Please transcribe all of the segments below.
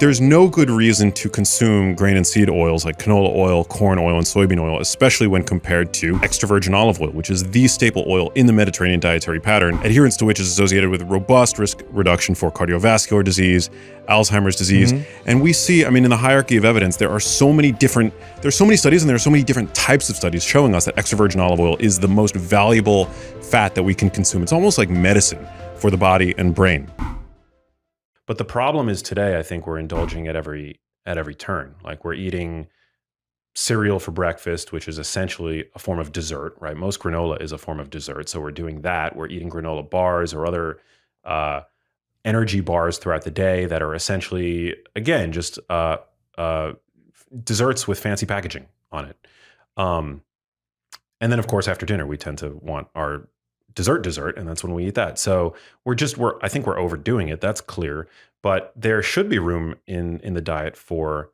there's no good reason to consume grain and seed oils like canola oil, corn oil, and soybean oil, especially when compared to extra virgin olive oil, which is the staple oil in the Mediterranean dietary pattern, adherence to which is associated with robust risk reduction for cardiovascular disease, Alzheimer's disease. And we see, in the hierarchy of evidence, there's so many studies and there are so many different types of studies showing us that extra virgin olive oil is the most valuable fat that we can consume. It's almost like medicine for the body and brain. But the problem is today, I think we're indulging at every turn. Like we're eating cereal for breakfast, which is essentially a form of dessert, right? Most granola is a form of dessert. So we're doing that. We're eating granola bars or other energy bars throughout the day that are essentially, again, just desserts with fancy packaging on it. And then, of course, after dinner, we tend to want our dessert, and that's when we eat that. So I think we're overdoing it. That's clear. But there should be room in the diet for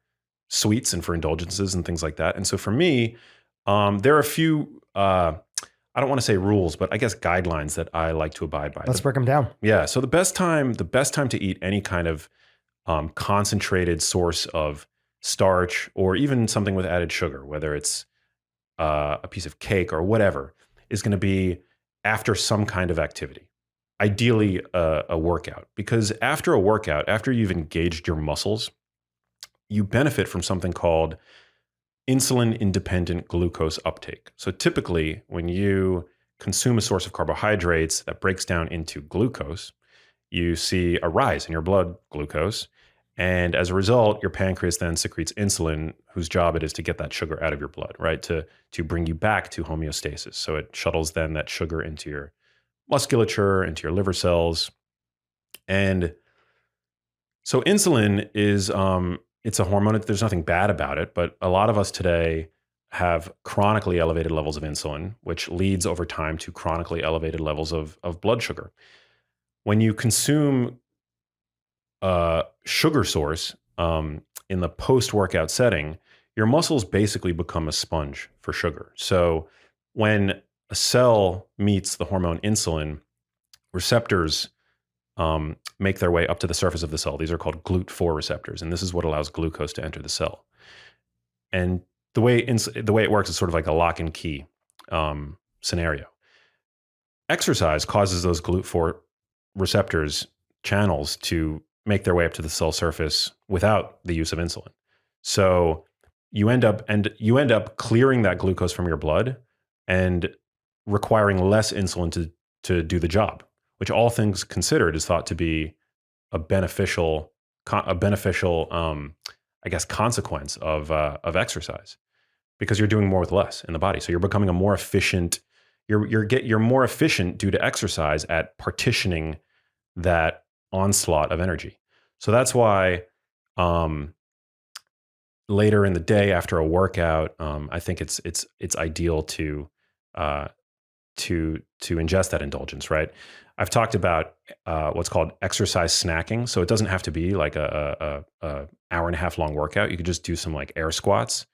sweets and for indulgences and things like that. And so for me, there are a few, I don't want to say rules, but I guess guidelines that I like to abide by. Let's break them down. Yeah. So the best time to eat any kind of concentrated source of starch or even something with added sugar, whether it's a piece of cake or whatever, is going to be after some kind of activity, ideally a workout. Because after a workout, after you've engaged your muscles, you benefit from something called insulin-independent glucose uptake. So typically, when you consume a source of carbohydrates that breaks down into glucose, you see a rise in your blood glucose. And as a result, your pancreas then secretes insulin, whose job it is to get that sugar out of your blood, right? To bring you back to homeostasis. So it shuttles then that sugar into your musculature, into your liver cells. And so insulin is, it's a hormone. There's nothing bad about it, but a lot of us today have chronically elevated levels of insulin, which leads over time to chronically elevated levels of blood sugar. When you consume sugar source in the post-workout setting, your muscles basically become a sponge for sugar. So when a cell meets the hormone insulin, receptors make their way up to the surface of the cell. These are called GLUT4 receptors, and this is what allows glucose to enter the cell. And the way it works is sort of like a lock and key scenario. Exercise causes those GLUT4 receptors channels to make their way up to the cell surface without the use of insulin. So you end up clearing that glucose from your blood and requiring less insulin to do the job, which all things considered is thought to be a beneficial I guess, consequence of exercise, because you're doing more with less in the body. So you're becoming a more efficient. You're more efficient due to exercise at partitioning that onslaught of energy. So that's why later in the day after a workout, I think it's ideal to ingest that indulgence, right? I've talked about what's called exercise snacking. So it doesn't have to be like a hour and a half long workout. You could just do some like air squats.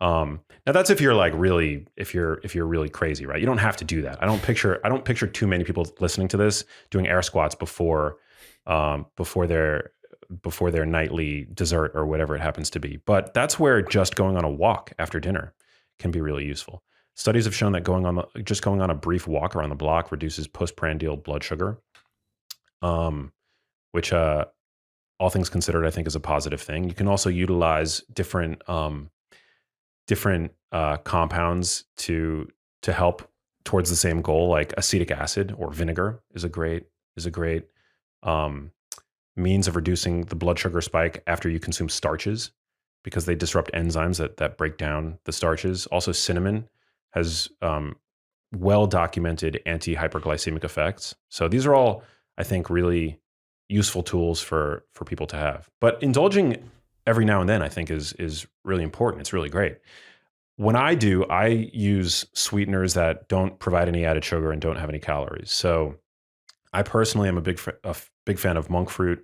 Now that's if you're really crazy, right? You don't have to do that. I don't picture too many people listening to this doing air squats before their nightly dessert or whatever it happens to be. But that's where just going on a walk after dinner can be really useful. Studies have shown that going on a brief walk around the block reduces postprandial blood sugar, which all things considered, I think is a positive thing. You can also utilize different compounds to help towards the same goal, like acetic acid or vinegar is a great means of reducing the blood sugar spike after you consume starches, because they disrupt enzymes that break down the starches. Also, cinnamon has well-documented anti-hyperglycemic effects. So these are all, I think, really useful tools for people to have. But indulging every now and then, I think, is really important. It's really great. When I use sweeteners that don't provide any added sugar and don't have any calories. So I personally am a big fan of monk fruit.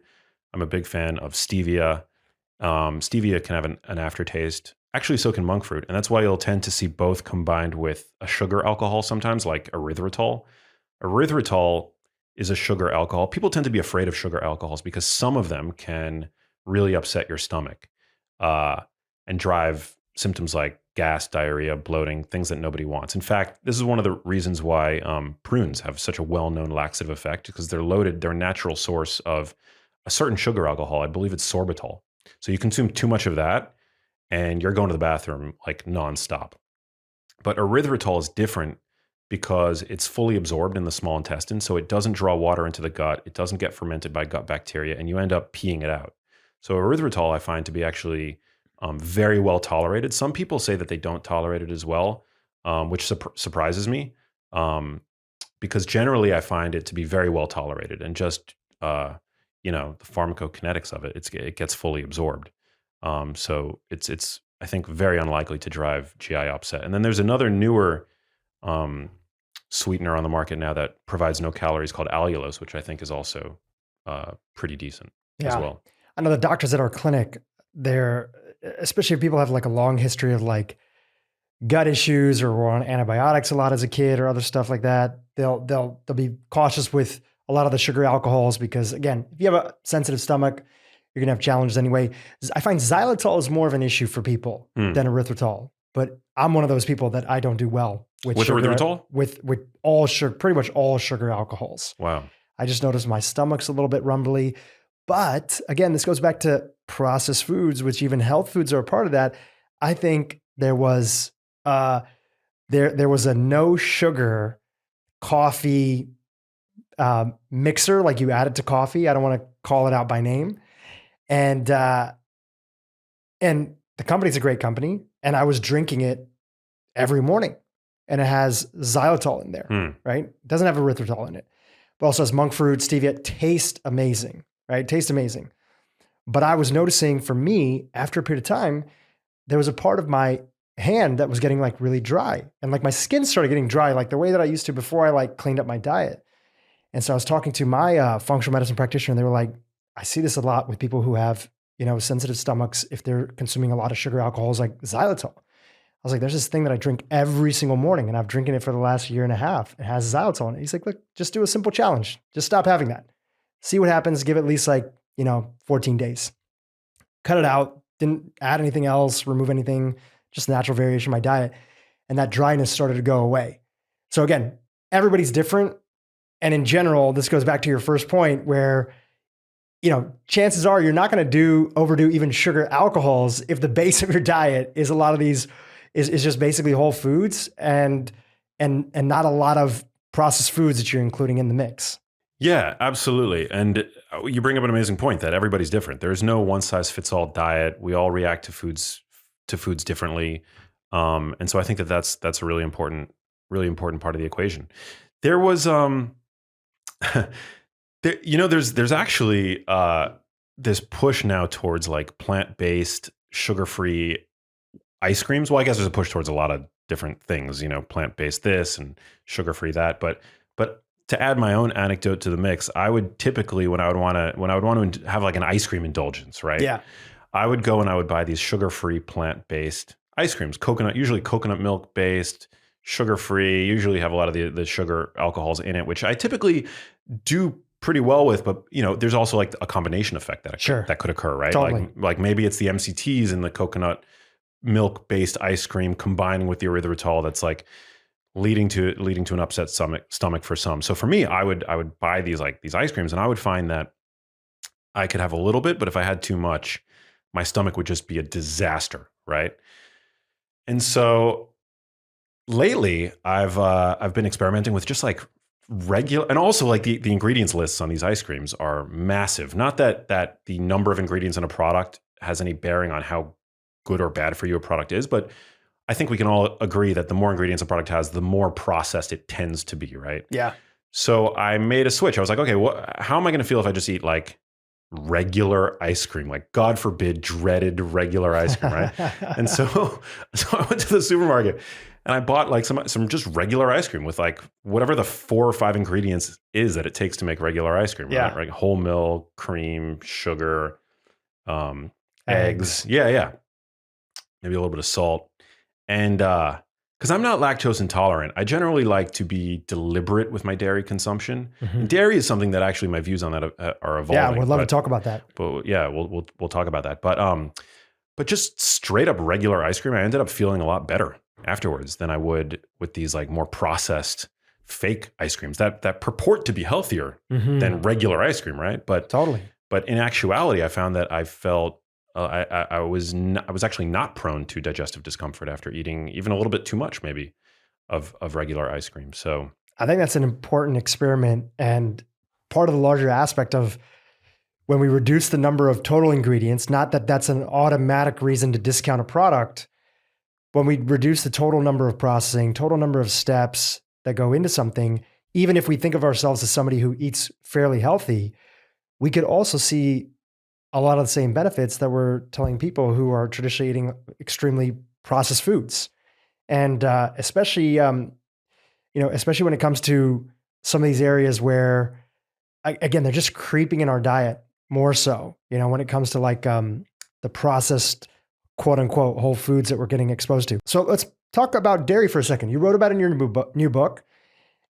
I'm a big fan of stevia. Stevia can have an aftertaste. Actually, so can monk fruit. And that's why you'll tend to see both combined with a sugar alcohol sometimes, like erythritol. Erythritol is a sugar alcohol. People tend to be afraid of sugar alcohols because some of them can really upset your stomach and drive symptoms like gas, diarrhea, bloating, things that nobody wants. In fact, this is one of the reasons why prunes have such a well-known laxative effect, because they're loaded, they're a natural source of a certain sugar alcohol. I believe it's sorbitol. So you consume too much of that and you're going to the bathroom like nonstop. But erythritol is different because it's fully absorbed in the small intestine. So it doesn't draw water into the gut. It doesn't get fermented by gut bacteria, and you end up peeing it out. So erythritol I find to be actually very well tolerated. Some people say that they don't tolerate it as well, which surprises me, because generally I find it to be very well tolerated, and just the pharmacokinetics of it, it gets fully absorbed. So it's I think very unlikely to drive GI upset. And then there's another newer sweetener on the market now that provides no calories called allulose, which I think is also pretty decent as well. I know the doctors at our clinic, they're, especially if people have like a long history of like gut issues or were on antibiotics a lot as a kid or other stuff like that, they'll be cautious with a lot of the sugar alcohols, because again, if you have a sensitive stomach, you're gonna have challenges anyway. I find xylitol is more of an issue for people than erythritol, but I'm one of those people that I don't do well with sugar, erythritol, with all sugar, pretty much all sugar alcohols. Wow. I just noticed my stomach's a little bit rumbly. But again, this goes back to processed foods, which even health foods are a part of that. I think there was there was a no sugar coffee mixer, like you add it to coffee. I don't want to call it out by name. And the company's a great company, and I was drinking it every morning, and it has xylitol in there, right? It doesn't have erythritol in it, but also has monk fruit, stevia. Tastes amazing, right? Tastes amazing. But I was noticing, for me, after a period of time, there was a part of my hand that was getting like really dry, and like my skin started getting dry, like the way that I used to before I like cleaned up my diet. And so I was talking to my functional medicine practitioner, and they were like, I see this a lot with people who have, sensitive stomachs if they're consuming a lot of sugar alcohols like xylitol. I was like, there's this thing that I drink every single morning, and I've drinking it for the last year and a half. It has xylitol in it. He's like, look, just do a simple challenge. Just stop having that. See what happens. Give it at least 14 days. Cut it out. Didn't add anything else, remove anything, just natural variation in my diet. And that dryness started to go away. So again, everybody's different. And in general, this goes back to your first point where, chances are you're not going to overdo even sugar alcohols if the base of your diet is a lot of these is just basically whole foods and not a lot of processed foods that you're including in the mix. Yeah, absolutely. And you bring up an amazing point that everybody's different. There's no one size fits all diet. We all react to foods differently. And so I think that's a really important part of the equation. There was there's actually this push now towards like plant-based, sugar-free ice creams. Well, I guess there's a push towards a lot of different things, plant-based this and sugar-free that. But to add my own anecdote to the mix, I would typically, when I would want to have like an ice cream indulgence, right? Yeah. I would go and I would buy these sugar-free, plant-based ice creams, usually coconut milk-based, sugar-free, usually have a lot of the sugar alcohols in it, which I typically do pretty well with, but there's also like a combination effect that could occur, right? Totally. Like maybe it's the MCTs in the coconut milk-based ice cream combining with the erythritol that's like leading to an upset stomach for some. So for me, I would buy these ice creams, and I would find that I could have a little bit, but if I had too much, my stomach would just be a disaster, right? And so lately, I've been experimenting with just like regular, and also like the ingredients lists on these ice creams are massive. Not that the number of ingredients in a product has any bearing on how good or bad for you a product is, but I think we can all agree that the more ingredients a product has, the more processed it tends to be, right? Yeah. So I made a switch. I was like, okay, how am I going to feel if I just eat like regular ice cream, like God forbid, dreaded regular ice cream, right? And so I went to the supermarket and I bought like some just regular ice cream with like whatever the 4 or 5 ingredients is that it takes to make regular ice cream, yeah. right? Whole milk, cream, sugar, eggs. Yeah. Maybe a little bit of salt. And because I'm not lactose intolerant, I generally like to be deliberate with my dairy consumption. Mhm. And dairy is something that actually my views on that are evolving. Yeah, we'd love to talk about that. But yeah, we'll talk about that. But just straight up regular ice cream, I ended up feeling a lot better afterwards than I would with these like more processed fake ice creams that purport to be healthier than regular ice cream, right? Totally. But in actuality, I found that I felt I was actually not prone to digestive discomfort after eating even a little bit too much, maybe, of regular ice cream. So I think that's an important experiment and part of the larger aspect of when we reduce the number of total ingredients, not that that's an automatic reason to discount a product. When we reduce the total number of processing, total number of steps that go into something, even if we think of ourselves as somebody who eats fairly healthy, we could also see a lot of the same benefits that we're telling people who are traditionally eating extremely processed foods. And especially when it comes to some of these areas where, again, they're just creeping in our diet more so, when it comes to like the processed, quote unquote, whole foods that we're getting exposed to. So let's talk about dairy for a second. You wrote about it in your new book.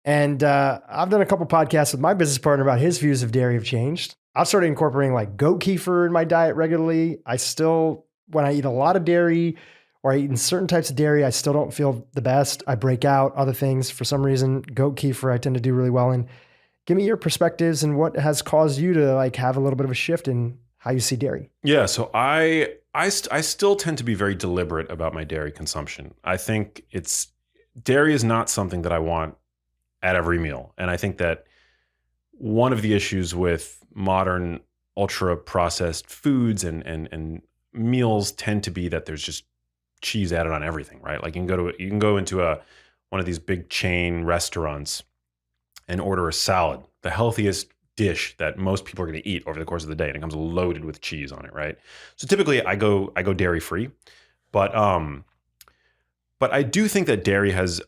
And I've done a couple podcasts with my business partner about his views of dairy have changed. I've started incorporating like goat kefir in my diet regularly. When I eat a lot of dairy or I eat in certain types of dairy, I still don't feel the best. I break out other things for some reason. Goat kefir, I tend to do really well in. Give me your perspectives and what has caused you to like have a little bit of a shift in how you see dairy. yeah, so I still tend to be very deliberate about my dairy consumption. I think dairy is not something that I want at every meal. And I think that one of the issues with modern ultra processed foods and meals tend to be that there's just cheese added on everything, right? Like you can go into one of these big chain restaurants and order a salad, the healthiest dish that most people are going to eat over the course of the day, and it comes loaded with cheese on it, right? So typically I go dairy free, but I do think that dairy has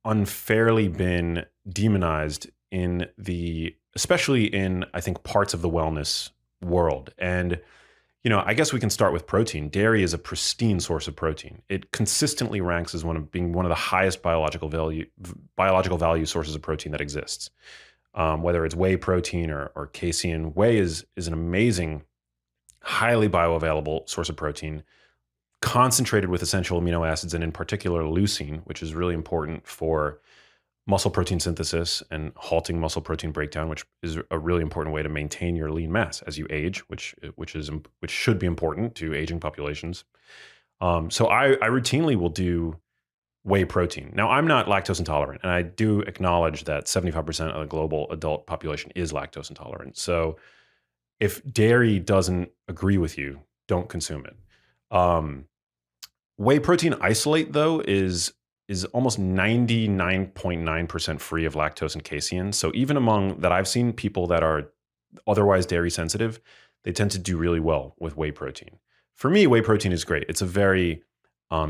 unfairly been demonized especially in, I think, parts of the wellness world. And, I guess we can start with protein. Dairy is a pristine source of protein. It consistently ranks as being one of the highest biological value sources of protein that exists. Whether it's whey protein or casein, whey is an amazing, highly bioavailable source of protein, concentrated with essential amino acids, and in particular leucine, which is really important for muscle protein synthesis and halting muscle protein breakdown, which is a really important way to maintain your lean mass as you age, which should be important to aging populations. So I routinely will do whey protein. Now, I'm not lactose intolerant, and I do acknowledge that 75% of the global adult population is lactose intolerant. So if dairy doesn't agree with you, don't consume it. Whey protein isolate, though, is almost 99.9% free of lactose and casein. So even among that, I've seen people that are otherwise dairy sensitive, they tend to do really well with whey protein. For me, whey protein is great. It's a very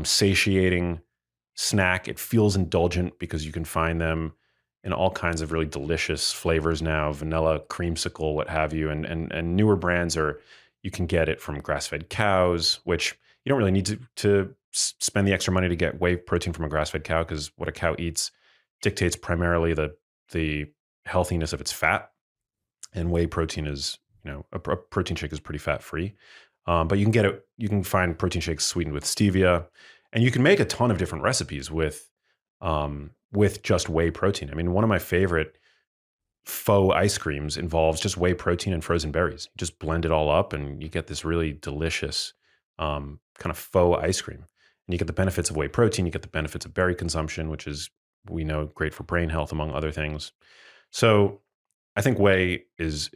satiating snack. It feels indulgent because you can find them in all kinds of really delicious flavors now, vanilla, creamsicle, what have you. And newer brands you can get it from grass-fed cows, which you don't really need to spend the extra money to get whey protein from a grass-fed cow, because what a cow eats dictates primarily the healthiness of its fat. And whey protein is, a protein shake is pretty fat-free. But you can find protein shakes sweetened with stevia, and you can make a ton of different recipes with just whey protein. I mean, one of my favorite faux ice creams involves just whey protein and frozen berries. You just blend it all up and you get this really delicious kind of faux ice cream. And you get the benefits of whey protein, you get the benefits of berry consumption, which is, we know, great for brain health, among other things. So I think whey is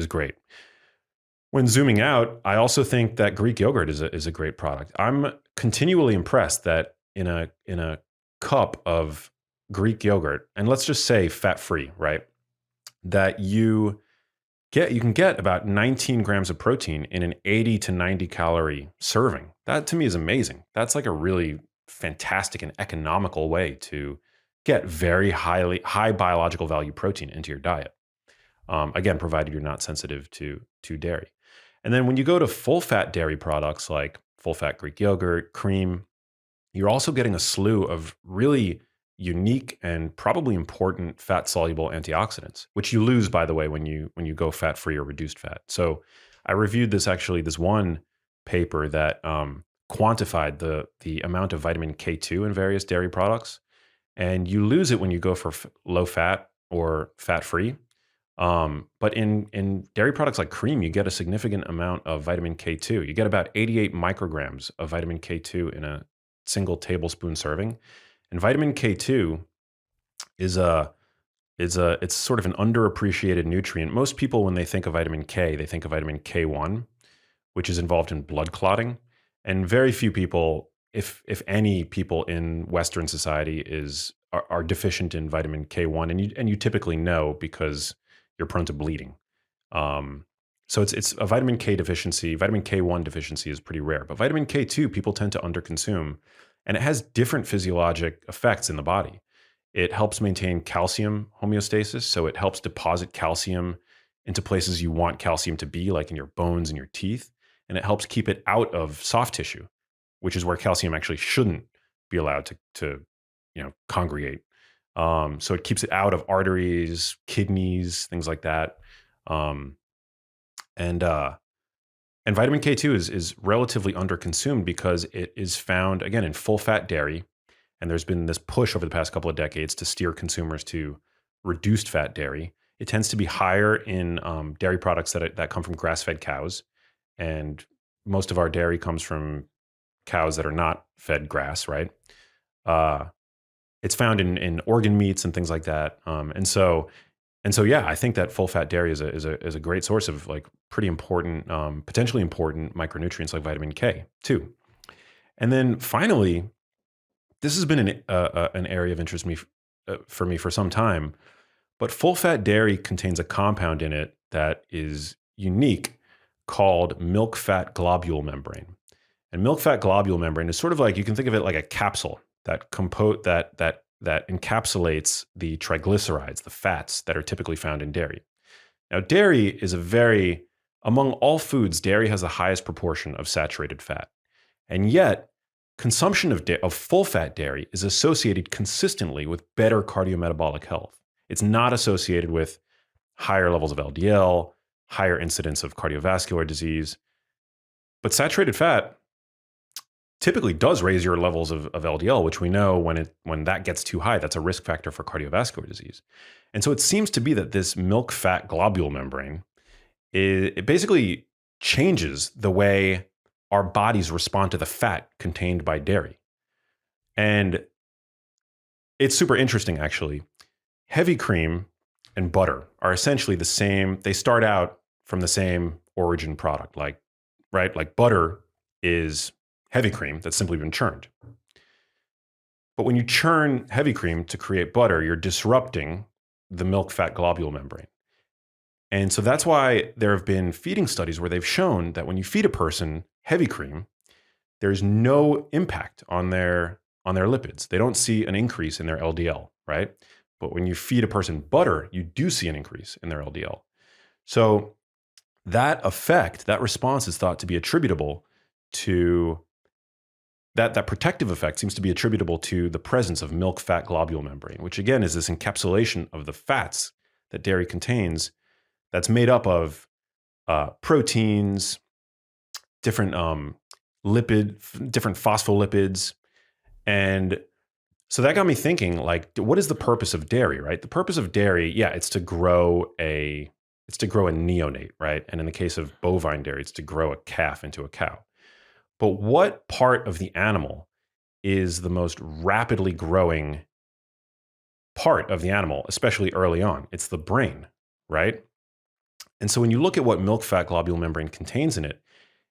great. When zooming out, I also think that Greek yogurt is a great product. I'm continually impressed that in a cup of Greek yogurt, and let's just say fat-free, right? That you can get about 19 grams of protein in an 80 to 90 calorie serving. That to me is amazing. That's like a really fantastic and economical way to get very high biological value protein into your diet. Again, provided you're not sensitive to dairy. And then when you go to full fat dairy products like full fat Greek yogurt, cream, you're also getting a slew of really unique and probably important fat-soluble antioxidants, which you lose, by the way, when you go fat-free or reduced fat. So I reviewed this one paper that quantified the amount of vitamin K2 in various dairy products, and you lose it when you go for low fat or fat-free. But in dairy products like cream, you get a significant amount of vitamin K2. You get about 88 micrograms of vitamin K2 in a single tablespoon serving. And vitamin K2 is it's sort of an underappreciated nutrient. Most people, when they think of vitamin K, they think of vitamin K1, which is involved in blood clotting. And very few people, if any people in Western society are deficient in vitamin K1, and you typically know because you're prone to bleeding. So it's a vitamin K deficiency. Vitamin K1 deficiency is pretty rare, but vitamin K2 people tend to underconsume, and it has different physiologic effects in the body. It helps maintain calcium homeostasis, so it helps deposit calcium into places you want calcium to be, like in your bones and your teeth, and it helps keep it out of soft tissue, which is where calcium actually shouldn't be allowed to congregate. So it keeps it out of arteries, kidneys, things like that. And vitamin K2 is relatively underconsumed because it is found, again, in full-fat dairy. And there's been this push over the past couple of decades to steer consumers to reduced fat dairy. It tends to be higher in dairy products that come from grass-fed cows. And most of our dairy comes from cows that are not fed grass, right? It's found in organ meats and things like that. And so, yeah, I think that full-fat dairy is a great source of like pretty important, potentially important micronutrients like vitamin K too. And then finally, this has been an area of interest for me for some time, but full-fat dairy contains a compound in it that is unique called milk fat globule membrane. And milk fat globule membrane is sort of like, you can think of it like a capsule that encapsulates the triglycerides, the fats that are typically found in dairy. Now, dairy is among all foods, dairy has the highest proportion of saturated fat. And yet, consumption of full-fat dairy is associated consistently with better cardiometabolic health. It's not associated with higher levels of LDL, higher incidence of cardiovascular disease. But saturated fat typically does raise your levels of LDL, which we know when that gets too high, that's a risk factor for cardiovascular disease. And so it seems to be that this milk fat globule membrane, it basically changes the way our bodies respond to the fat contained by dairy. And it's super interesting, actually. Heavy cream and butter are essentially the same. They start out from the same origin product, like butter is heavy cream that's simply been churned. But when you churn heavy cream to create butter, you're disrupting the milk fat globule membrane. And so that's why there have been feeding studies where they've shown that when you feed a person heavy cream, there's no impact on their lipids. They don't see an increase in their LDL, right? But when you feed a person butter, you do see an increase in their LDL. So that effect, that response is thought to be attributable to that protective effect seems to be attributable to the presence of milk fat globule membrane, which again is this encapsulation of the fats that dairy contains that's made up of proteins, different different phospholipids. And so that got me thinking, like, what is the purpose of dairy, right? The purpose of dairy, yeah, it's to grow a neonate, right? And in the case of bovine dairy, it's to grow a calf into a cow. But what part of the animal is the most rapidly growing part of the animal, especially early on? It's the brain, right? And so when you look at what milk fat globule membrane contains in it,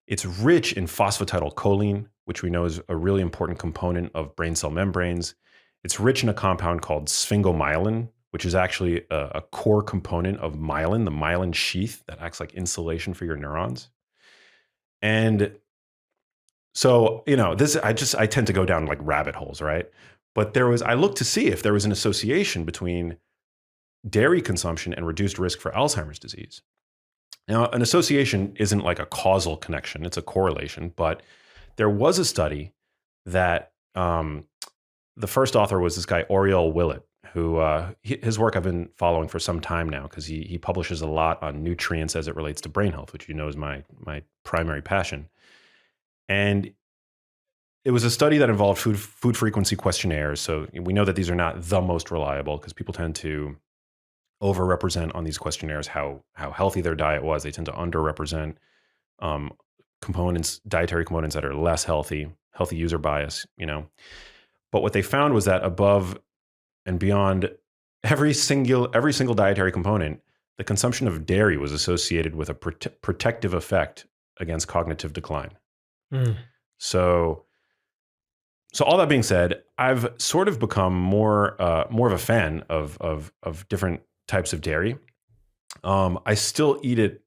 it's rich in phosphatidylcholine, which we know is a really important component of brain cell membranes. It's rich in a compound called sphingomyelin, which is actually a core component of myelin, the myelin sheath that acts like insulation for your neurons. And so, I tend to go down like rabbit holes, right? But I looked to see if there was an association between dairy consumption and reduced risk for Alzheimer's disease. Now, an association isn't like a causal connection, it's a correlation, but there was a study that the first author was this guy, Oriel Willett, who his work I've been following for some time now because he publishes a lot on nutrients as it relates to brain health, which you know is my primary passion. And it was a study that involved food frequency questionnaires. So we know that these are not the most reliable because people tend to overrepresent on these questionnaires how healthy their diet was. They tend to underrepresent dietary components that are less healthy user bias, you know. But what they found was that above and beyond every single dietary component, the consumption of dairy was associated with a protective effect against cognitive decline. So all that being said, I've sort of become more of a fan of different types of dairy. I still eat it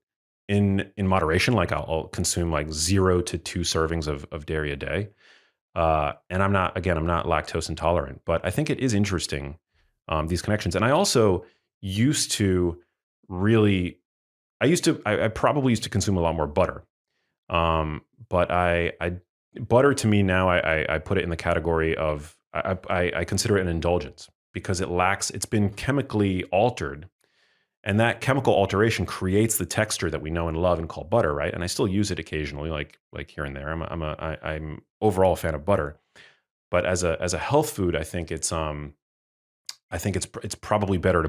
in moderation. Like I'll consume like 0 to 2 servings of dairy a day. And I'm not lactose intolerant, but I think it is interesting, these connections. And I also I probably used to consume a lot more butter. But butter to me now, I put it in the category of, I consider it an indulgence because it's been chemically altered. And that chemical alteration creates the texture that we know and love and call butter, right? And I still use it occasionally, like here and there. I'm overall a fan of butter, but as a health food, I think it's probably better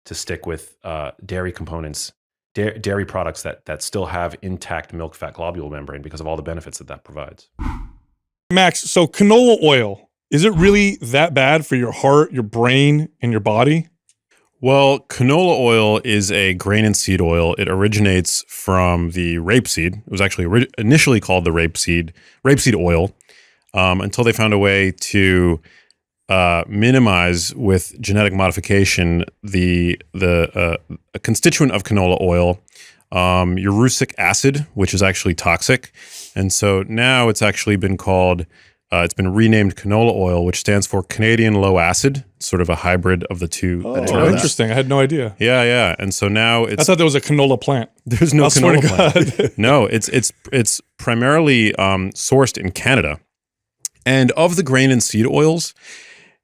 to stick with dairy components, dairy products that still have intact milk fat globule membrane because of all the benefits that provides. Max, so canola oil, is it really that bad for your heart, your brain, and your body? Well, canola oil is a grain and seed oil. It originates from the rapeseed. It was actually initially called the rapeseed oil, until they found a way to minimize with genetic modification a constituent of canola oil, urusic acid, which is actually toxic. And so now it's actually been called, it's been renamed canola oil, which stands for Canadian low acid, sort of a hybrid of the two. Oh, interesting. I had no idea. Yeah. And so now I thought there was a canola plant. There's no canola plant. No, it's primarily sourced in Canada. And of the grain and seed oils,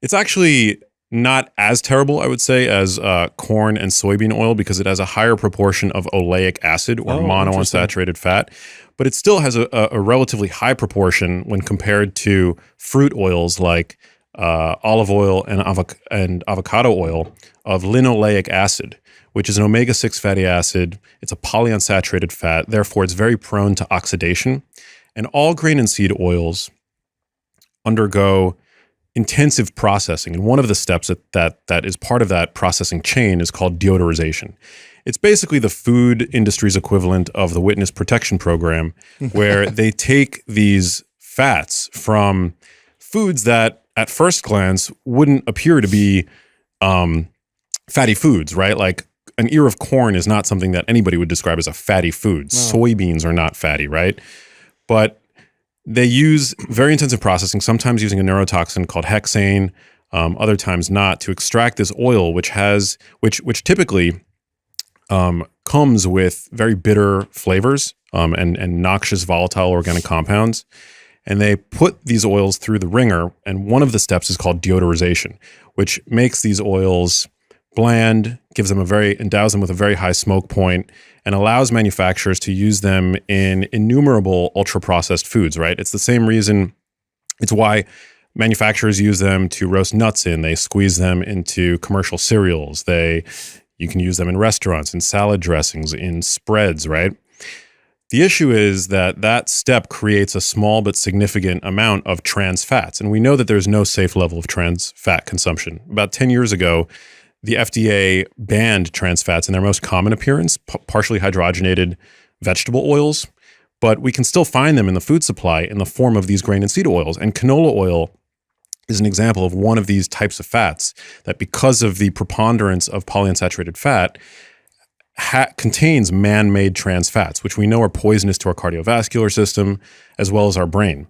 it's actually not as terrible, I would say, as corn and soybean oil because it has a higher proportion of oleic acid or monounsaturated fat. But it still has a relatively high proportion when compared to fruit oils like olive oil and avocado oil of linoleic acid, which is an omega-6 fatty acid. It's a polyunsaturated fat. Therefore, it's very prone to oxidation. And all grain and seed oils undergo intensive processing. And one of the steps that is part of that processing chain is called deodorization. It's basically the food industry's equivalent of the witness protection program, where they take these fats from foods that at first glance wouldn't appear to be fatty foods, right? Like an ear of corn is not something that anybody would describe as a fatty food. No. Soybeans are not fatty, right? But they use very intensive processing, sometimes using a neurotoxin called hexane, other times not, to extract this oil, which typically comes with very bitter flavors and noxious volatile organic compounds. And they put these oils through the ringer, and one of the steps is called deodorization, which makes these oils bland, endows them with a very high smoke point, and allows manufacturers to use them in innumerable ultra-processed foods, right? It's the same reason, it's why manufacturers use them to roast nuts in. They squeeze them into commercial cereals. You can use them in restaurants, in salad dressings, in spreads, right? The issue is that step creates a small but significant amount of trans fats. And we know that there's no safe level of trans fat consumption. About 10 years ago, the FDA banned trans fats in their most common appearance, partially hydrogenated vegetable oils, but we can still find them in the food supply in the form of these grain and seed oils. And canola oil is an example of one of these types of fats that, because of the preponderance of polyunsaturated fat, contains man-made trans fats, which we know are poisonous to our cardiovascular system as well as our brain.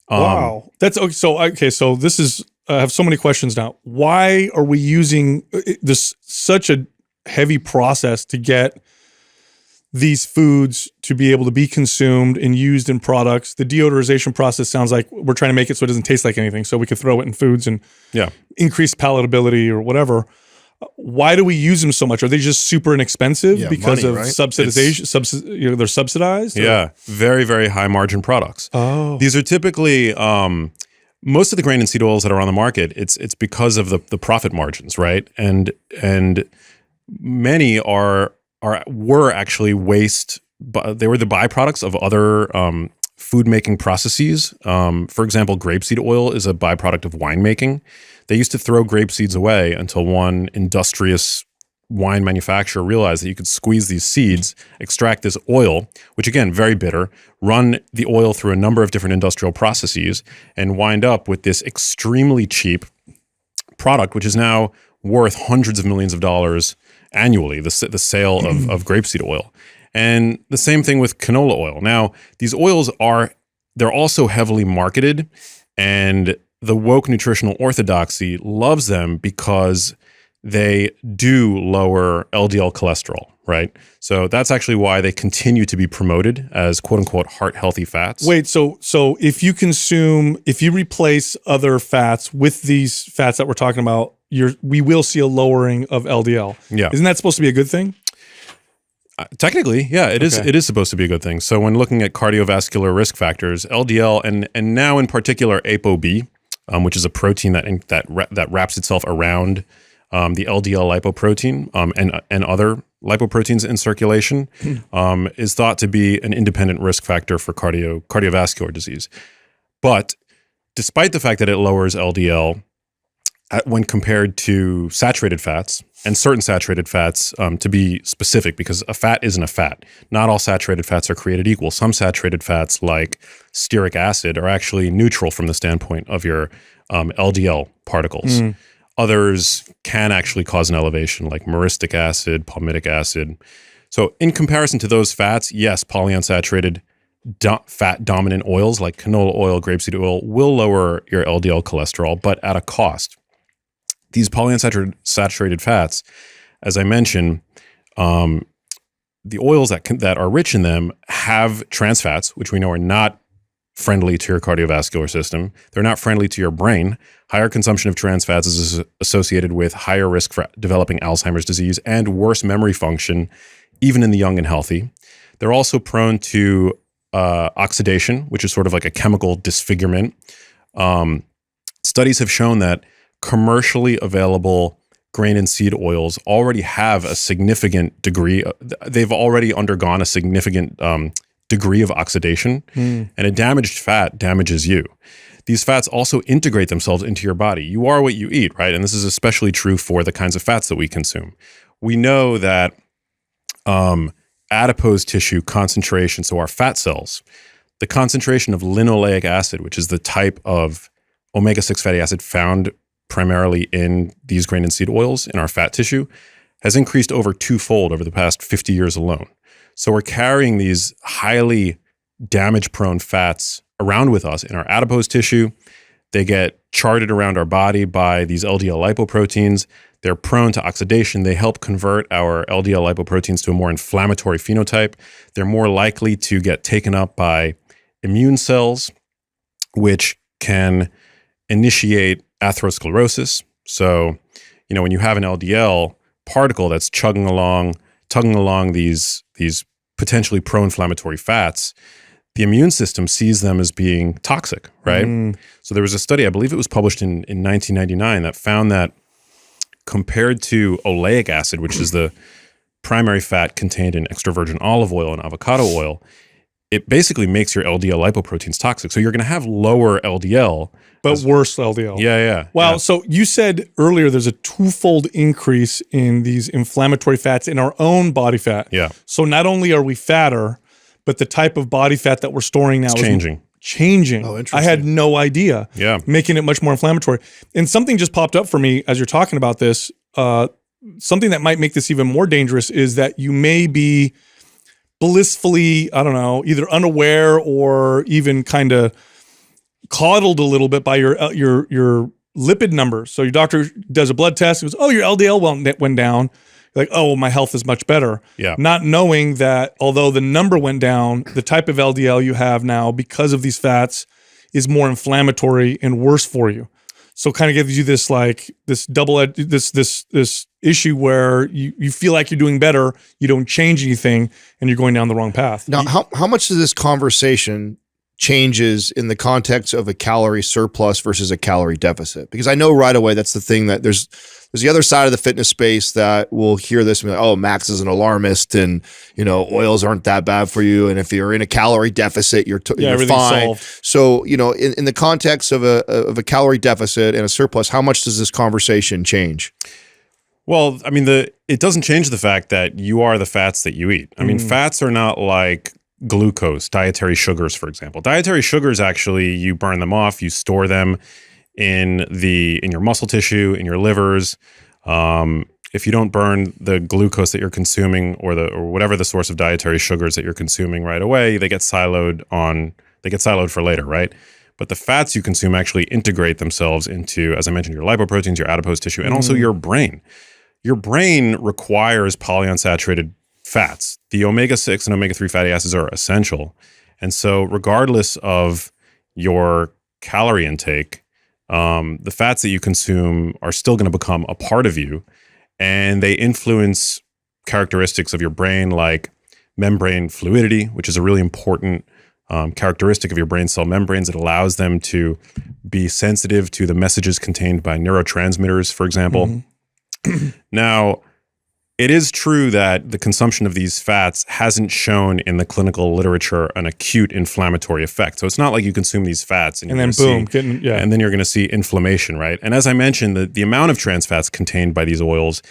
Wow. That's okay. So this is, I have so many questions now. Why are we using this such a heavy process to get these foods to be able to be consumed and used in products. The deodorization process sounds like we're trying to make it so it doesn't taste like anything, so we could throw it in foods and increase palatability or whatever. Why do we use them so much? Are they just super inexpensive because money, of right? subsidization? They're subsidized? Or? Yeah, very, very high margin products. Oh. These are typically most of the grain and seed oils that are on the market. It's because of the profit margins, right? And many were actually waste. They were the byproducts of other food making processes. For example, grapeseed oil is a byproduct of winemaking. They used to throw grape seeds away until one industrious wine manufacturer realized that you could squeeze these seeds, extract this oil, which again, very bitter, run the oil through a number of different industrial processes, and wind up with this extremely cheap product, which is now worth hundreds of millions of dollars annually, the sale of grapeseed oil. And the same thing with canola oil. Now, these oils they're also heavily marketed, and the woke nutritional orthodoxy loves them because they do lower LDL cholesterol, right? So that's actually why they continue to be promoted as quote unquote heart healthy fats. Wait, so if you replace other fats with these fats that we're talking about, we will see a lowering of LDL. Yeah. Isn't that supposed to be a good thing? Technically, yeah, it is. It is supposed to be a good thing. So when looking at cardiovascular risk factors, LDL and now in particular ApoB, which is a protein that wraps itself around the LDL lipoprotein and other lipoproteins in circulation, is thought to be an independent risk factor for cardiovascular disease. But despite the fact that it lowers LDL when compared to saturated fats, and certain saturated fats, to be specific, because a fat isn't a fat. Not all saturated fats are created equal. Some saturated fats, like stearic acid, are actually neutral from the standpoint of your LDL particles. Others can actually cause an elevation, like myristic acid, palmitic acid. So in comparison to those fats, yes, polyunsaturated fat-dominant oils like canola oil, grapeseed oil will lower your LDL cholesterol, but at a cost. These polyunsaturated fats, as I mentioned, the oils that are rich in them have trans fats, which we know are not friendly to your cardiovascular system. They're not friendly to your brain. Higher consumption of trans fats is associated with higher risk for developing Alzheimer's disease and worse memory function, even in the young and healthy. They're also prone to oxidation, which is sort of like a chemical disfigurement. Studies have shown that commercially available grain and seed oils already have a significant degree. They've already undergone a significant degree of oxidation, and a damaged fat damages you. These fats also integrate themselves into your body. You are what you eat, right? And this is especially true for the kinds of fats that we consume. We know that adipose tissue concentration, so our fat cells, the concentration of linoleic acid, which is the type of omega-6 fatty acid found primarily in these grain and seed oils in our fat tissue, has increased over twofold over the past 50 years alone. So we're carrying these highly damage-prone fats around with us in our adipose tissue. They get charted around our body by these LDL lipoproteins. They're prone to oxidation. They help convert our LDL lipoproteins to a more inflammatory phenotype. They're more likely to get taken up by immune cells, which can initiate atherosclerosis. So, when you have an LDL particle that's tugging along these potentially pro-inflammatory fats, the immune system sees them as being toxic, right? So there was a study, I believe it was published in 1999, that found that compared to oleic acid, which is the primary fat contained in extra virgin olive oil and avocado oil, it basically makes your LDL lipoproteins toxic. So you're going to have lower LDL. But worse LDL. Yeah. Wow. Yeah. So you said earlier there's a twofold increase in these inflammatory fats in our own body fat. Yeah. So not only are we fatter, but the type of body fat that we're storing now is changing. Oh, interesting. I had no idea. Yeah. Making it much more inflammatory. And something just popped up for me as you're talking about this. Something that might make this even more dangerous is that you may be blissfully, I don't know, either unaware or even kind of coddled a little bit by your lipid numbers. So your doctor does a blood test. It goes, oh, your LDL went down. like, oh, my health is much better. Yeah. Not knowing that although the number went down, the type of LDL you have now because of these fats is more inflammatory and worse for you. So it kind of gives you this like this this issue where you feel like you're doing better, you don't change anything, and you're going down the wrong path. Now, how much does this conversation changes in the context of a calorie surplus versus a calorie deficit? Because I know right away that's the thing that there's the other side of the fitness space that will hear this and be like, oh, Max is an alarmist, and oils aren't that bad for you, and if you're in a calorie deficit, you're fine. Solved. So in the context of a calorie deficit and a surplus, how much does this conversation change? Well, I mean, it doesn't change the fact that you are the fats that you eat. I mean, fats are not like glucose, dietary sugars, for example. Dietary sugars, actually, you burn them off, you store them in your muscle tissue, in your livers. If you don't burn the glucose that you're consuming or whatever the source of dietary sugars that you're consuming right away, they get siloed for later, right? But the fats you consume actually integrate themselves into, as I mentioned, your lipoproteins, your adipose tissue, and also your brain. Your brain requires polyunsaturated fats. The omega-6 and omega-3 fatty acids are essential. And so regardless of your calorie intake, the fats that you consume are still going to become a part of you, and they influence characteristics of your brain like membrane fluidity, which is a really important characteristic of your brain cell membranes. It allows them to be sensitive to the messages contained by neurotransmitters, for example. Now, it is true that the consumption of these fats hasn't shown in the clinical literature an acute inflammatory effect. So it's not like you consume these fats and then boom, and then you're going to see inflammation, right? And as I mentioned, the amount of trans fats contained by these oils,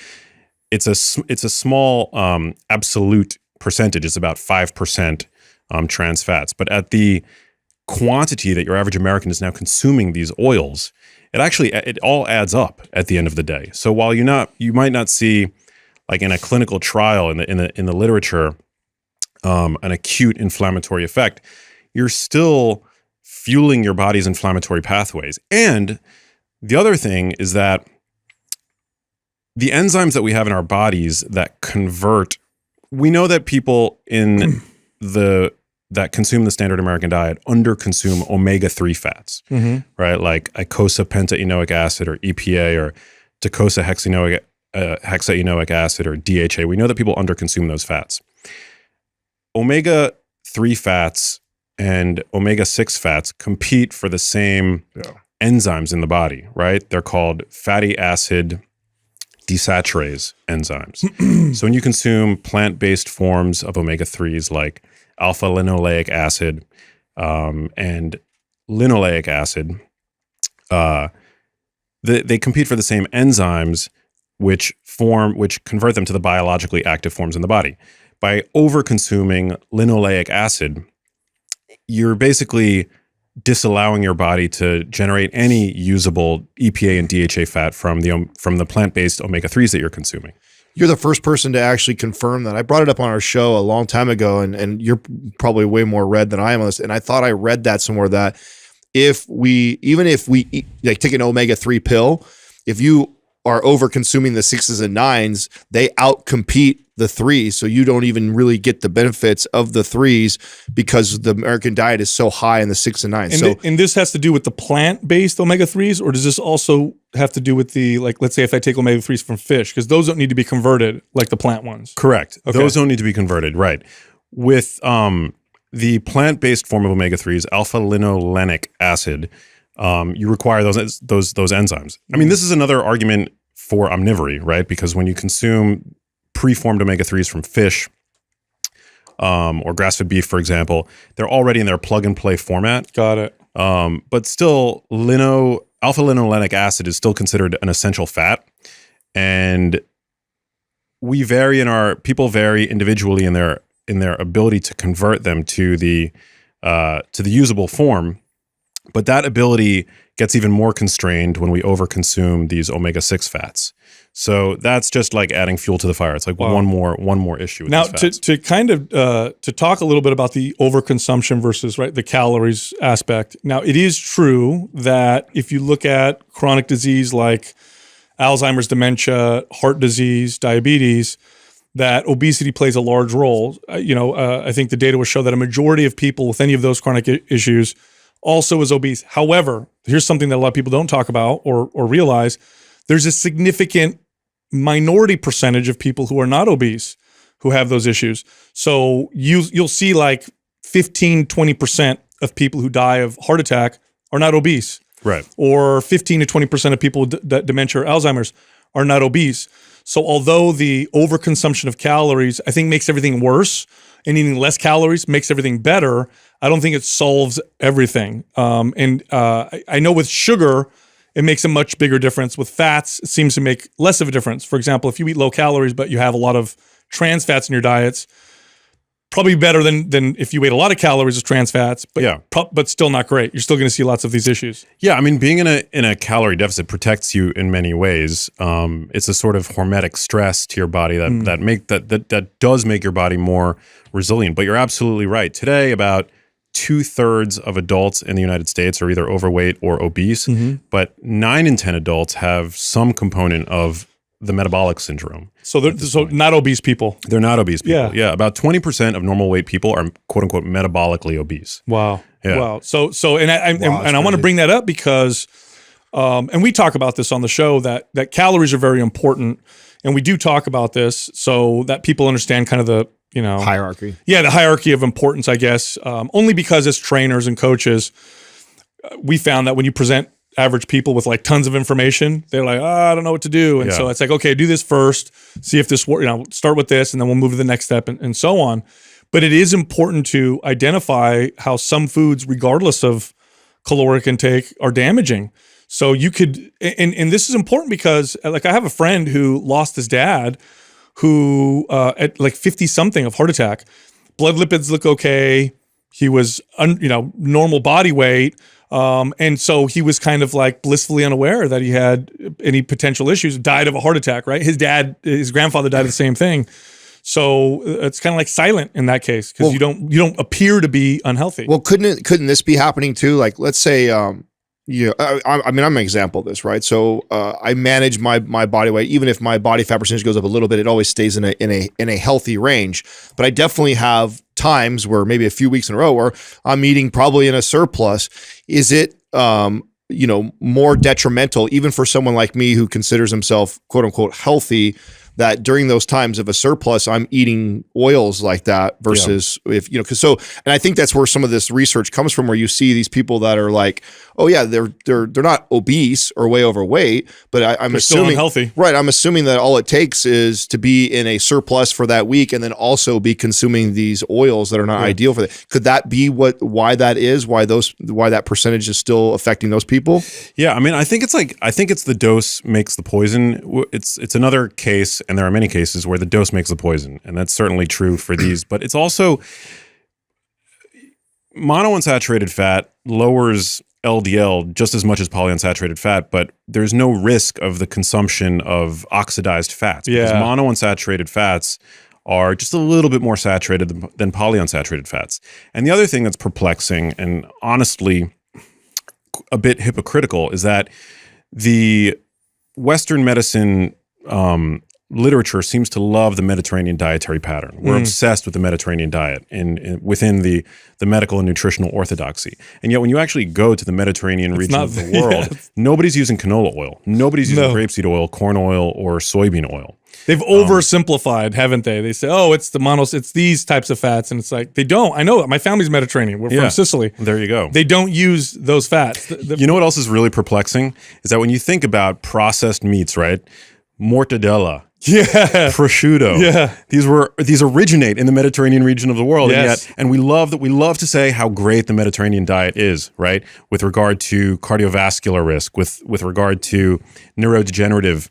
it's a small absolute percentage. It's about 5% trans fats. But at the quantity that your average American is now consuming these oils, it all adds up at the end of the day. So while you might not see, like in a clinical trial in the literature, an acute inflammatory effect, you're still fueling your body's inflammatory pathways. And the other thing is that the enzymes that we have in our bodies that convert, we know that people that consume the standard American diet underconsume omega-3 fats, right? Like eicosapentaenoic acid, or EPA, or hexaenoic acid, or DHA. We know that people underconsume those fats. Omega-3 fats and omega-6 fats compete for the same enzymes in the body, right? They're called fatty acid desaturase enzymes. So when you consume plant-based forms of omega-3s like alpha-linoleic acid and linoleic acid, they compete for the same enzymes which convert them to the biologically active forms in the body. By over-consuming linoleic acid, you're basically disallowing your body to generate any usable EPA and DHA fat from the plant-based omega-3s that you're consuming. You're the first person to actually confirm that. I brought it up on our show a long time ago, and you're probably way more read than I am on this. And I thought I read that somewhere that even if we eat, like take an omega-3 pill, if you are over consuming the 6s and 9s, they outcompete the 3s. So you don't even really get the benefits of the 3s because the American diet is so high in the 6 and 9s. And this has to do with the plant-based omega-3s, or does this also have to do with let's say if I take omega-3s from fish, because those don't need to be converted like the plant ones? Correct. Okay. Those don't need to be converted, right. With the plant-based form of omega-3s, alpha-linolenic acid, you require those enzymes. I mean, this is another argument for omnivory, right? Because when you consume preformed omega-3s from fish or grass-fed beef, for example, they're already in their plug-and-play format. Got it. But still, alpha-linolenic acid is still considered an essential fat, and people vary individually in their ability to convert them to the usable form. But that ability gets even more constrained when we overconsume these omega-6 fats. So that's just like adding fuel to the fire. It's like one more issue with now these fats. to kind of to talk a little bit about the overconsumption versus the calories aspect. Now, it is true that if you look at chronic disease like Alzheimer's, dementia, heart disease, diabetes, that obesity plays a large role. I think the data will show that a majority of people with any of those chronic issues also is obese. However, here's something that a lot of people don't talk about or realize. There's a significant minority percentage of people who are not obese who have those issues. So you'll see like 15, 20% of people who die of heart attack are not obese. Right. Or 15 to 20% of people with dementia or Alzheimer's are not obese. So although the overconsumption of calories, I think, makes everything worse, and eating less calories makes everything better, I don't think it solves everything. I know with sugar, it makes a much bigger difference. With fats, it seems to make less of a difference. For example, if you eat low calories, but you have a lot of trans fats in your diets, probably better than if you ate a lot of calories of trans fats, but still not great. You're still going to see lots of these issues. Yeah, I mean, being in a calorie deficit protects you in many ways. It's a sort of hormetic stress to your body that does make your body more resilient. But you're absolutely right. Today, about 2/3 of adults in the United States are either overweight or obese, but 9 in 10 adults have some component of the metabolic syndrome. So not obese people. They're not obese people. Yeah, about 20% of normal weight people are quote unquote metabolically obese. Wow. Yeah. Wow. So I want to bring that up because and we talk about this on the show that calories are very important, and we do talk about this so that people understand kind of the hierarchy. Yeah, the hierarchy of importance, I guess. Only because as trainers and coaches, we found that when you present average people with like tons of information, they're like, I don't know what to do. And so it's like, okay, do this first, see if this works, start with this, and then we'll move to the next step and so on. But it is important to identify how some foods, regardless of caloric intake, are damaging. So you could, and this is important because like I have a friend who lost his dad who at like 50 something of heart attack, blood lipids look okay. He was, normal body weight. And so he was kind of like blissfully unaware that he had any potential issues, died of a heart attack, right? His grandfather died of the same thing. So it's kind of like silent in that case because you don't appear to be unhealthy. Well, couldn't this be happening too? Like, let's say, I'm an example of this, right? So I manage my body weight. Even if my body fat percentage goes up a little bit, it always stays in a healthy range. But I definitely have times where maybe a few weeks in a row where I'm eating probably in a surplus. Is it more detrimental even for someone like me who considers himself quote unquote healthy, that during those times of a surplus, I'm eating oils like that versus and I think that's where some of this research comes from, where you see these people that are like, oh yeah, they're not obese or way overweight, but I'm they're assuming still unhealthy. Right. I'm assuming that all it takes is to be in a surplus for that week and then also be consuming these oils that are not ideal for that. Could that be why that percentage is still affecting those people? Yeah. I mean, I think it's the dose makes the poison. It's another case, and there are many cases where the dose makes the poison, and that's certainly true for these. But it's also monounsaturated fat lowers LDL just as much as polyunsaturated fat, but there's no risk of the consumption of oxidized fats because monounsaturated fats are just a little bit more saturated than polyunsaturated fats. And the other thing that's perplexing and honestly a bit hypocritical is that the Western medicine literature seems to love the Mediterranean dietary pattern. We're obsessed with the Mediterranean diet within the medical and nutritional orthodoxy. And yet when you actually go to the Mediterranean region of the world, nobody's using canola oil. Nobody's using grapeseed oil, corn oil, or soybean oil. They've oversimplified, haven't they? They say, oh, it's these types of fats. And it's like, they don't. I know it. My family's Mediterranean. We're from Sicily. There you go. They don't use those fats. You know what else is really perplexing? Is that when you think about processed meats, right? Mortadella. Prosciutto. These originate in the Mediterranean region of the world. And we love to say how great the Mediterranean diet is, right? With regard to cardiovascular risk, with regard to neurodegenerative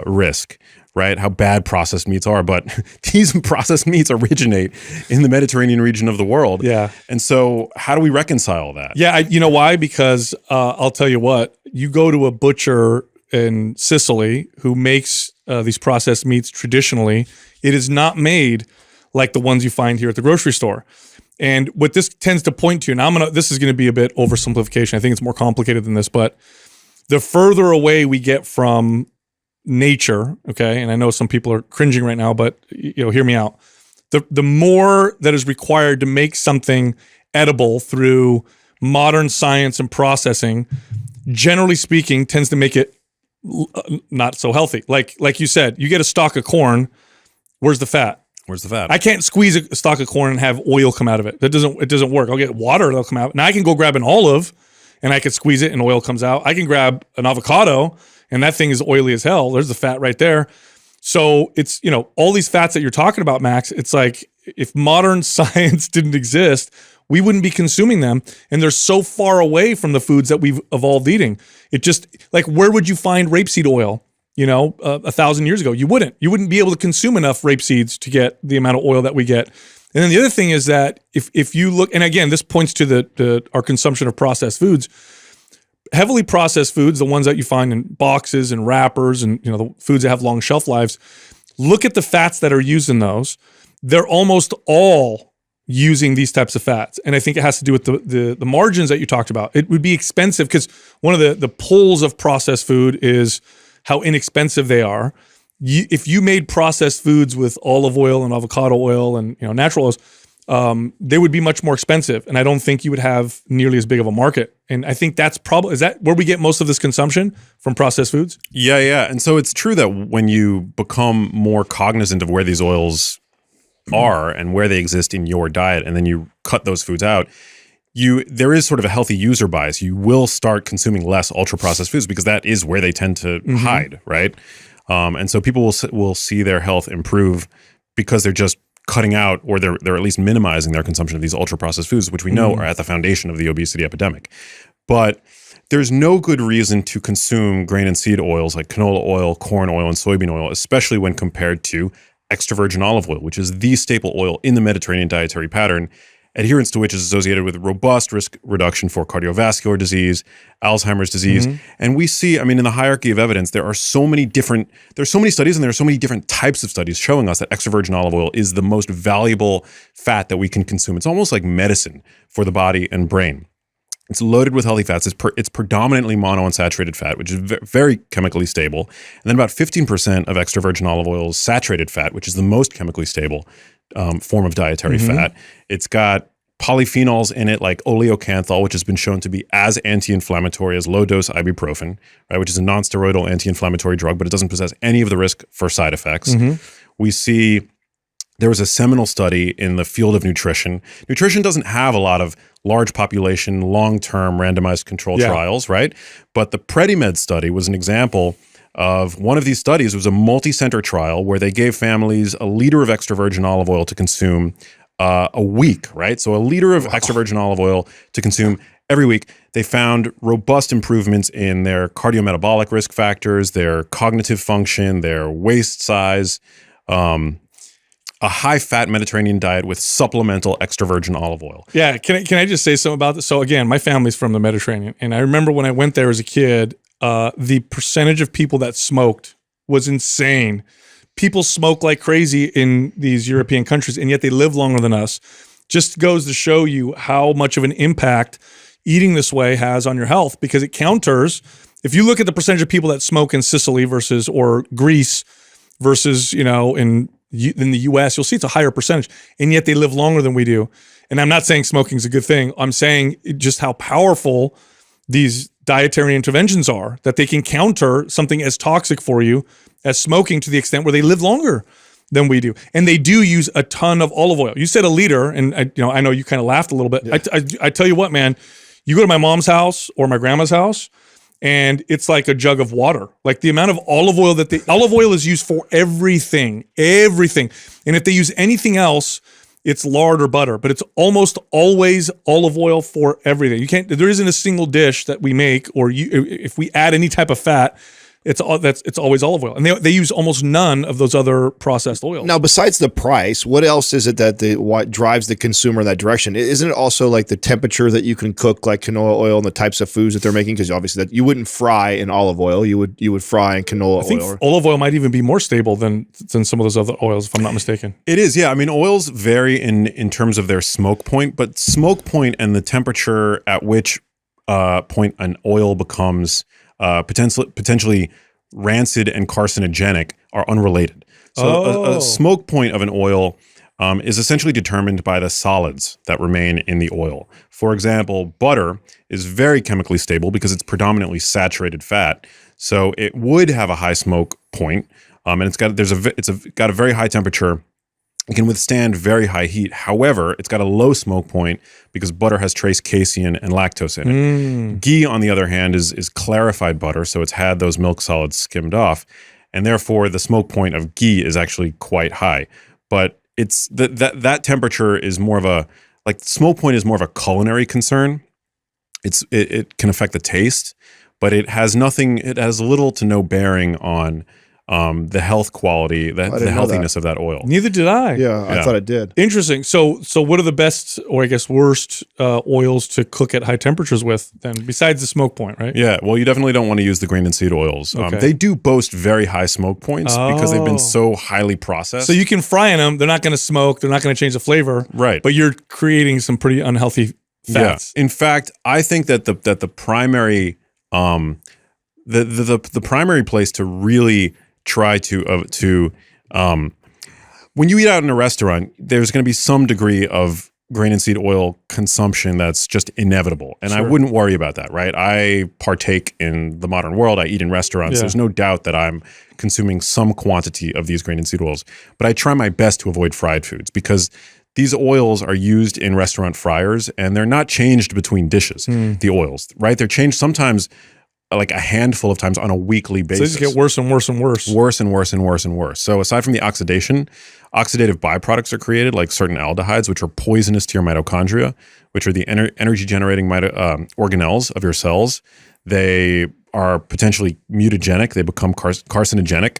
risk, right? How bad processed meats are, but these processed meats originate in the Mediterranean region of the world. Yeah. And so how do we reconcile that? Yeah, you know why? Because I'll tell you what, you go to a butcher in Sicily who makes these processed meats traditionally, it is not made like the ones you find here at the grocery store. And what this tends to point to, and this is going to be a bit oversimplification. I think it's more complicated than this, but the further away we get from nature, okay, and I know some people are cringing right now, but hear me out. The more that is required to make something edible through modern science and processing, generally speaking, tends to make it not so healthy. Like you said, you get a stalk of corn. Where's the fat? Where's the fat? I can't squeeze a stalk of corn and have oil come out of it. It doesn't work. I'll get water, that'll come out. Now I can go grab an olive and I can squeeze it and oil comes out. I can grab an avocado and that thing is oily as hell. There's the fat right there. So it's, all these fats that you're talking about, Max, it's like if modern science didn't exist, we wouldn't be consuming them. And they're so far away from the foods that we've evolved eating. It just, like, where would you find rapeseed oil? 1,000 years ago, you wouldn't be able to consume enough rape seeds to get the amount of oil that we get. And then the other thing is that if you look, and again, this points to our consumption of processed foods, heavily processed foods, the ones that you find in boxes and wrappers and, the foods that have long shelf lives, look at the fats that are used in those. They're almost all using these types of fats. And I think it has to do with the margins that you talked about. It would be expensive because one of the pulls of processed food is how inexpensive they are. If you made processed foods with olive oil and avocado oil and natural oils, they would be much more expensive. And I don't think you would have nearly as big of a market. And I think is that where we get most of this consumption from processed foods? Yeah. And so it's true that when you become more cognizant of where these oils are and where they exist in your diet, and then you cut those foods out, there is sort of a healthy user bias. You will start consuming less ultra processed foods because that is where they tend to hide, right? And so people will see their health improve because they're just cutting out, or they're at least minimizing their consumption of these ultra processed foods, which we know are at the foundation of the obesity epidemic. But there's no good reason to consume grain and seed oils like canola oil, corn oil, and soybean oil, especially when compared to extra virgin olive oil, which is the staple oil in the Mediterranean dietary pattern, adherence to which is associated with robust risk reduction for cardiovascular disease, Alzheimer's disease. And we see, in the hierarchy of evidence, there's so many studies and there are so many different types of studies showing us that extra virgin olive oil is the most valuable fat that we can consume. It's almost like medicine for the body and brain. It's loaded with healthy fats. It's predominantly monounsaturated fat, which is very chemically stable. And then about 15% of extra virgin olive oil is saturated fat, which is the most chemically stable form of dietary fat. It's got polyphenols in it like oleocanthal, which has been shown to be as anti-inflammatory as low-dose ibuprofen, right, which is a non-steroidal anti-inflammatory drug, but it doesn't possess any of the risk for side effects. We see there was a seminal study in the field of nutrition. Nutrition doesn't have a lot of large population, long-term randomized control trials, right? But the PREDIMED study was an example of one of these studies. It was a multi-center trial where they gave families a liter of extra virgin olive oil to consume a week, right? So a liter of extra virgin olive oil to consume every week. They found robust improvements in their cardiometabolic risk factors, their cognitive function, their waist size, a high-fat Mediterranean diet with supplemental extra virgin olive oil. Yeah, can I just say something about this? So again, my family's from the Mediterranean, and I remember when I went there as a kid, the percentage of people that smoked was insane. People smoke like crazy in these European countries, and yet they live longer than us. Just goes to show you how much of an impact eating this way has on your health, because it counters. If you look at the percentage of people that smoke in Sicily or Greece versus, in the US, you'll see it's a higher percentage, and yet they live longer than we do. And I'm not saying smoking is a good thing. I'm saying just how powerful these dietary interventions are, that they can counter something as toxic for you as smoking to the extent where they live longer than we do. And they do use a ton of olive oil. You said a liter, and I know you kind of laughed a little bit. Yeah. I tell you what, man, you go to my mom's house or my grandma's house, and it's like a jug of water. Like the amount of olive oil olive oil is used for everything. And if they use anything else, it's lard or butter, but it's almost always olive oil for everything. There isn't a single dish that we make, or if we add any type of fat, it's always olive oil. And they use almost none of those other processed oils. Now, besides the price, what else is it that what drives the consumer in that direction? Isn't it also like the temperature that you can cook like canola oil and the types of foods that they're making? Because obviously that you wouldn't fry in olive oil, you would fry in canola oil. I think olive oil might even be more stable than some of those other oils, if I'm not mistaken. It is, yeah. oils vary in terms of their smoke point, but smoke point and the temperature at which point an oil becomes potentially rancid and carcinogenic are unrelated. So a smoke point of an oil is essentially determined by the solids that remain in the oil. For example, butter is very chemically stable because it's predominantly saturated fat. So it would have a high smoke point, and it's got a very high temperature. It can withstand very high heat. However, it's got a low smoke point because butter has trace casein and lactose in it. Ghee, on the other hand, is clarified butter, so it's had those milk solids skimmed off, and therefore the smoke point of ghee is actually quite high. But it's that temperature is more of a, like, smoke point is more of a culinary concern. It can affect the taste, but it has little to no bearing on the health quality, the healthiness of that oil. Neither did I. Yeah, I thought it did. Interesting. So what are the best, or I guess worst, oils to cook at high temperatures with then, besides the smoke point, right? Yeah, well, you definitely don't want to use the grain and seed oils. Okay. They do boast very high smoke points because they've been so highly processed. So you can fry in them. They're not going to smoke. They're not going to change the flavor. Right. But you're creating some pretty unhealthy fats. Yeah. In fact, I think that the primary the primary place to really try to when you eat out in a restaurant, there's going to be some degree of grain and seed oil consumption that's just inevitable. And I wouldn't worry about that, right? I partake in the modern world. I eat in restaurants. Yeah. There's no doubt that I'm consuming some quantity of these grain and seed oils. But I try my best to avoid fried foods because these oils are used in restaurant fryers and they're not changed between dishes, the oils, right? They're changed sometimes like a handful of times on a weekly basis. So they just get worse and worse and worse. Worse and worse and worse and worse. So aside from the oxidation, oxidative byproducts are created, like certain aldehydes, which are poisonous to your mitochondria, which are the energy-generating organelles of your cells. They are potentially mutagenic. They become carcinogenic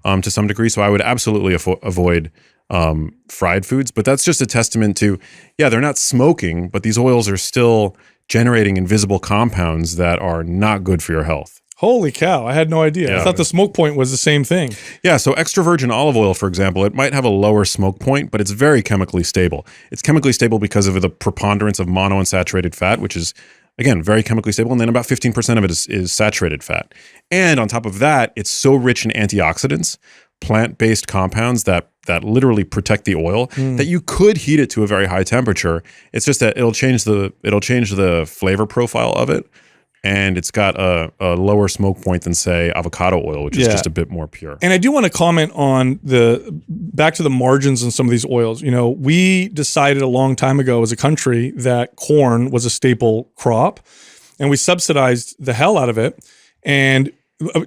to some degree. So I would absolutely avoid fried foods. But that's just a testament to, yeah, they're not smoking, but these oils are still generating invisible compounds that are not good for your health. Holy cow, I had no idea. Yeah. I thought the smoke point was the same thing. Yeah, so extra virgin olive oil, for example, it might have a lower smoke point, but it's very chemically stable. It's chemically stable because of the preponderance of monounsaturated fat, which is, again, very chemically stable, and then about 15% of it is saturated fat. And on top of that, it's so rich in antioxidants, plant-based compounds that literally protect the oil, that you could heat it to a very high temperature. It's just that it'll change the flavor profile of it, and it's got a lower smoke point than, say, avocado oil, which is just a bit more pure. And I do want to comment on back to the margins in some of these oils. You know, we decided a long time ago as a country that corn was a staple crop, and we subsidized the hell out of it. And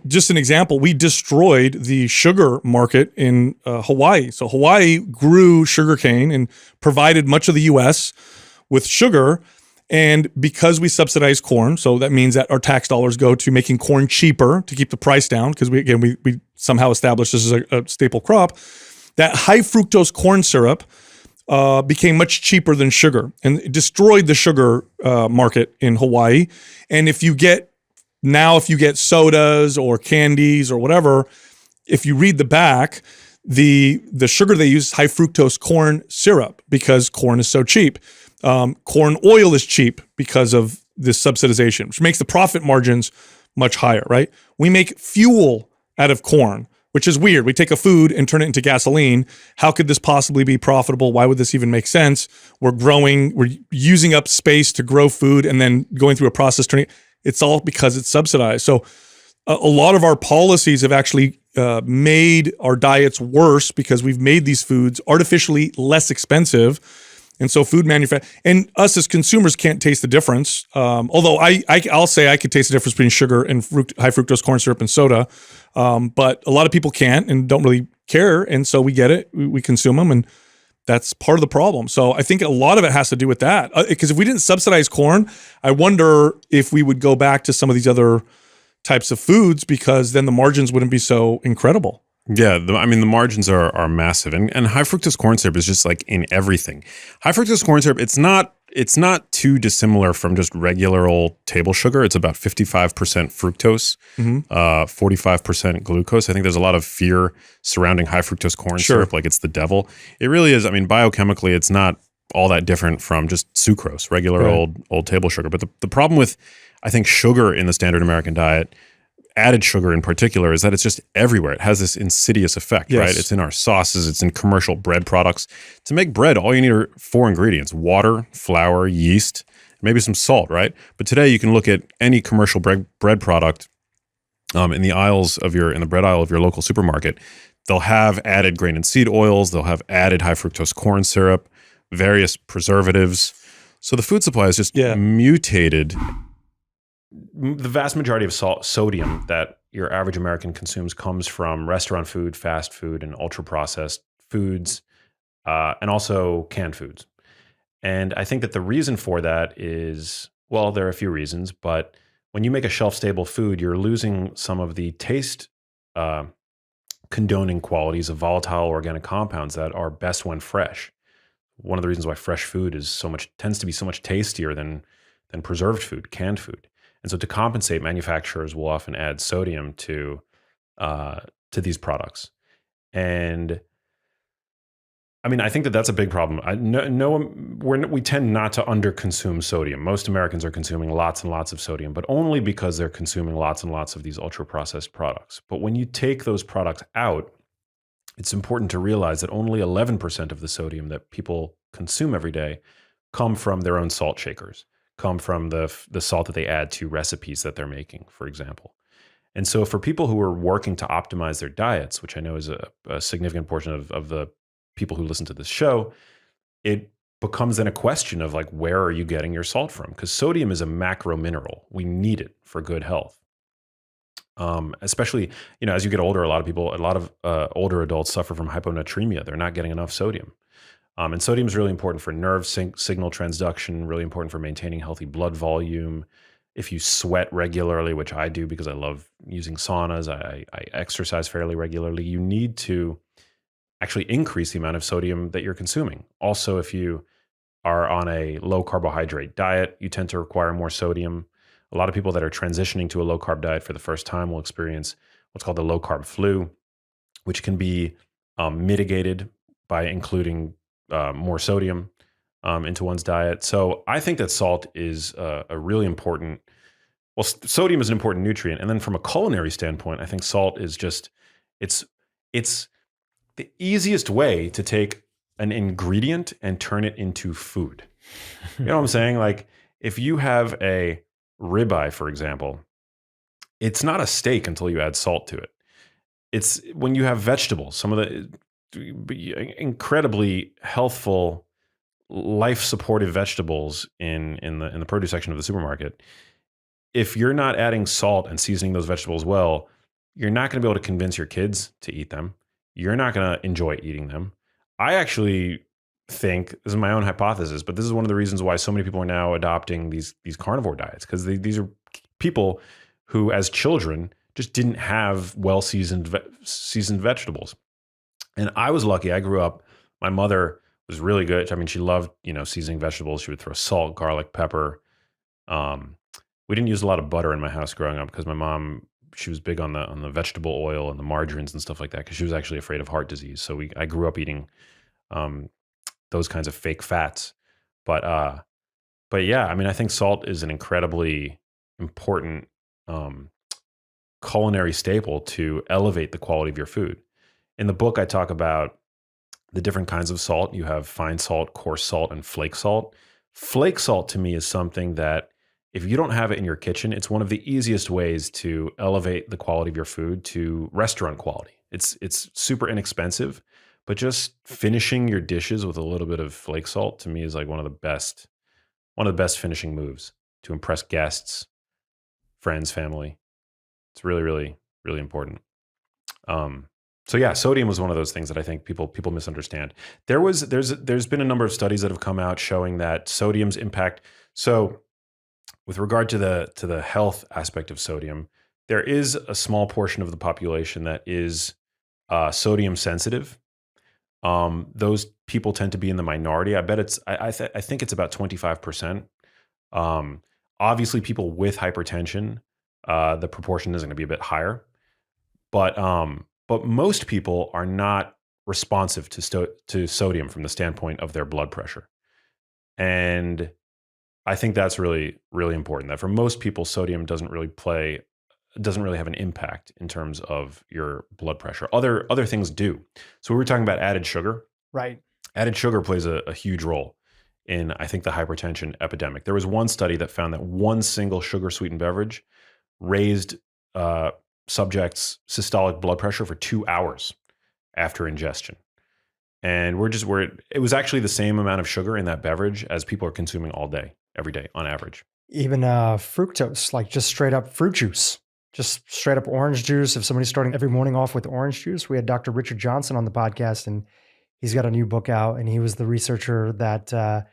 just an example, we destroyed the sugar market in Hawaii. So Hawaii grew sugarcane and provided much of the U.S. with sugar. And because we subsidize corn, so that means that our tax dollars go to making corn cheaper to keep the price down, because we somehow established this as a staple crop, that high fructose corn syrup became much cheaper than sugar and it destroyed the sugar market in Hawaii. And if you get sodas or candies or whatever, if you read the back, the sugar they use is high fructose corn syrup because corn is so cheap. Corn oil is cheap because of this subsidization, which makes the profit margins much higher, right? We make fuel out of corn, which is weird. We take a food and turn it into gasoline. How could this possibly be profitable? Why would this even make sense? We're using up space to grow food and then going through a process turning. It's all because it's subsidized. So a lot of our policies have actually made our diets worse because we've made these foods artificially less expensive. And so food manufacturers and us as consumers can't taste the difference. Although I'll say I could taste the difference between sugar and high fructose corn syrup and soda. But a lot of people can't and don't really care. And so we get it. We consume them. And that's part of the problem. So I think a lot of it has to do with that. Because if we didn't subsidize corn, I wonder if we would go back to some of these other types of foods, because then the margins wouldn't be so incredible. Yeah, the margins are massive, and high fructose corn syrup is just like in everything. High fructose corn syrup, it's not too dissimilar from just regular old table sugar. It's about 55% fructose, 45% glucose. I think there's a lot of fear surrounding high fructose corn syrup, like it's the devil. It really is. I mean, biochemically, it's not all that different from just sucrose, regular old table sugar. But the problem with, I think, sugar in the standard American diet added sugar in particular is that it's just everywhere. It has this insidious effect, Yes. right? It's in our sauces, it's in commercial bread products. To make bread, all you need are 4 ingredients: water, flour, yeast, maybe some salt, right? But today you can look at any commercial bread product in the bread aisle of your local supermarket. They'll have added grain and seed oils, they'll have added high fructose corn syrup, various preservatives. So the food supply is just mutated. The vast majority of sodium that your average American consumes comes from restaurant food, fast food, and ultra-processed foods, and also canned foods. And I think that the reason for that is, well, there are a few reasons, but when you make a shelf-stable food, you're losing some of the taste condoning qualities of volatile organic compounds that are best when fresh. One of the reasons why fresh food tends to be so much tastier than preserved food, canned food. And so to compensate, manufacturers will often add sodium to these products. And I mean, I think that that's a big problem. We tend not to underconsume sodium. Most Americans are consuming lots and lots of sodium, but only because they're consuming lots and lots of these ultra-processed products. But when you take those products out, it's important to realize that only 11% of the sodium that people consume every day come from their own salt shakers, come from the salt that they add to recipes that they're making, for example. And so for people who are working to optimize their diets, which I know is a significant portion of the people who listen to this show, it becomes then a question of like, where are you getting your salt from? Because sodium is a macro mineral. We need it for good health. Especially, as you get older, a lot of older adults suffer from hyponatremia. They're not getting enough sodium. And sodium is really important for nerve signal transduction, really important for maintaining healthy blood volume. If you sweat regularly, which I do because I love using saunas, I exercise fairly regularly, you need to actually increase the amount of sodium that you're consuming. Also, if you are on a low carbohydrate diet, you tend to require more sodium. A lot of people that are transitioning to a low carb diet for the first time will experience what's called the low carb flu, which can be mitigated by including more sodium into one's diet. So I think that salt is a really important, sodium is an important nutrient. And then from a culinary standpoint, I think salt is just, it's the easiest way to take an ingredient and turn it into food. You know what I'm saying? Like if you have a ribeye, for example, it's not a steak until you add salt to it. It's when you have vegetables, some of the incredibly healthful, life-supportive vegetables in the produce section of the supermarket. If you're not adding salt and seasoning those vegetables well, you're not going to be able to convince your kids to eat them. You're not going to enjoy eating them. I actually think, this is my own hypothesis, but this is one of the reasons why so many people are now adopting these carnivore diets, because these are people who, as children, just didn't have well-seasoned vegetables. And I was lucky. I grew up, my mother was really good. I mean, she loved, seasoning vegetables. She would throw salt, garlic, pepper. We didn't use a lot of butter in my house growing up because my mom, she was big on the vegetable oil and the margarines and stuff like that because she was actually afraid of heart disease. So I grew up eating those kinds of fake fats. But yeah, I mean, I think salt is an incredibly important culinary staple to elevate the quality of your food. In the book, I talk about the different kinds of salt. You have fine salt, coarse salt, and flake salt. Flake salt to me is something that if you don't have it in your kitchen, it's one of the easiest ways to elevate the quality of your food to restaurant quality. It's super inexpensive, but just finishing your dishes with a little bit of flake salt to me is like one of the best finishing moves to impress guests, friends, family. It's really, really, really important. So yeah, sodium was one of those things that I think people misunderstand. There's been a number of studies that have come out showing that sodium's impact. So with regard to the health aspect of sodium, there is a small portion of the population that is sodium sensitive. Those people tend to be in the minority. I bet I think it's about 25%. Obviously, people with hypertension, the proportion is going to be a bit higher, but most people are not responsive to sodium from the standpoint of their blood pressure, and I think that's really, really important. That for most people, sodium doesn't really play doesn't really have an impact in terms of your blood pressure. Other things do. So we were talking about added sugar. Right. Added sugar plays a huge role in, I think, the hypertension epidemic. There was one study that found that one single sugar sweetened beverage raised subjects' systolic blood pressure for 2 hours after ingestion. And it was actually the same amount of sugar in that beverage as people are consuming all day, every day on average. Even fructose, like just straight up fruit juice, just straight up orange juice. If somebody's starting every morning off with orange juice, we had Dr. Richard Johnson on the podcast, and he's got a new book out, and he was the researcher that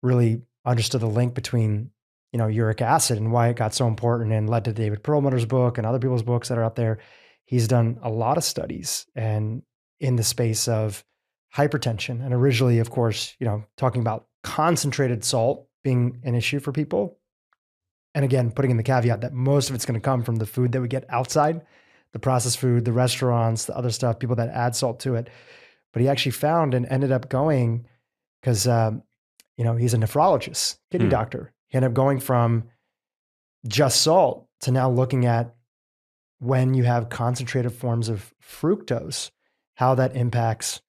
really understood the link between, uric acid and why it got so important, and led to David Perlmutter's book and other people's books that are out there. He's done a lot of studies and in the space of hypertension. And originally, of course, talking about concentrated salt being an issue for people. And again, putting in the caveat that most of it's going to come from the food that we get outside, the processed food, the restaurants, the other stuff, people that add salt to it. But he actually found and ended up going, because, he's a nephrologist, kidney doctor. He ended up going from just salt to now looking at when you have concentrated forms of fructose, how that impacts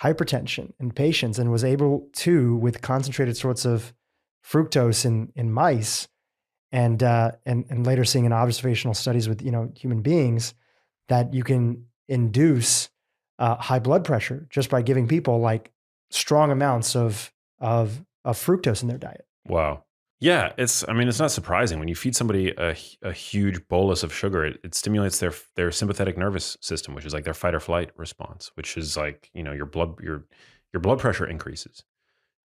hypertension in patients, and was able to, with concentrated sorts of fructose in mice, and later seeing in observational studies with human beings, that you can induce high blood pressure just by giving people like strong amounts of fructose in their diet. Wow. Yeah, it's not surprising when you feed somebody a huge bolus of sugar. It stimulates their sympathetic nervous system, which is like their fight or flight response, which is like, your blood pressure increases.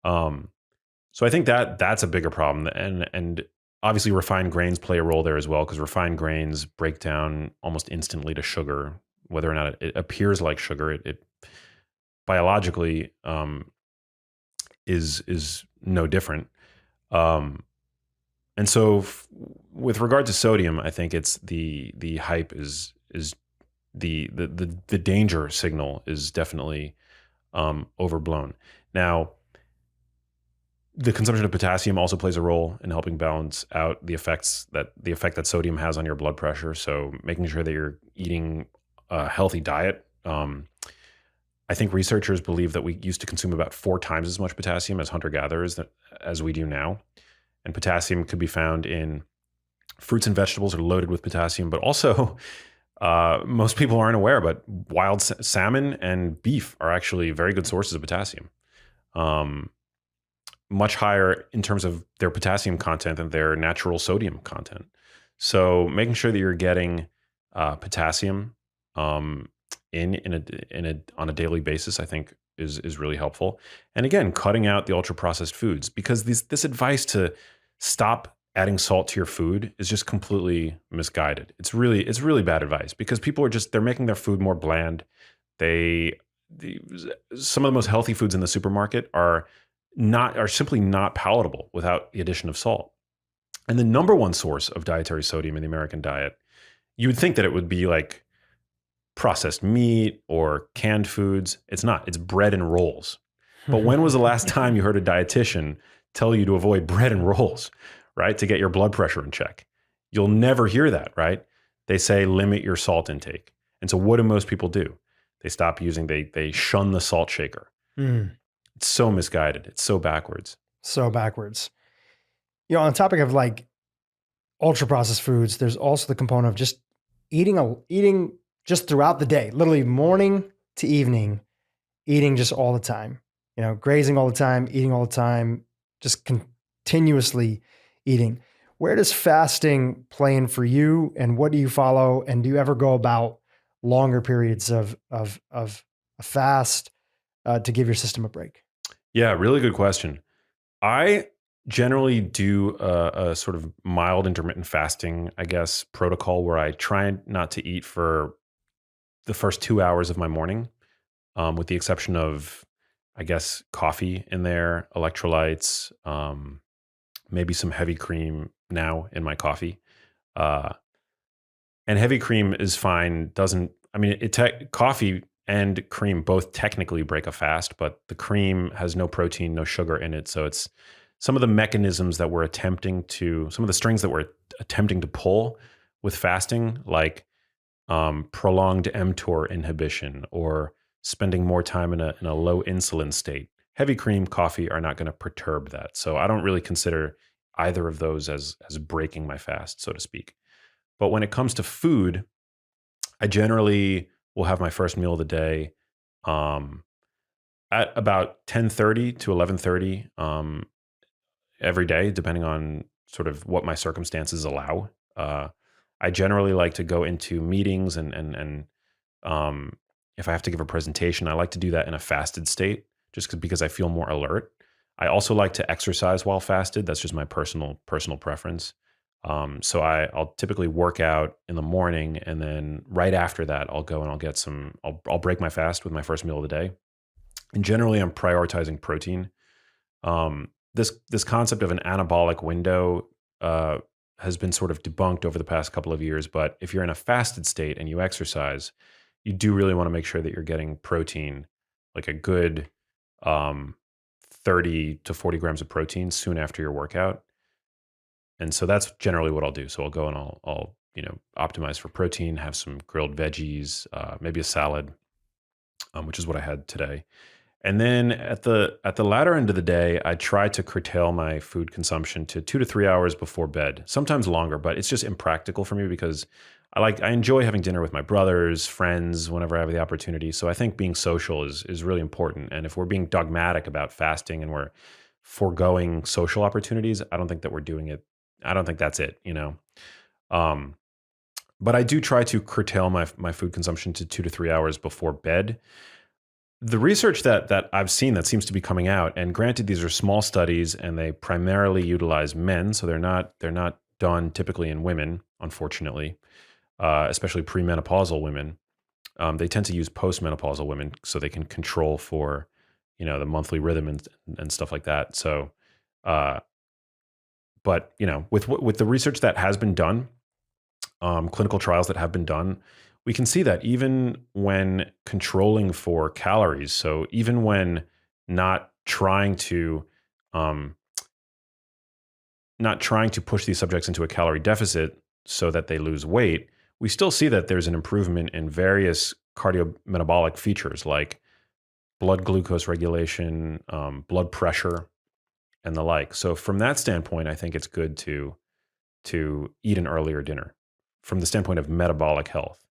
So I think that's a bigger problem, and obviously refined grains play a role there as well, because refined grains break down almost instantly to sugar, whether or not it appears like sugar. It biologically is no different. And so with regard to sodium, I think it's the hype is the danger signal is definitely overblown. Now, the consumption of potassium also plays a role in helping balance out the effect that sodium has on your blood pressure. So making sure that you're eating a healthy diet. I think researchers believe that we used to consume about 4 times as much potassium as hunter-gatherers as we do now. And potassium could be found in fruits and vegetables are loaded with potassium, but also most people aren't aware, but wild salmon and beef are actually very good sources of potassium. Much higher in terms of their potassium content than their natural sodium content. So making sure that you're getting potassium on a daily basis, I think is really helpful. And again, cutting out the ultra processed foods, because this advice to stop adding salt to your food is just completely misguided. It's really bad advice, because people they're making their food more bland. Some of the most healthy foods in the supermarket are simply not palatable without the addition of salt. And the number one source of dietary sodium in the American diet, you would think that it would be like processed meat or canned foods. It's not. It's bread and rolls. But when was the last time you heard a dietitian tell you to avoid bread and rolls, right? To get your blood pressure in check. You'll never hear that, right? They say limit your salt intake. And so what do most people do? They shun the salt shaker. It's so misguided. It's so backwards. So backwards. On the topic of like ultra processed foods, there's also the component of just eating just throughout the day, literally morning to evening, eating just all the time, grazing all the time, eating all the time, just continuously eating. Where does fasting play in for you, and what do you follow? And do you ever go about longer periods of a fast to give your system a break? Yeah, really good question. I generally do a sort of mild intermittent fasting, I guess, protocol, where I try not to eat for the first 2 hours of my morning, with the exception of, I guess, coffee in there, electrolytes, maybe some heavy cream now in my coffee. And heavy cream is fine. Coffee and cream both technically break a fast, but the cream has no protein, no sugar in it. So it's some of the mechanisms that we're some of the strings that we're attempting to pull with fasting, like prolonged mTOR inhibition or spending more time in a low insulin state. Heavy cream, coffee are not going to perturb that. So I don't really consider either of those as breaking my fast, so to speak. But when it comes to food, I generally will have my first meal of the day at about 10:30 to 11:30 every day, depending on sort of what my circumstances allow. I generally like to go into meetings and if I have to give a presentation, I like to do that in a fasted state, just because I feel more alert. I also like to exercise while fasted. That's just my personal preference. So I'll typically work out in the morning, and then right after that, I'll go and I'll get I'll break my fast with my first meal of the day. And generally, I'm prioritizing protein. This concept of an anabolic window has been sort of debunked over the past couple of years. But if you're in a fasted state and you exercise, you do really want to make sure that you're getting protein, like a good 30 to 40 grams of protein soon after your workout. And so that's generally what I'll do. So I'll go and I'll optimize for protein, have some grilled veggies, maybe a salad, which is what I had today. And then at the latter end of the day, I try to curtail my food consumption to 2 to 3 hours before bed, sometimes longer, but it's just impractical for me because I enjoy having dinner with my brothers, friends, whenever I have the opportunity. So I think being social is really important. And if we're being dogmatic about fasting and we're foregoing social opportunities, I don't think that we're doing it. I don't think that's it, But I do try to curtail my food consumption to 2 to 3 hours before bed. The research that I've seen that seems to be coming out, and granted, these are small studies and they primarily utilize men, so they're not done typically in women, unfortunately, especially premenopausal women. They tend to use postmenopausal women so they can control for, the monthly rhythm and stuff like that. So, but with the research that has been done, clinical trials that have been done, we can see that even when controlling for calories, so even when not trying to push these subjects into a calorie deficit so that they lose weight, we still see that there's an improvement in various cardiometabolic features like blood glucose regulation, blood pressure, and the like. So from that standpoint, I think it's good to eat an earlier dinner from the standpoint of metabolic health.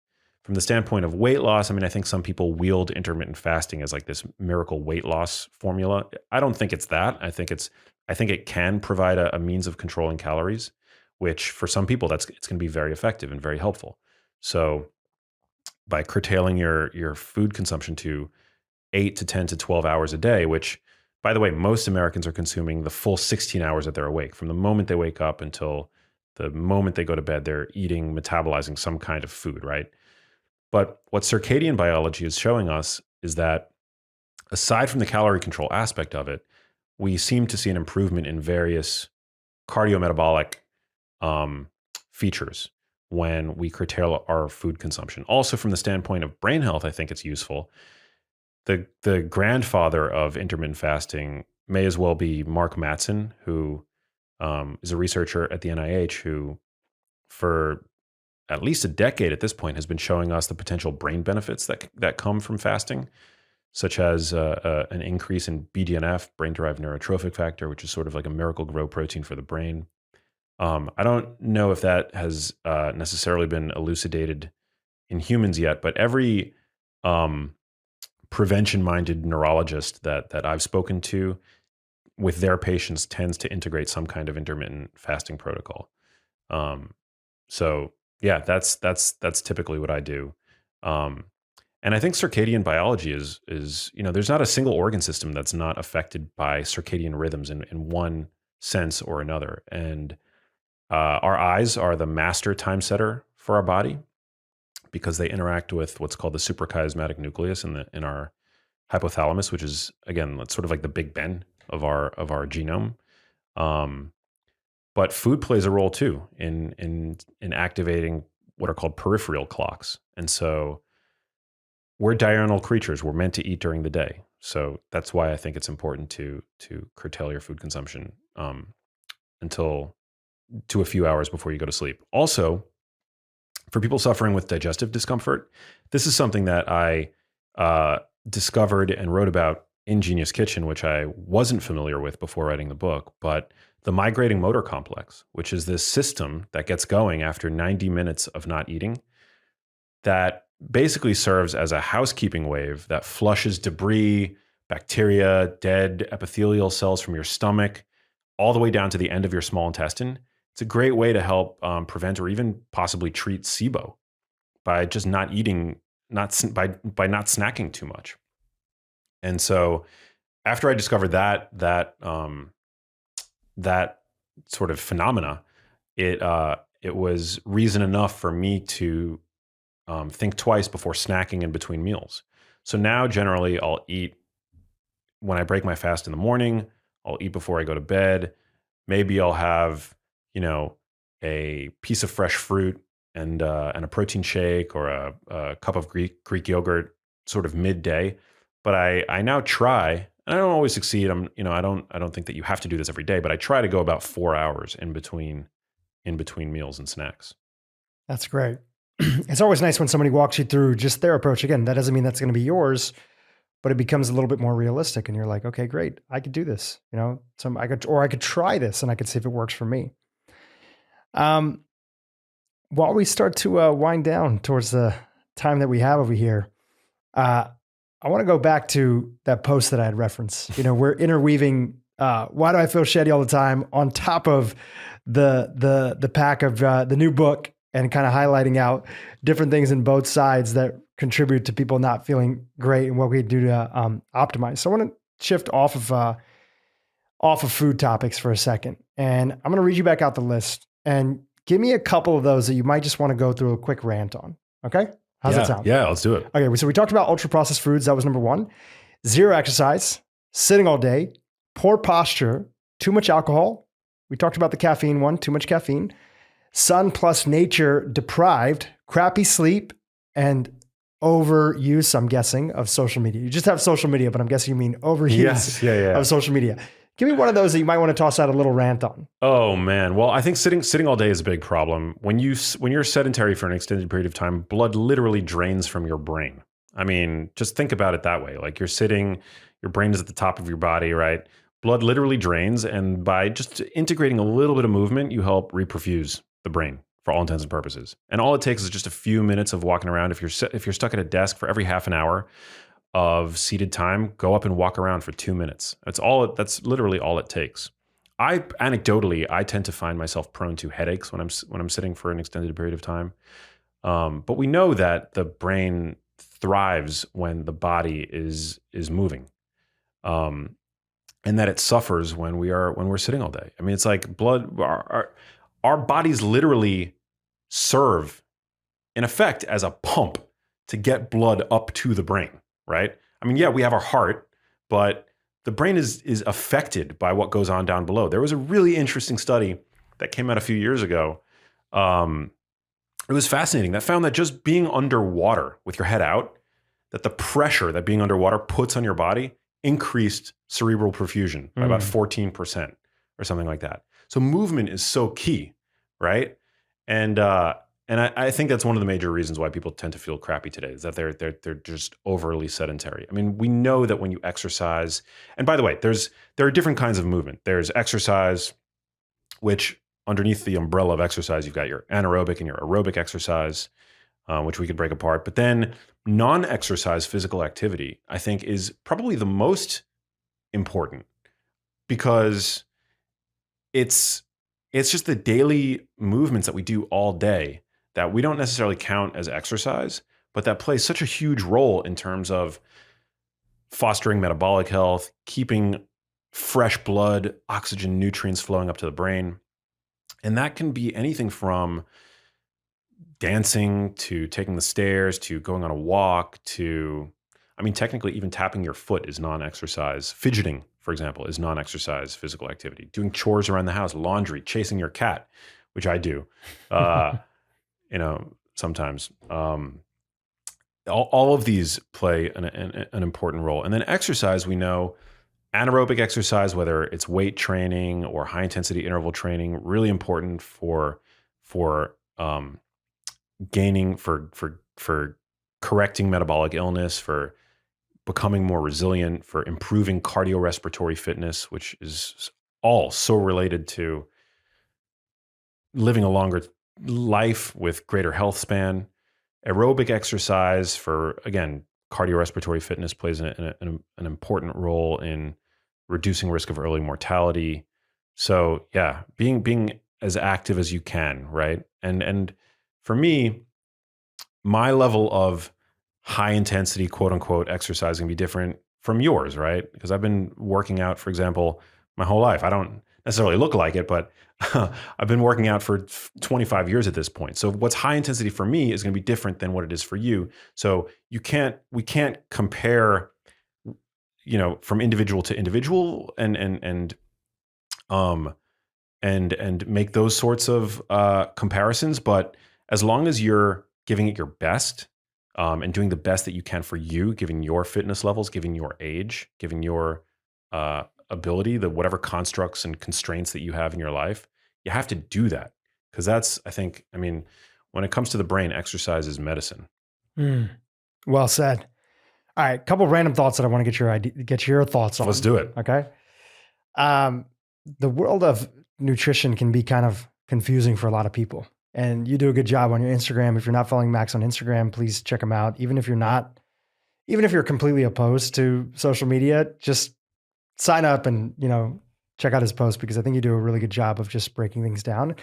From the standpoint of weight loss, I think some people wield intermittent fasting as like this miracle weight loss formula. I don't think it's that. I think it can provide a means of controlling calories, which for some people it's going to be very effective and very helpful. So by curtailing your food consumption to 8 to 10 to 12 hours a day, which by the way, most Americans are consuming the full 16 hours that they're awake. From the moment they wake up until the moment they go to bed, they're eating, metabolizing some kind of food, right? But what circadian biology is showing us is that aside from the calorie control aspect of it, we seem to see an improvement in various cardiometabolic features when we curtail our food consumption. Also, from the standpoint of brain health, I think it's useful. The grandfather of intermittent fasting may as well be Mark Mattson, who is a researcher at the NIH who, for at least a decade at this point, has been showing us the potential brain benefits that come from fasting, such as an increase in BDNF, brain-derived neurotrophic factor, which is sort of like a miracle grow protein for the brain. I don't know if that has necessarily been elucidated in humans yet, but every prevention-minded neurologist that I've spoken to with their patients tends to integrate some kind of intermittent fasting protocol. So yeah, that's typically what I do. And I think circadian biology is there's not a single organ system that's not affected by circadian rhythms in one sense or another. And our eyes are the master time setter for our body because they interact with what's called the suprachiasmatic nucleus in our hypothalamus, which is, again, that's sort of like the Big Ben of our genome. But food plays a role too in activating what are called peripheral clocks. And so we're diurnal creatures. We're meant to eat during the day. So that's why I think it's important to curtail your food consumption until to a few hours before you go to sleep. Also, for people suffering with digestive discomfort, this is something that I discovered and wrote about in Genius Kitchen, which I wasn't familiar with before writing the book, but the migrating motor complex, which is this system that gets going after 90 minutes of not eating, that basically serves as a housekeeping wave that flushes debris, bacteria, dead epithelial cells from your stomach, all the way down to the end of your small intestine. It's a great way to help prevent or even possibly treat SIBO by just not eating, by not snacking too much. And so, after I discovered that sort of phenomena, it was reason enough for me to think twice before snacking in between meals. So now, generally, I'll eat when I break my fast in the morning. I'll eat before I go to bed. Maybe I'll have, a piece of fresh fruit and a protein shake or a cup of Greek yogurt sort of midday. But I now try, and I don't always succeed. I don't think that you have to do this every day, but I try to go about 4 hours in between meals and snacks. That's great. It's always nice when somebody walks you through just their approach. Again, that doesn't mean that's going to be yours, but it becomes a little bit more realistic, and you're like, okay, great, I could do this. I could try this, and I could see if it works for me. While we start to wind down towards the time that we have over here, I want to go back to that post that I had referenced. We're interweaving why do I feel shitty all the time on top of the pack of the new book, and kind of highlighting out different things in both sides that contribute to people not feeling great and what we do to optimize. So I want to shift off of food topics for a second, and I'm going to read you back out the list and give me a couple of those that you might just want to go through a quick rant on. Okay? How's that sound? Yeah, let's do it. Okay, so we talked about ultra processed foods. That was number one. Zero exercise, sitting all day, poor posture, too much alcohol. We talked about the caffeine one, too much caffeine. Sun plus nature deprived, crappy sleep, and overuse, I'm guessing, of social media. You just have social media, but I'm guessing you mean overuse of social media. Give me one of those that you might want to toss out a little rant on. Oh man. Well, I think sitting all day is a big problem. When you're sedentary for an extended period of time, blood literally drains from your brain. I mean, just think about it that way. Like you're sitting, your brain is at the top of your body, right? Blood literally drains, and by just integrating a little bit of movement, you help reperfuse the brain for all intents and purposes. And all it takes is just a few minutes of walking around. If you're stuck at a desk, for every half an hour of seated time, go up and walk around for 2 minutes. That's literally all it takes. I tend to find myself prone to headaches when I'm sitting for an extended period of time. But we know that the brain thrives when the body is moving. And that it suffers when we're sitting all day. I mean, it's like blood, our bodies literally serve in effect as a pump to get blood up to the brain, right? I mean, yeah, we have our heart, but the brain is affected by what goes on down below. There was a really interesting study that came out a few years ago. It was fascinating. That found that just being underwater with your head out, that the pressure that being underwater puts on your body increased cerebral perfusion by about 14% or something like that. So movement is so key, right? And I think that's one of the major reasons why people tend to feel crappy today, is that they're just overly sedentary. I mean, we know that when you exercise, and by the way, there are different kinds of movement. There's exercise, which underneath the umbrella of exercise, you've got your anaerobic and your aerobic exercise, which we could break apart. But then non-exercise physical activity, I think, is probably the most important, because it's just the daily movements that we do all day that we don't necessarily count as exercise, but that plays such a huge role in terms of fostering metabolic health, keeping fresh blood, oxygen, nutrients flowing up to the brain. And that can be anything from dancing to taking the stairs to going on a walk to, I mean, technically even tapping your foot is non-exercise. Fidgeting, for example, is non-exercise physical activity. Doing chores around the house, laundry, chasing your cat, which I do, sometimes. all of these play an important role. And then exercise, we know anaerobic exercise, whether it's weight training or high intensity interval training, really important for gaining, for correcting metabolic illness, for becoming more resilient, for improving cardiorespiratory fitness, which is all so related to living a longer life with greater health span. Aerobic exercise for, again, cardiorespiratory fitness plays an important role in reducing risk of early mortality. So yeah, being as active as you can, right? And for me, my level of high intensity, quote unquote, exercise can be different from yours, right? Because I've been working out, for example, my whole life. I don't necessarily look like it, but I've been working out for 25 years at this point. So what's high intensity for me is going to be different than what it is for you. So we can't compare, from individual to individual and make those sorts of comparisons. But as long as you're giving it your best, and doing the best that you can for you, given your fitness levels, given your age, given your ability, whatever constructs and constraints that you have in your life, you have to do that. Because that's, when it comes to the brain, exercise is medicine. Well said. All right, couple of random thoughts that I want to get your thoughts on. Let's do it. Okay. The world of nutrition can be kind of confusing for a lot of people. And you do a good job on your Instagram. If you're not following Max on Instagram, please check him out. Even if you're completely opposed to social media, just sign up and, check out his post, because I think you do a really good job of just breaking things down.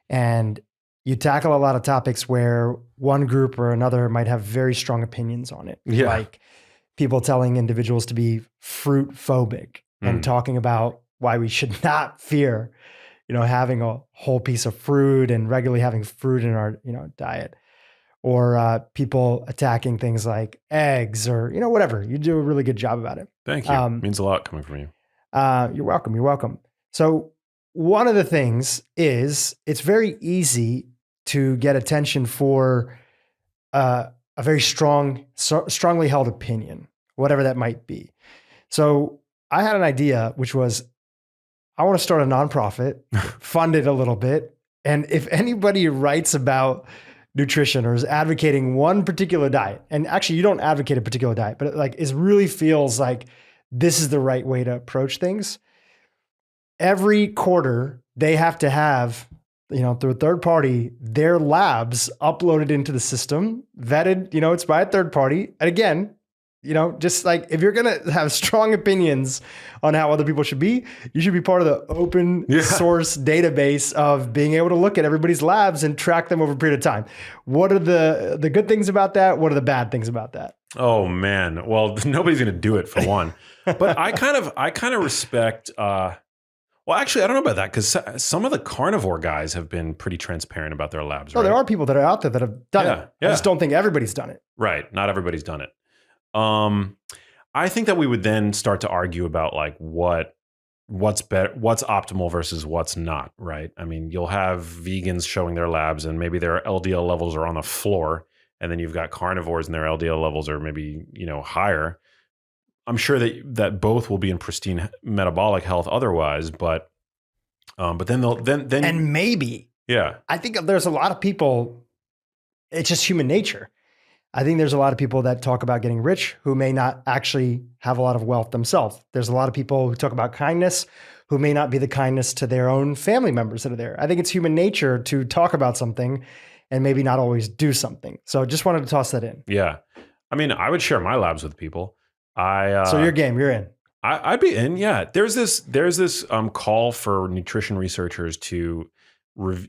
And you tackle a lot of topics where one group or another might have very strong opinions on it. Yeah. Like people telling individuals to be fruit phobic and talking about why we should not fear having a whole piece of fruit and regularly having fruit in our, diet, or people attacking things like eggs or, whatever. You do a really good job about it. Thank you. It means a lot coming from you. You're welcome. You're welcome. So one of the things is it's very easy to get attention for a very strongly held opinion, whatever that might be. So I had an idea, which was, I want to start a nonprofit, fund it a little bit. And if anybody writes about nutrition or is advocating one particular diet, and actually you don't advocate a particular diet, but it really feels like this is the right way to approach things. Every quarter, they have to have, through a third party, their labs uploaded into the system, vetted, it's by a third party. And again, just like if you're going to have strong opinions on how other people should be, you should be part of the open source database of being able to look at everybody's labs and track them over a period of time. What are the good things about that? What are the bad things about that? Oh man. Well, nobody's going to do it for one, but I kind of respect, well, actually, I don't know about that, because some of the carnivore guys have been pretty transparent about their labs. Oh, right? There are people that are out there that have done it. Yeah. I just don't think everybody's done it. Right. Not everybody's done it. I think that we would then start to argue about what's better, what's optimal versus what's not, right? I mean, you'll have vegans showing their labs and maybe their LDL levels are on the floor, and then you've got carnivores and their LDL levels are maybe, higher. I'm sure that both will be in pristine metabolic health otherwise, but then and maybe, I think there's a lot of people, it's just human nature. I think there's a lot of people that talk about getting rich who may not actually have a lot of wealth themselves. There's a lot of people who talk about kindness who may not be the kindness to their own family members that are there. I think it's human nature to talk about something and maybe not always do something. So just wanted to toss that in. Yeah. I mean, I would share my labs with people. So you're game, you're in. I'd be in. Yeah. There's this call for nutrition researchers to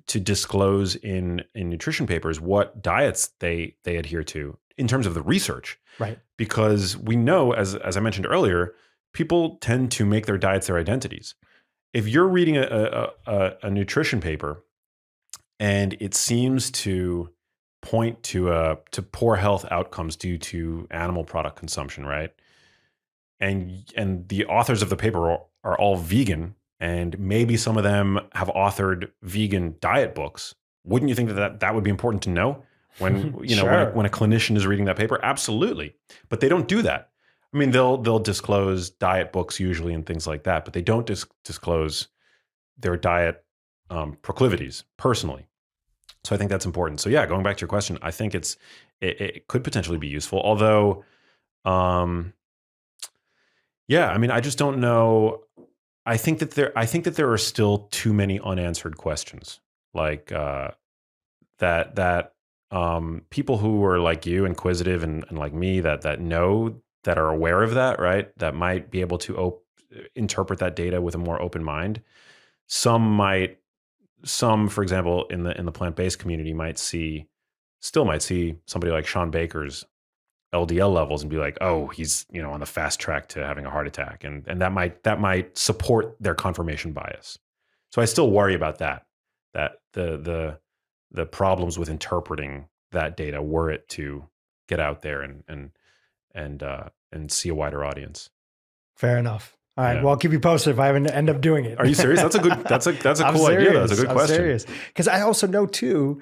disclose in nutrition papers what diets they adhere to in terms of the research. Right. Because we know, as I mentioned earlier, people tend to make their diets their identities. If you're reading a nutrition paper and it seems to point to poor health outcomes due to animal product consumption, right? And the authors of the paper are all vegan, and maybe some of them have authored vegan diet books. Wouldn't you think that would be important to know? when Sure. when a clinician is reading that paper? Absolutely. But they don't do that. I mean, they'll disclose diet books usually and things like that, but they don't disclose their diet proclivities personally. So I think that's important. So yeah, going back to your question, I think it could potentially be useful. Although, yeah, I mean, I just don't know. I think that there are still too many unanswered questions, like that people who are like you, inquisitive, and like me, that know, that are aware of that, right? That might be able to interpret that data with a more open mind. Some, for example, in the plant-based community, still might see somebody like Sean Baker's LDL levels and be like, oh, he's on the fast track to having a heart attack, and that might support their confirmation bias. So I still worry about that the problems with interpreting that data, were it to get out there and see a wider audience. Fair enough. All right. Yeah. Well, I'll keep you posted if I end up doing it. Are you serious? That's a cool idea. That's a good question. I'm serious. Because I also know too,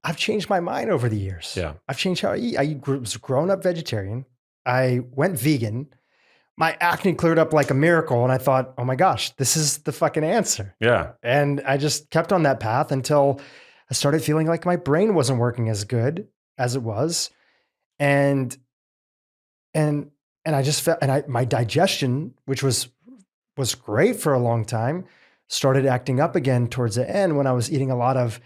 I've changed my mind over the years. Yeah. I've changed how I eat. I was a grown-up vegetarian. I went vegan. My acne cleared up like a miracle. And I thought, oh my gosh, this is the fucking answer. Yeah. And I just kept on that path until I started feeling like my brain wasn't working as good as it was. And I just felt, my digestion, which was great for a long time, started acting up again towards the end when I was eating a lot of,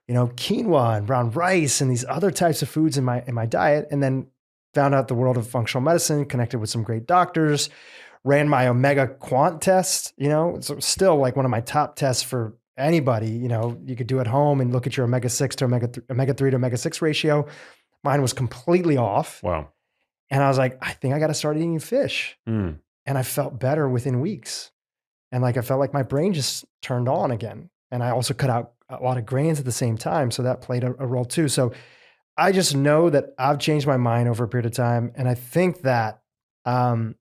quinoa and brown rice and these other types of foods in my diet. And then found out the world of functional medicine, connected with some great doctors, ran my omega quant test, it's still like one of my top tests for anybody. You could do at home and look at your omega-6 to omega-3 to omega-6 ratio. Mine was completely off. Wow. And I was like, I think I got to start eating fish. And I felt better within weeks. And I felt like my brain just turned on again. And I also cut out a lot of grains at the same time. So that played a role too. So I just know that I've changed my mind over a period of time. And I think that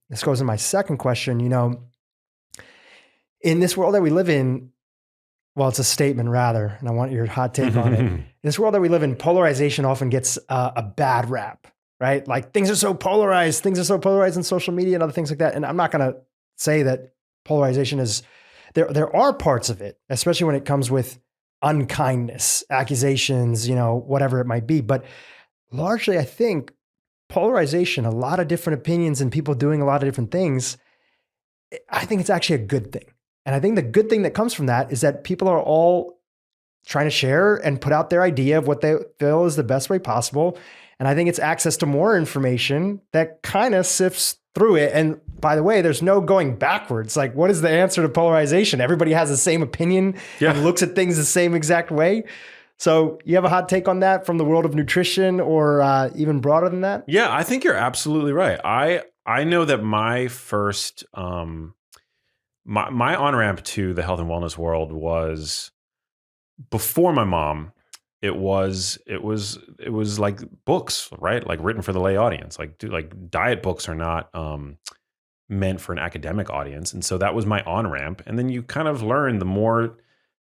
this goes in my second question, in this world that we live in, well, it's a statement rather, and I want your hot take on it. In this world that we live in, polarization often gets a bad rap, right? Like things are so polarized in social media and other things like that. And I'm not going to say that polarization is, there are parts of it, especially when it comes with unkindness, accusations, whatever it might be. But largely, I think polarization, a lot of different opinions and people doing a lot of different things, I think it's actually a good thing. And I think the good thing that comes from that is that people are all trying to share and put out their idea of what they feel is the best way possible. And I think it's access to more information that kind of sifts through it. And by the way, there's no going backwards. Like, what is the answer to polarization? Everybody has the same opinion and looks at things the same exact way. So you have a hot take on that from the world of nutrition or even broader than that? Yeah, I think you're absolutely right. I know that my first, my on-ramp to the health and wellness world was before my mom. It was like books, right? Like written for the lay audience. Like diet books are not meant for an academic audience. And so that was my on-ramp. And then you kind of learn, the more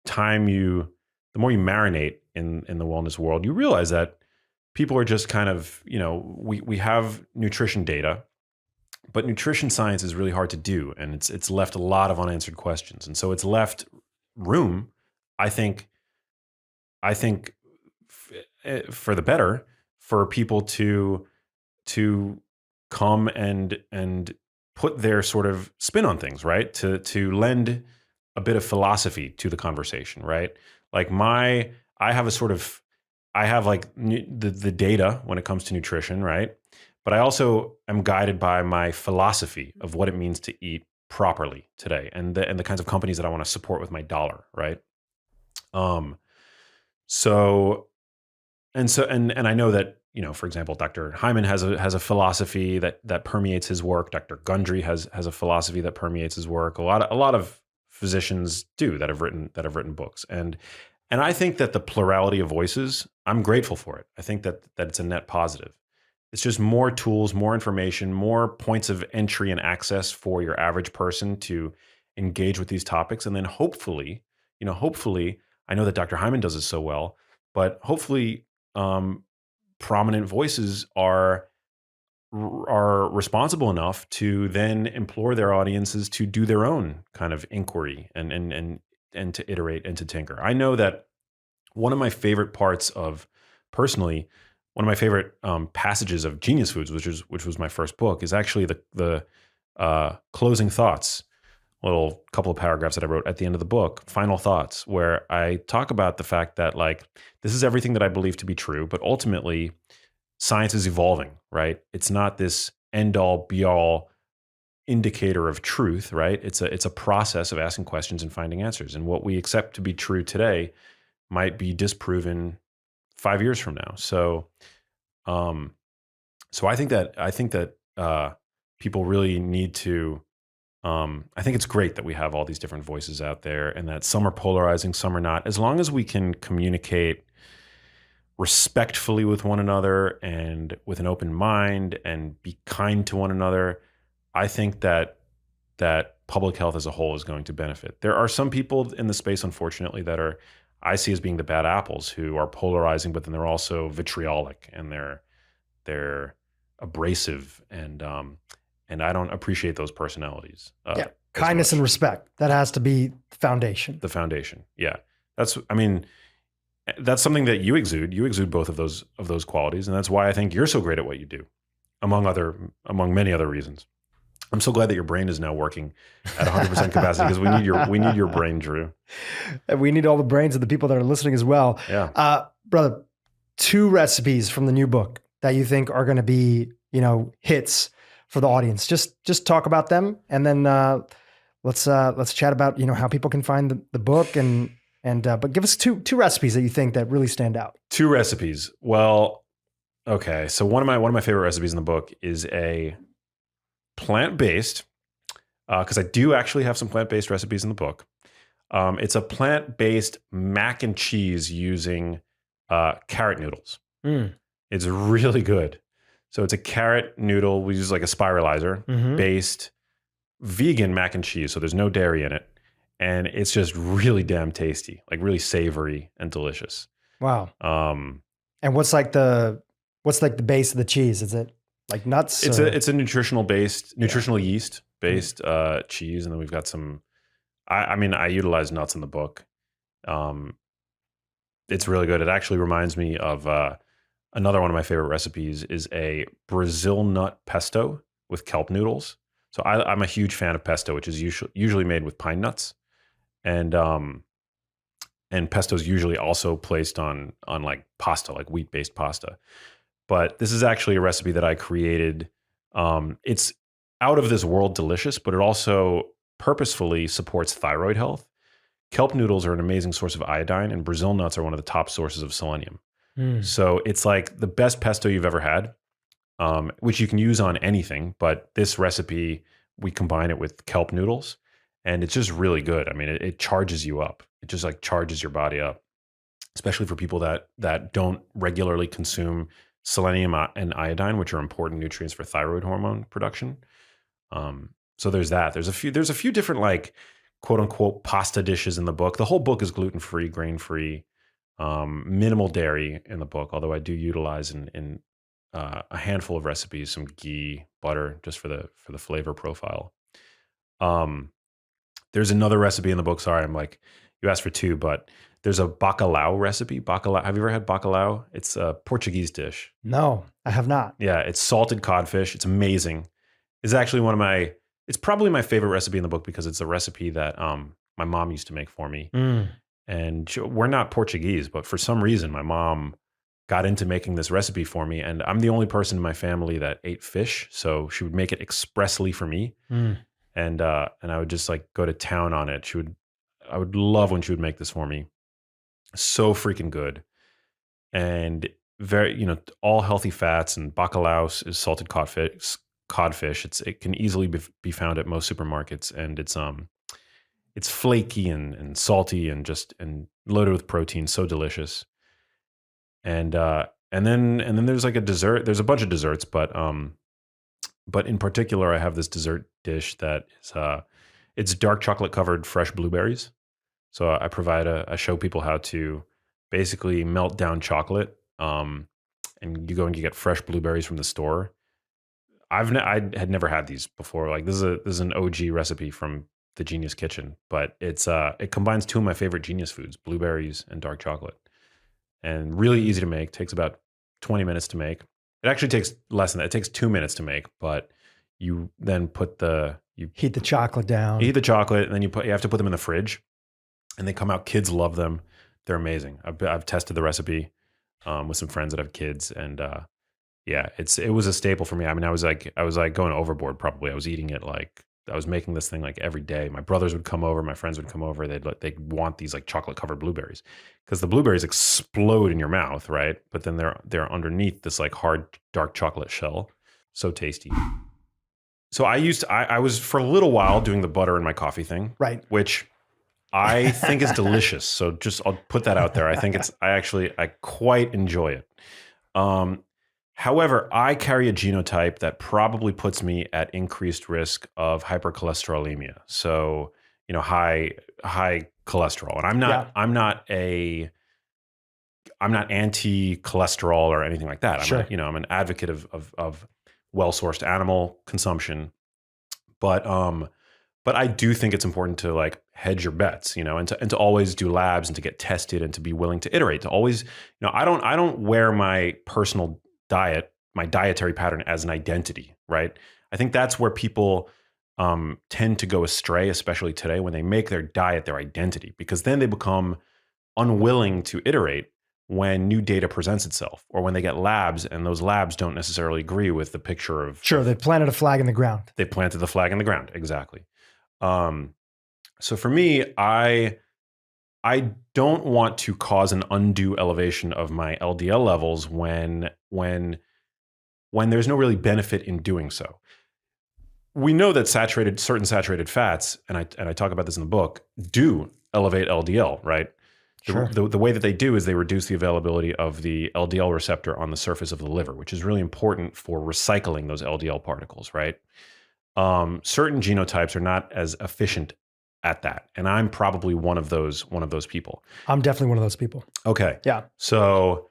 you marinate in the wellness world, you realize that people are just kind of, we have nutrition data, but nutrition science is really hard to do. And it's left a lot of unanswered questions. And so it's left room, I think for the better, for people to come and put their sort of spin on things, right? To lend a bit of philosophy to the conversation, right? Like I have the data when it comes to nutrition, right? But I also am guided by my philosophy of what it means to eat properly today, and the kinds of companies that I want to support with my dollar, right? And I know that, for example, Dr. Hyman has a philosophy that permeates his work. Dr. Gundry has a philosophy that permeates his work. A lot of physicians do that have written books. And I think that the plurality of voices, I'm grateful for it. I think that it's a net positive. It's just more tools, more information, more points of entry and access for your average person to engage with these topics. And then hopefully, I know that Dr. Hyman does it so well, but hopefully prominent voices are responsible enough to then implore their audiences to do their own kind of inquiry and to iterate and to tinker. I know that one of my favorite parts of, personally, one of my favorite passages of Genius Foods, which was my first book, is actually the closing thoughts, little couple of paragraphs that I wrote at the end of the book, final thoughts, where I talk about the fact that like this is everything that I believe to be true, but ultimately science is evolving, right? It's not this end all be all indicator of truth, right? It's a process of asking questions and finding answers. And what we accept to be true today might be disproven 5 years from now. So, so I think that people really need to. I think it's great that we have all these different voices out there, and that some are polarizing, some are not. As long as we can communicate respectfully with one another and with an open mind and be kind to one another, I think that public health as a whole is going to benefit. There are some people in the space, unfortunately, that I see as being the bad apples, who are polarizing, but then they're also vitriolic and they're abrasive, and I don't appreciate those personalities. Kindness and respect, that has to be the foundation. The foundation, yeah. That's something that you exude. You exude both of those qualities, and that's why I think you're so great at what you do, among many other reasons. I'm so glad that your brain is now working at 100% capacity, because we need your brain, Drew. And we need all the brains of the people that are listening as well. Yeah, brother. 2 recipes from the new book that you think are going to be, hits for the audience. Just talk about them, and then let's chat about how people can find the book but give us two recipes that you think that really stand out. 2 recipes. Well, okay. So one of my favorite recipes in the book is a plant-based, because I do actually have some plant-based recipes in the book. It's a plant-based mac and cheese using carrot noodles. It's really good. So it's a carrot noodle. We use like a spiralizer based vegan mac and cheese. So there's no dairy in it. And it's just really damn tasty, like really savory and delicious. Wow. And what's the base of the cheese? Is it like nuts? It's a nutritional yeast based cheese. And then we've got some, I utilize nuts in the book. It's really good. It actually reminds me of another one of my favorite recipes is a Brazil nut pesto with kelp noodles. So I'm a huge fan of pesto, which is usually made with pine nuts, and pesto is usually also placed on like pasta, like wheat based pasta. But this is actually a recipe that I created. It's out of this world delicious, but it also purposefully supports thyroid health. Kelp noodles are an amazing source of iodine, and Brazil nuts are one of the top sources of selenium. So it's like the best pesto you've ever had, which you can use on anything. But this recipe, we combine it with kelp noodles, and it's just really good. I mean, it charges you up. It just like charges your body up, especially for people that don't regularly consume selenium and iodine, which are important nutrients for thyroid hormone production. So there's that. There's a few different like quote unquote pasta dishes in the book. The whole book is gluten-free, grain-free. Minimal dairy in the book, although I do utilize in a handful of recipes some ghee, butter, just for the flavor profile. There's another recipe in the book. Sorry, I'm like, you asked for 2, but there's a Bakalao recipe. Bakalao. Have you ever had Bakalao? It's a Portuguese dish. No, I have not. Yeah, it's salted codfish. It's amazing. It's actually it's probably my favorite recipe in the book, because it's a recipe that my mom used to make for me. And we're not Portuguese, but for some reason, my mom got into making this recipe for me. And I'm the only person in my family that ate fish. So she would make it expressly for me. And I would just like go to town on it. I would love when she would make this for me. So freaking good. And very, all healthy fats, and bacalao is salted codfish. It can easily be found at most supermarkets, and it's flaky and salty and loaded with protein. So delicious. And then there's like a dessert. There's a bunch of desserts, but in particular, I have this dessert dish that is it's dark chocolate covered fresh blueberries. So I show people how to basically melt down chocolate, and and you go and you get fresh blueberries from the store. I had never had these before. Like this is an OG recipe from the Genius Kitchen, but it combines two of my favorite Genius foods, blueberries and dark chocolate, and really easy to make. Takes about 20 minutes to make. It actually takes less than that. It takes 2 minutes to make, but you then heat the chocolate down. Heat the chocolate, and then you have to put them in the fridge, and they come out. Kids love them. They're amazing. I've tested the recipe with some friends that have kids, and yeah, it was a staple for me. I mean, I was like going overboard. Probably, I was eating it like I was making this thing like every day. My brothers would come over, my friends would come over. They'd want these like chocolate covered blueberries because the blueberries explode in your mouth, right? But then they're underneath this like hard dark chocolate shell. So tasty. So I was for a little while doing the butter in my coffee thing, right? Which I think is delicious. So I'll put that out there. I think I quite enjoy it. However, I carry a genotype that probably puts me at increased risk of hypercholesterolemia. So, high cholesterol. And I'm not anti-cholesterol or anything like that. Sure. I'm an advocate of well-sourced animal consumption. But I do think it's important to like hedge your bets, and to always do labs and to get tested and to be willing to iterate, to always, I don't wear my personal diet, my dietary pattern as an identity, right? I think that's where people tend to go astray, especially today when they make their diet their identity, because then they become unwilling to iterate when new data presents itself, or when they get labs and those labs don't necessarily agree with the picture of. Sure, they planted a flag in the ground. They planted the flag in the ground, exactly. So for me, I don't want to cause an undue elevation of my LDL levels when there's no really benefit in doing so. We know that certain saturated fats, and I talk about this in the book, do elevate LDL, right? Sure. The way that they do is they reduce the availability of the LDL receptor on the surface of the liver, which is really important for recycling those LDL particles, right? Certain genotypes are not as efficient at that, and I'm probably one of those people. I'm definitely one of those people. Okay. Yeah. So,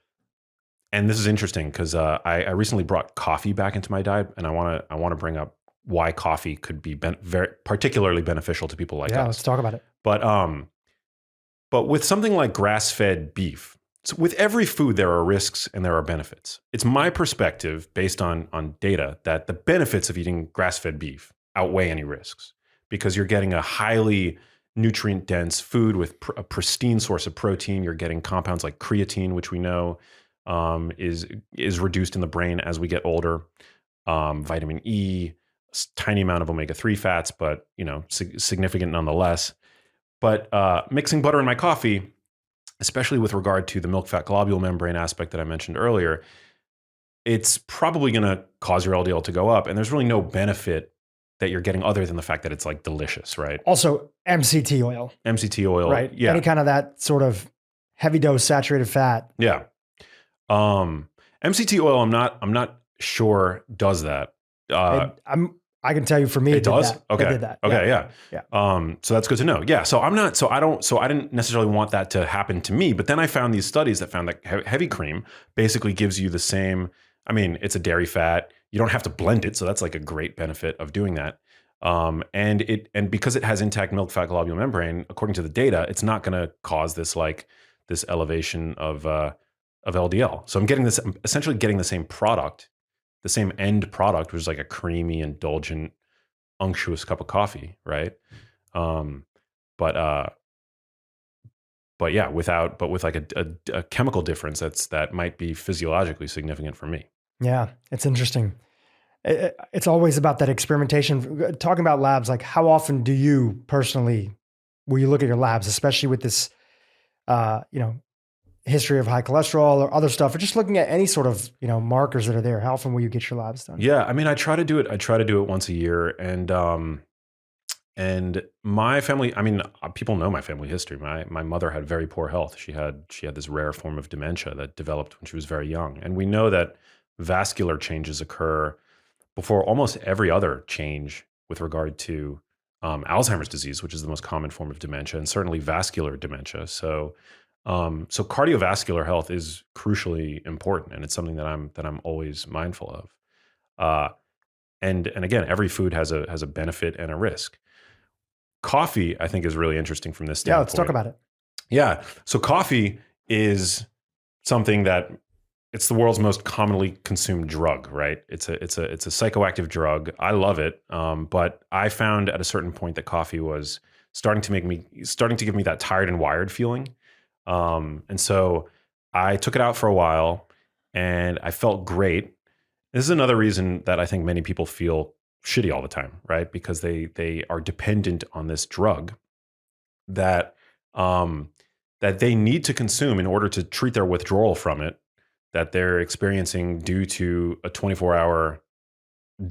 and this is interesting because I recently brought coffee back into my diet, and I want to bring up why coffee could be very particularly beneficial to people like us. Yeah, let's talk about it. But with something like grass-fed beef, so with every food there are risks and there are benefits. It's my perspective, based on data, that the benefits of eating grass-fed beef outweigh any risks, because you're getting a highly nutrient-dense food with a pristine source of protein. You're getting compounds like creatine, which we know is reduced in the brain as we get older. Vitamin E, tiny amount of omega-3 fats, but significant nonetheless. But mixing butter in my coffee, especially with regard to the milk fat globule membrane aspect that I mentioned earlier, it's probably going to cause your LDL to go up. And there's really no benefit that you're getting other than the fact that it's like delicious, right? Also, MCT oil. MCT oil. Right. Yeah. Any kind of that sort of heavy dose saturated fat. Yeah. MCT oil, I'm not sure does that. I can tell you for me, it does. Did that. Okay. It did that. Okay. Yeah. Yeah. So that's good to know. Yeah. So I didn't necessarily want that to happen to me, but then I found these studies that found that heavy cream basically gives you the same. I mean, it's a dairy fat. You don't have to blend it, so that's like a great benefit of doing that. And because it has intact milk fat globule membrane, according to the data, it's not going to cause this elevation of LDL. So I'm essentially getting the same product, the same end product, which is like a creamy, indulgent, unctuous cup of coffee, right? But yeah, with like a chemical difference that might be physiologically significant for me. Yeah, it's interesting. It's always about that experimentation. Talking about labs, like how often do you personally, will you look at your labs, especially with this, history of high cholesterol or other stuff, or just looking at any sort of, markers that are there? How often will you get your labs done? Yeah. I mean, I try to do it once a year. And my family, I mean, people know my family history. My mother had very poor health. She had this rare form of dementia that developed when she was very young. And we know that vascular changes occur before almost every other change with regard to Alzheimer's disease, which is the most common form of dementia, and certainly vascular dementia. So So cardiovascular health is crucially important, and it's something that I'm always mindful of. And again, every food has a benefit and a risk. Coffee, I think, is really interesting from this standpoint. Yeah, let's talk about it. Yeah. So coffee is something that it's the world's most commonly consumed drug, right? It's a psychoactive drug. I love it. But I found at a certain point that coffee was starting to give me that tired and wired feeling. And so I took it out for a while and I felt great. This is another reason that I think many people feel shitty all the time, right? Because they are dependent on this drug that that they need to consume in order to treat their withdrawal from it that they're experiencing due to a 24-hour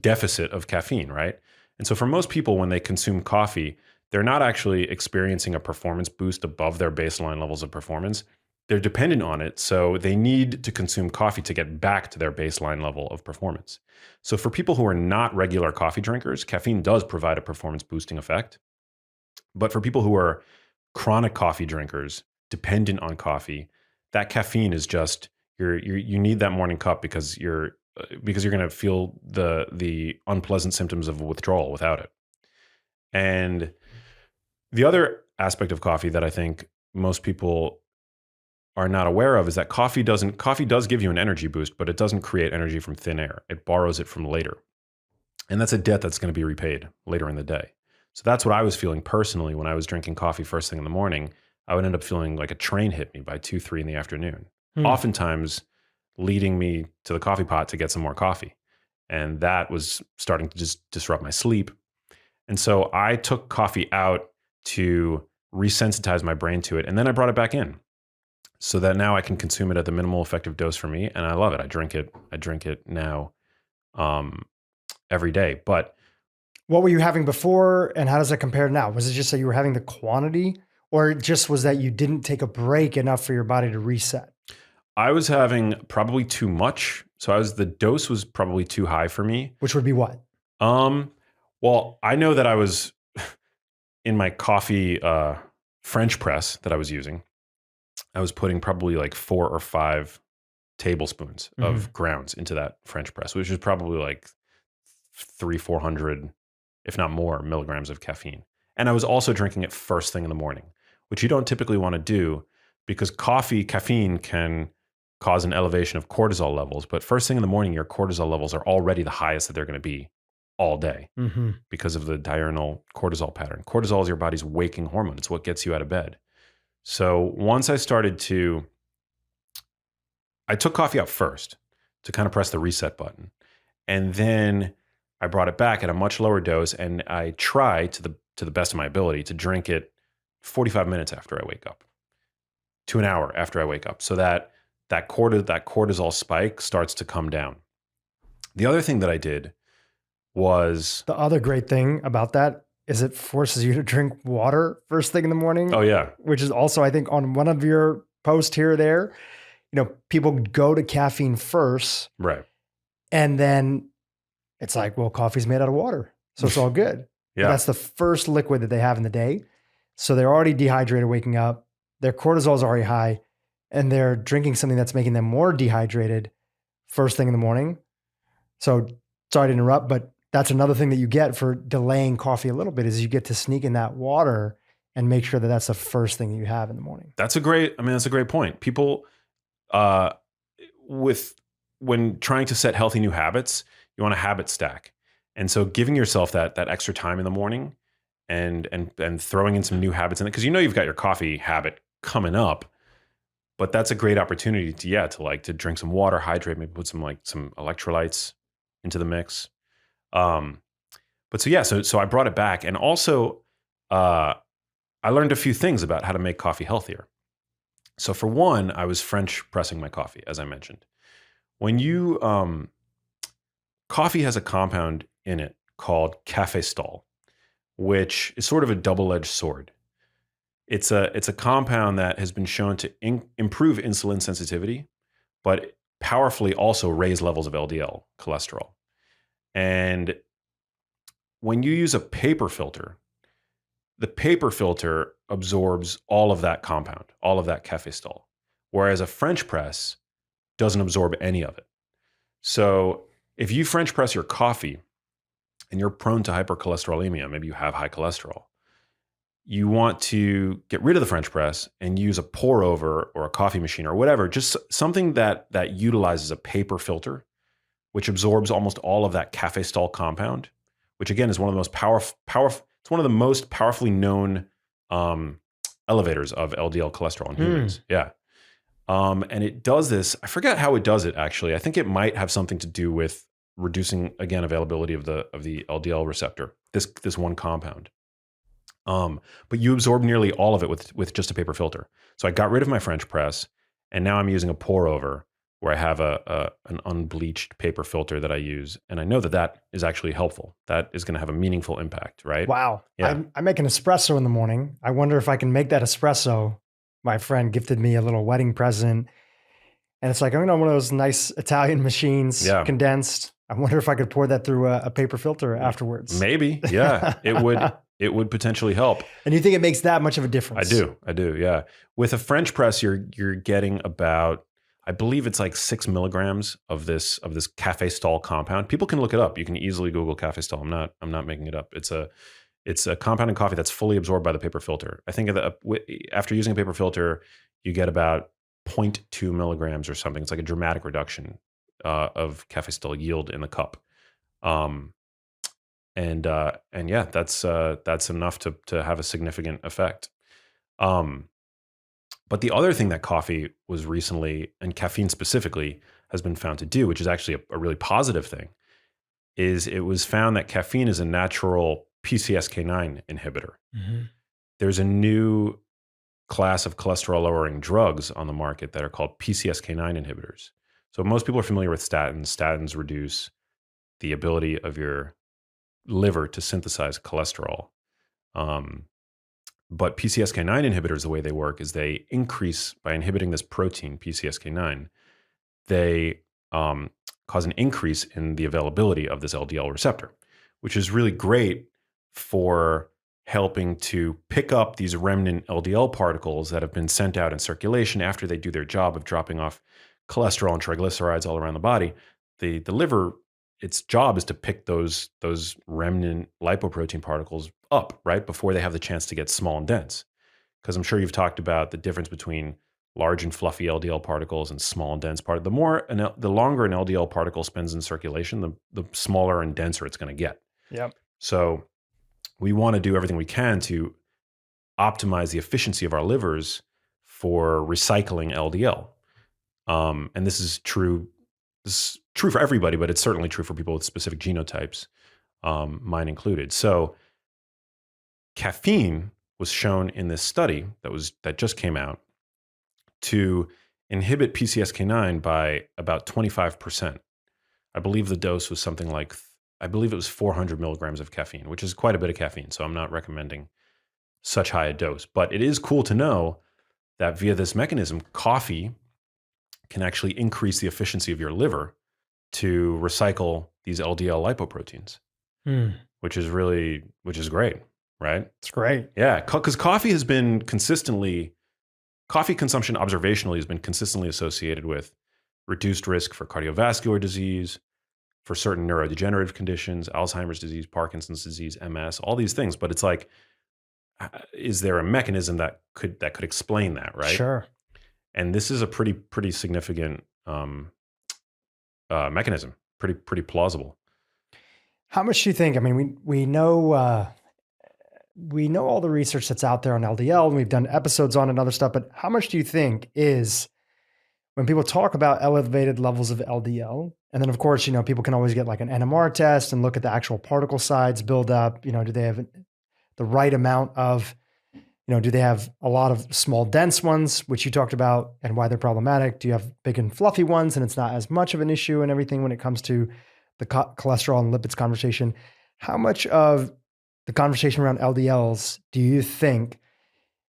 deficit of caffeine, right? And so for most people, when they consume coffee, they're not actually experiencing a performance boost above their baseline levels of performance. They're dependent on it, so they need to consume coffee to get back to their baseline level of performance. So for people who are not regular coffee drinkers, caffeine does provide a performance boosting effect. But for people who are chronic coffee drinkers, dependent on coffee, that caffeine is just you need that morning cup because you're going to feel the unpleasant symptoms of withdrawal without it. And the other aspect of coffee that I think most people are not aware of is that coffee does give you an energy boost, but it doesn't create energy from thin air. It borrows it from later. And that's a debt that's going to be repaid later in the day. So that's what I was feeling personally when I was drinking coffee first thing in the morning. I would end up feeling like a train hit me by 2, 3 in the afternoon, oftentimes leading me to the coffee pot to get some more coffee. And that was starting to just disrupt my sleep. And so I took coffee out to resensitize my brain to it. And then I brought it back in so that now I can consume it at the minimal effective dose for me. And I love it. I drink it now every day. But what were you having before and how does that compare now? Was it just that you were having the quantity or it just was that you didn't take a break enough for your body to reset? I was having probably too much. So the dose was probably too high for me. Which would be what? Well, I know that I was in my coffee French press that I was using. I was putting probably like 4 or 5 tablespoons of grounds into that French press, which is probably like 300-400, if not more, milligrams of caffeine. And I was also drinking it first thing in the morning, which you don't typically want to do because caffeine can cause an elevation of cortisol levels. But first thing in the morning, your cortisol levels are already the highest that they're going to be all day because of the diurnal cortisol pattern. Cortisol is your body's waking hormone. It's what gets you out of bed. So once I took coffee out first to kind of press the reset button. And then I brought it back at a much lower dose and I tried to the best of my ability to drink it 45 minutes after I wake up to an hour after I wake up so that cortisol spike starts to come down. The other thing that I did was... The other great thing about that is it forces you to drink water first thing in the morning. Oh, yeah. Which is also, I think, on one of your posts here or there, people go to caffeine first. Right. And then it's like, well, coffee's made out of water. So it's all good. Yeah. But that's the first liquid that they have in the day. So they're already dehydrated waking up. Their cortisol is already high. And they're drinking something that's making them more dehydrated first thing in the morning. So sorry to interrupt, but that's another thing that you get for delaying coffee a little bit is you get to sneak in that water and make sure that that's the first thing that you have in the morning. That's a great point. People, when trying to set healthy new habits, you want a habit stack. And so giving yourself that extra time in the morning and throwing in some new habits in it, because you've got your coffee habit coming up, but that's a great opportunity to drink some water, hydrate, maybe put some electrolytes into the mix. So I brought it back. And also, I learned a few things about how to make coffee healthier. So for one, I was French pressing my coffee, as I mentioned. When coffee has a compound in it called cafestol, which is sort of a double-edged sword. It's a compound that has been shown to improve insulin sensitivity, but powerfully also raise levels of LDL cholesterol. And when you use a paper filter, the paper filter absorbs all of that compound, all of that cafestol, whereas a French press doesn't absorb any of it. So if you French press your coffee and you're prone to hypercholesterolemia, maybe you have high cholesterol, you want to get rid of the French press and use a pour over or a coffee machine or whatever, just something that utilizes a paper filter, which absorbs almost all of that cafestol compound, which again is one of the most powerful. It's one of the most powerfully known elevators of LDL cholesterol in humans. Yeah. And it does this. I forget how it does it actually. I think it might have something to do with reducing again availability of the LDL receptor. This one compound. But you absorb nearly all of it with just a paper filter. So I got rid of my French press, and now I'm using a pour over where I have an unbleached paper filter that I use, and I know that is actually helpful. That is going to have a meaningful impact, right? Wow. Yeah. I make an espresso in the morning. I wonder if I can make that espresso. My friend gifted me a little wedding present, and it's like, one of those nice Italian machines, condensed. I wonder if I could pour that through a paper filter afterwards. Maybe, yeah, it would. It would potentially help. And you think it makes that much of a difference? I do, yeah. With a French press, you're getting about, I believe it's like 6 milligrams of this cafestol compound. People can look it up. You can easily Google cafestol. I'm not making it up. It's a compound in coffee that's fully absorbed by the paper filter. I think after using a paper filter, you get about 0.2 milligrams or something. It's like a dramatic reduction of cafestol yield in the cup. And yeah, that's enough to have a significant effect. But the other thing that coffee was recently, and caffeine specifically, has been found to do, which is actually a really positive thing, is it was found that caffeine is a natural PCSK9 inhibitor. Mm-hmm. There's a new class of cholesterol-lowering drugs on the market that are called PCSK9 inhibitors. So most people are familiar with statins. Statins reduce the ability of your liver to synthesize cholesterol. But PCSK9 inhibitors, the way they work is they increase, by inhibiting this protein, PCSK9, they cause an increase in the availability of this LDL receptor, which is really great for helping to pick up these remnant LDL particles that have been sent out in circulation after they do their job of dropping off cholesterol and triglycerides all around the body. The liver, its job is to pick those remnant lipoprotein particles up, right, before they have the chance to get small and dense. Because I'm sure you've talked about the difference between large and fluffy LDL particles and small and dense particles. The longer an LDL particle spends in circulation, the smaller and denser it's going to get. Yep. So we want to do everything we can to optimize the efficiency of our livers for recycling LDL. And this is true. This is true for everybody, but it's certainly true for people with specific genotypes, mine included. So caffeine was shown in this study that just came out to inhibit PCSK9 by about 25%. I believe the dose was something like, I believe it was 400 milligrams of caffeine, which is quite a bit of caffeine. So I'm not recommending such high a dose, but it is cool to know that via this mechanism, coffee can actually increase the efficiency of your liver to recycle these LDL lipoproteins, which is great, right? It's great. Yeah, because coffee consumption observationally has been consistently associated with reduced risk for cardiovascular disease, for certain neurodegenerative conditions, Alzheimer's disease, Parkinson's disease, MS, all these things. But it's like, is there a mechanism that could explain that, right? Sure. And this is a pretty significant mechanism, pretty plausible. How much do you think? I mean, we know all the research that's out there on LDL, and we've done episodes on it and other stuff. But how much do you think is when people talk about elevated levels of LDL, and then of course, people can always get like an NMR test and look at the actual particle size build up. Do they have the right amount of do they have a lot of small, dense ones, which you talked about and why they're problematic? Do you have big and fluffy ones and it's not as much of an issue and everything when it comes to the cholesterol and lipids conversation? How much of the conversation around LDLs do you think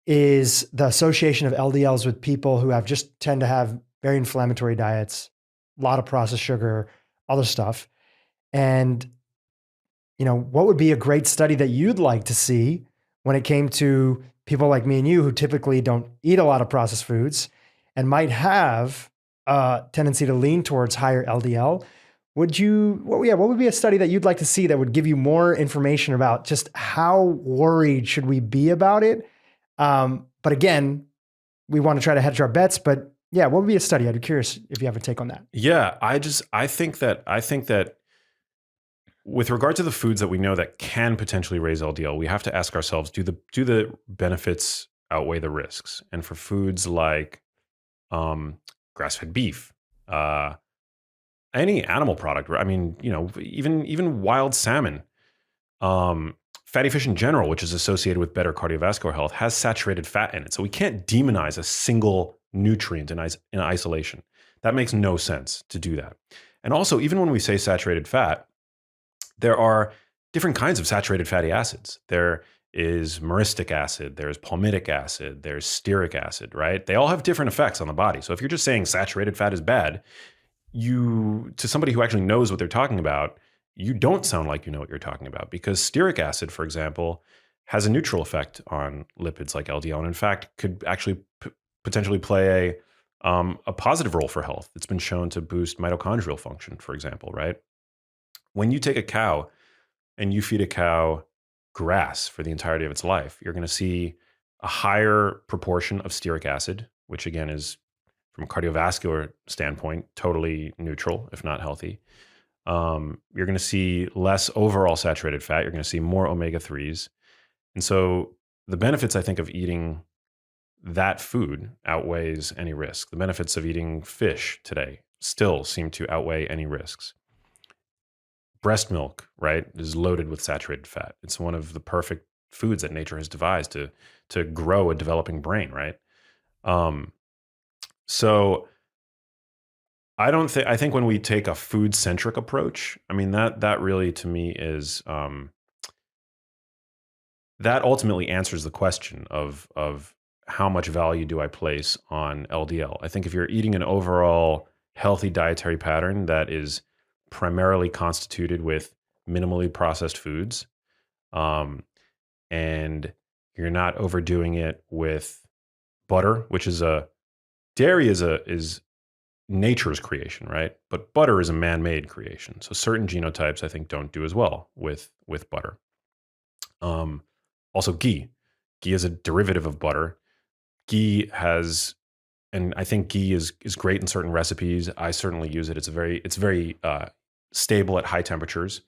is the association of LDLs with people who tend to have very inflammatory diets, a lot of processed sugar, other stuff? And, what would be a great study that you'd like to see when it came to people like me and you who typically don't eat a lot of processed foods and might have a tendency to lean towards higher LDL. What would be a study that you'd like to see that would give you more information about just how worried should we be about it? But again, we want to try to hedge our bets, but yeah, what would be a study? I'd be curious if you have a take on that. Yeah, I think that with regard to the foods that we know that can potentially raise LDL, we have to ask ourselves, do the benefits outweigh the risks? And for foods like grass-fed beef, any animal product, I mean, even wild salmon, fatty fish in general, which is associated with better cardiovascular health, has saturated fat in it. So we can't demonize a single nutrient in isolation. That makes no sense to do that. And also, even when we say saturated fat, there are different kinds of saturated fatty acids. There is myristic acid, there's palmitic acid, there's stearic acid, right? They all have different effects on the body. So if you're just saying saturated fat is bad, to somebody who actually knows what they're talking about, you don't sound like you know what you're talking about, because stearic acid, for example, has a neutral effect on lipids like LDL, and in fact could actually potentially play a positive role for health. It's been shown to boost mitochondrial function, for example, right? When you take a cow and you feed a cow grass for the entirety of its life, you're going to see a higher proportion of stearic acid, which again is, from a cardiovascular standpoint, totally neutral, if not healthy. You're going to see less overall saturated fat. You're going to see more omega-3s. And so the benefits, I think, of eating that food outweighs any risk. The benefits of eating fish today still seem to outweigh any risks. Breast milk, right, is loaded with saturated fat. It's one of the perfect foods that nature has devised to grow a developing brain, right? So I think when we take a food-centric approach, I mean, that really to me is, that ultimately answers the question of how much value do I place on LDL. I think if you're eating an overall healthy dietary pattern that is primarily constituted with minimally processed foods, and you're not overdoing it with butter, which is dairy is nature's creation, right? But butter is a man-made creation. So certain genotypes, I think, don't do as well with butter. Also ghee. Ghee is a derivative of butter. Ghee has, and I think ghee is great in certain recipes. I certainly use it. It's very stable at high temperatures.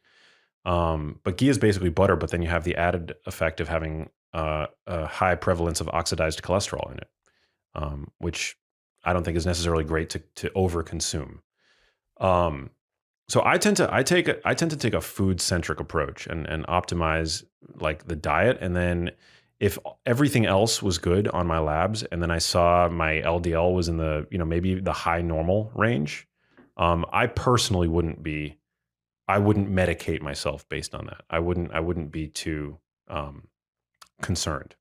But ghee is basically butter, but then you have the added effect of having a high prevalence of oxidized cholesterol in it, which I don't think is necessarily great to overconsume. So I tend to take a food-centric approach and optimize like the diet, and then if everything else was good on my labs, and then I saw my LDL was in the maybe the high normal range, I personally wouldn't medicate myself based on that. I wouldn't be too concerned.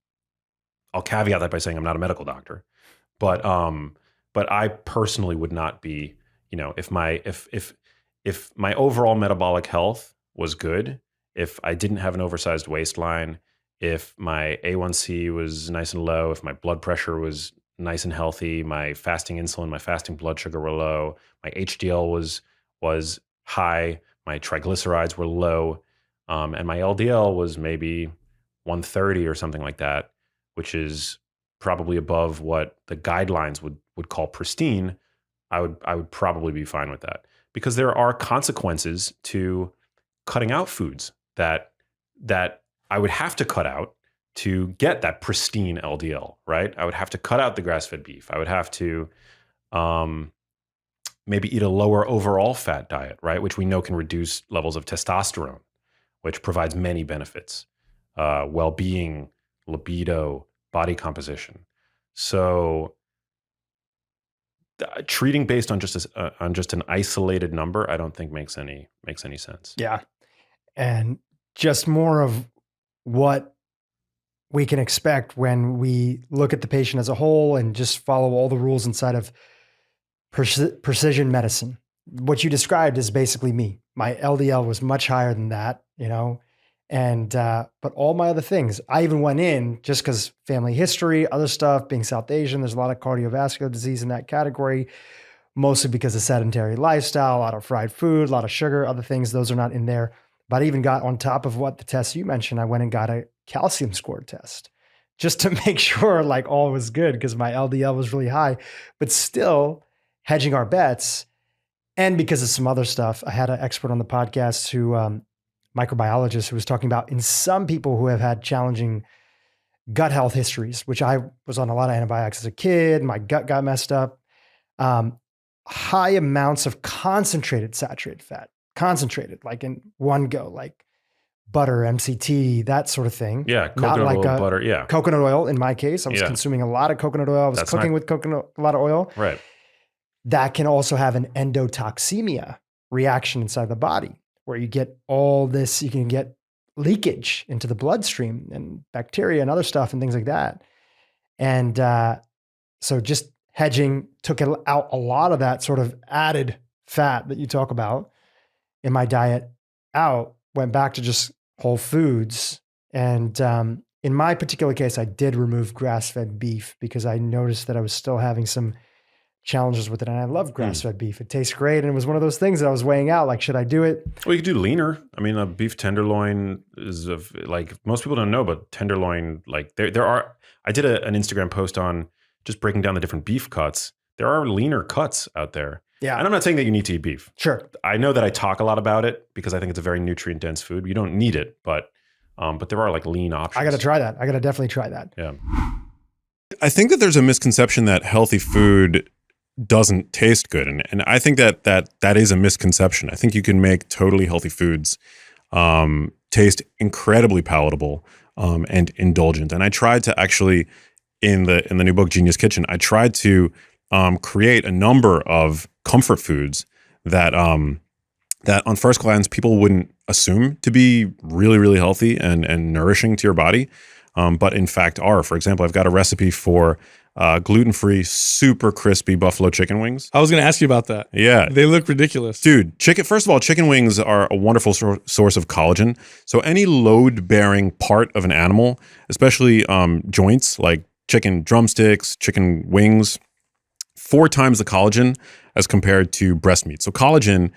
I'll caveat that by saying I'm not a medical doctor, but I personally would not be, if my overall metabolic health was good, if I didn't have an oversized waistline, if my A1C was nice and low, if my blood pressure was nice and healthy, my fasting insulin, my fasting blood sugar were low, my HDL was high, my triglycerides were low, and my LDL was maybe 130 or something like that, which is probably above what the guidelines would call pristine, I would probably be fine with that. Because there are consequences to cutting out foods that I would have to cut out to get that pristine LDL, right? I would have to cut out the grass-fed beef. I would have to maybe eat a lower overall fat diet, right? Which we know can reduce levels of testosterone, which provides many benefits, well-being, libido, body composition. So treating based on just an isolated number, I don't think makes any sense. Yeah. And just more of what we can expect when we look at the patient as a whole and just follow all the rules inside of precision medicine. What you described is basically me. My LDL was much higher than that, But all my other things, I even went in just because family history, other stuff, being South Asian, there's a lot of cardiovascular disease in that category, mostly because of sedentary lifestyle, a lot of fried food, a lot of sugar, other things, those are not in there. But I even got on top of what the tests you mentioned, I went and got a calcium score test just to make sure like all was good because my LDL was really high, but still hedging our bets. And because of some other stuff, I had an expert on the podcast who, microbiologist, who was talking about in some people who have had challenging gut health histories, which I was on a lot of antibiotics as a kid, my gut got messed up, high amounts of concentrated saturated fat, concentrated like in one go, like butter, MCT, that sort of thing. Yeah, coconut oil, butter, yeah. Coconut oil in my case. I was consuming a lot of coconut oil. I was cooking with a lot of oil. Right. That can also have an endotoxemia reaction inside the body where you get all this, you can get leakage into the bloodstream and bacteria and other stuff and things like that. And so just hedging took out a lot of that sort of added fat that you talk about in my diet out, went back to just whole foods. And in my particular case, I did remove grass-fed beef because I noticed that I was still having some challenges with it. And I love grass-fed beef. It tastes great. And it was one of those things that I was weighing out, like, should I do it? Well, you could do leaner. I mean, a beef tenderloin is like, most people don't know, but tenderloin, like there are, I did an Instagram post on just breaking down the different beef cuts. There are leaner cuts out there. Yeah. And I'm not saying that you need to eat beef. Sure. I know that I talk a lot about it because I think it's a very nutrient dense food. You don't need it, but there are like lean options. I got to try that. I got to definitely try that. Yeah. I think that there's a misconception that healthy food doesn't taste good. And I think that is a misconception. I think you can make totally healthy foods taste incredibly palatable and indulgent. And I tried to actually, in the new book, Genius Kitchen, I tried to create a number of comfort foods that that on first glance people wouldn't assume to be really, really healthy and nourishing to your body, but in fact are. For example, I've got a recipe for gluten-free, super crispy buffalo chicken wings. I was going to ask you about that. Yeah. They look ridiculous. Dude, first of all, chicken wings are a wonderful source of collagen. So any load-bearing part of an animal, especially joints like chicken drumsticks, chicken wings, 4 times the collagen as compared to breast meat. So collagen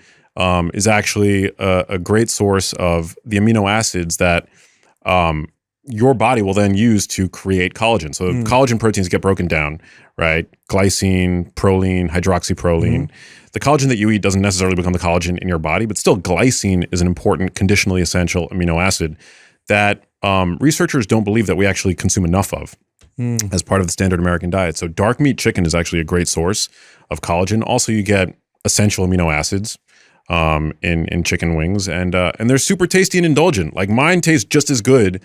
is actually a great source of the amino acids that your body will then use to create collagen. So collagen proteins get broken down, right? Glycine, proline, hydroxyproline. The collagen that you eat doesn't necessarily become the collagen in your body, but still glycine is an important conditionally essential amino acid that researchers don't believe that we actually consume enough of as part of the standard American diet. So dark meat chicken is actually a great source of collagen. Also, you get essential amino acids in chicken wings, and they're super tasty and indulgent. Like mine taste just as good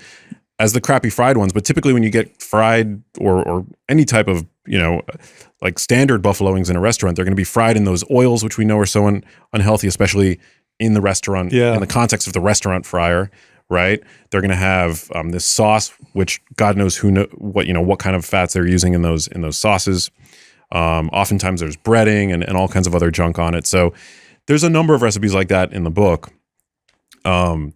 as the crappy fried ones, but typically when you get fried or any type of, like standard buffalo wings in a restaurant, they're going to be fried in those oils, which we know are so unhealthy, especially in the restaurant, in the context of the restaurant fryer, right? They're going to have this sauce, which God knows what kind of fats they're using in those sauces. Oftentimes there's breading and all kinds of other junk on it. So there's a number of recipes like that in the book. I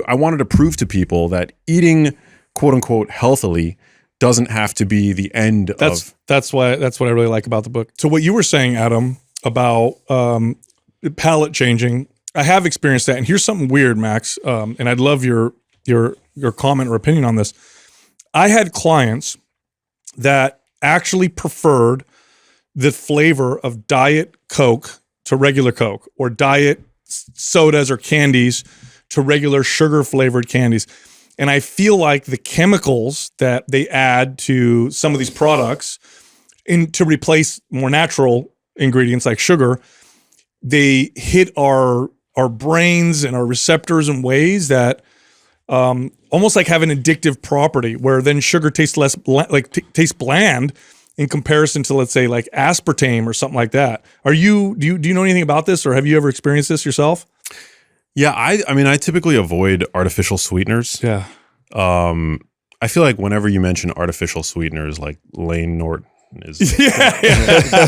wanted to prove to people that eating quote unquote healthily doesn't have to be the end of. That's what I really like about the book. So what you were saying, Adam, about palate changing, I have experienced that. And here's something weird, Max. And I'd love your comment or opinion on this. I had clients that actually preferred the flavor of Diet Coke to regular Coke, or diet sodas or candies to regular sugar flavored candies. And I feel like the chemicals that they add to some of these products to replace more natural ingredients like sugar, they hit our brains and our receptors in ways that almost like have an addictive property, where then sugar tastes less tastes bland in comparison to, let's say, like aspartame or something like that. Do you know anything about this, or have you ever experienced this yourself? Yeah, I mean, I typically avoid artificial sweeteners. Yeah. I feel like whenever you mention artificial sweeteners like Lane is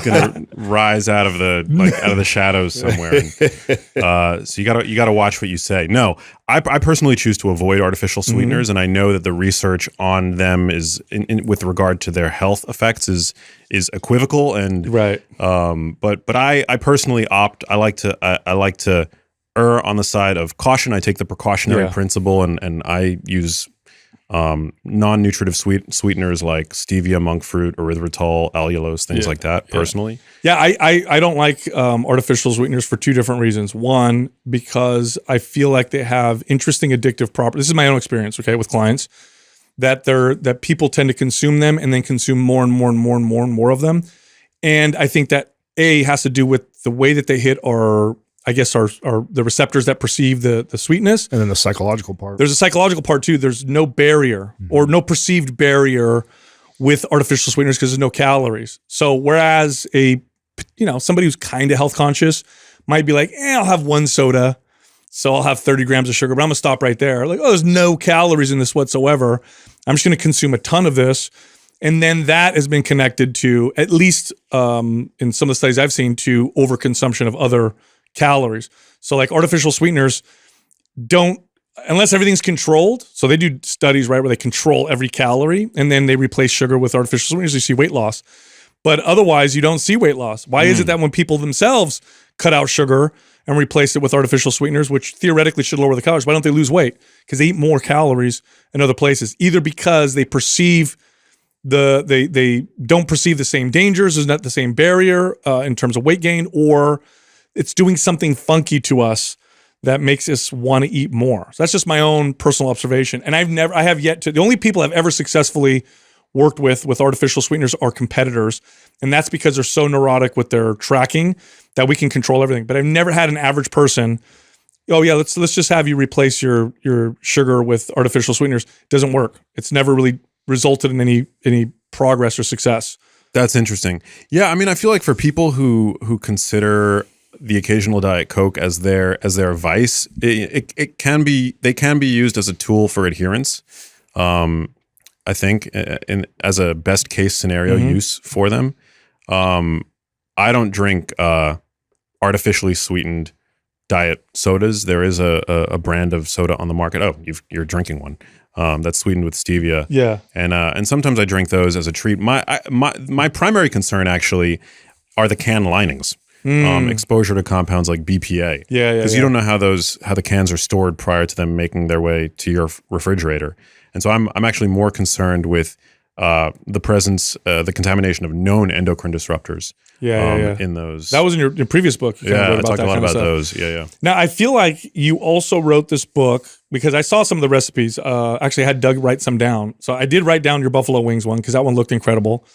going to rise out of the shadows somewhere. And, so you gotta watch what you say. No, I personally choose to avoid artificial sweeteners, and I know that the research on them is with regard to their health effects is equivocal. And right. But I personally opt. I like to err on the side of caution. I take the precautionary principle, and I use non-nutritive sweeteners like stevia, monk fruit, erythritol, allulose, things like that personally. Yeah, I don't like artificial sweeteners for two different reasons. One, because I feel like they have interesting addictive properties. This is my own experience, okay, with clients, that people tend to consume them and then consume more and more and more and more and more of them. And I think that has to do with the way that they hit our the receptors that perceive the sweetness. And then the psychological part. There's a psychological part too. There's no barrier or no perceived barrier with artificial sweeteners because there's no calories. So whereas somebody who's kind of health conscious might be like, I'll have one soda, so I'll have 30 grams of sugar, but I'm gonna stop right there. Like, there's no calories in this whatsoever. I'm just gonna consume a ton of this. And then that has been connected to, at least in some of the studies I've seen, to overconsumption of other calories. So like artificial sweeteners don't, unless everything's controlled. So they do studies, right, where they control every calorie and then they replace sugar with artificial sweeteners. You see weight loss. But otherwise, you don't see weight loss. Why is it that when people themselves cut out sugar and replace it with artificial sweeteners, which theoretically should lower the calories, why don't they lose weight? Because they eat more calories in other places, either because they perceive they don't perceive the same dangers, there's not the same barrier in terms of weight gain, or it's doing something funky to us that makes us want to eat more. So that's just my own personal observation. And the only people I've ever successfully worked with artificial sweeteners are competitors. And that's because they're so neurotic with their tracking that we can control everything. But I've never had an average person, let's just have you replace your sugar with artificial sweeteners. It doesn't work. It's never really resulted in any progress or success. That's interesting. Yeah, I mean, I feel like for people who consider the occasional Diet Coke as their vice, they can be used as a tool for adherence. I think as a best case scenario use for them. I don't drink artificially sweetened diet sodas. There is a brand of soda on the market. Oh, you're drinking one that's sweetened with stevia. Yeah, and sometimes I drink those as a treat. My primary concern actually are the can linings. Exposure to compounds like BPA. Because you don't know how the cans are stored prior to them making their way to your refrigerator. And so I'm actually more concerned with the presence, the contamination of known endocrine disruptors in those. That was in your previous book. I talked a lot about those. Yeah. Now, I feel like you also wrote this book because I saw some of the recipes. Actually, I had Doug write some down. So I did write down your buffalo wings one because that one looked incredible.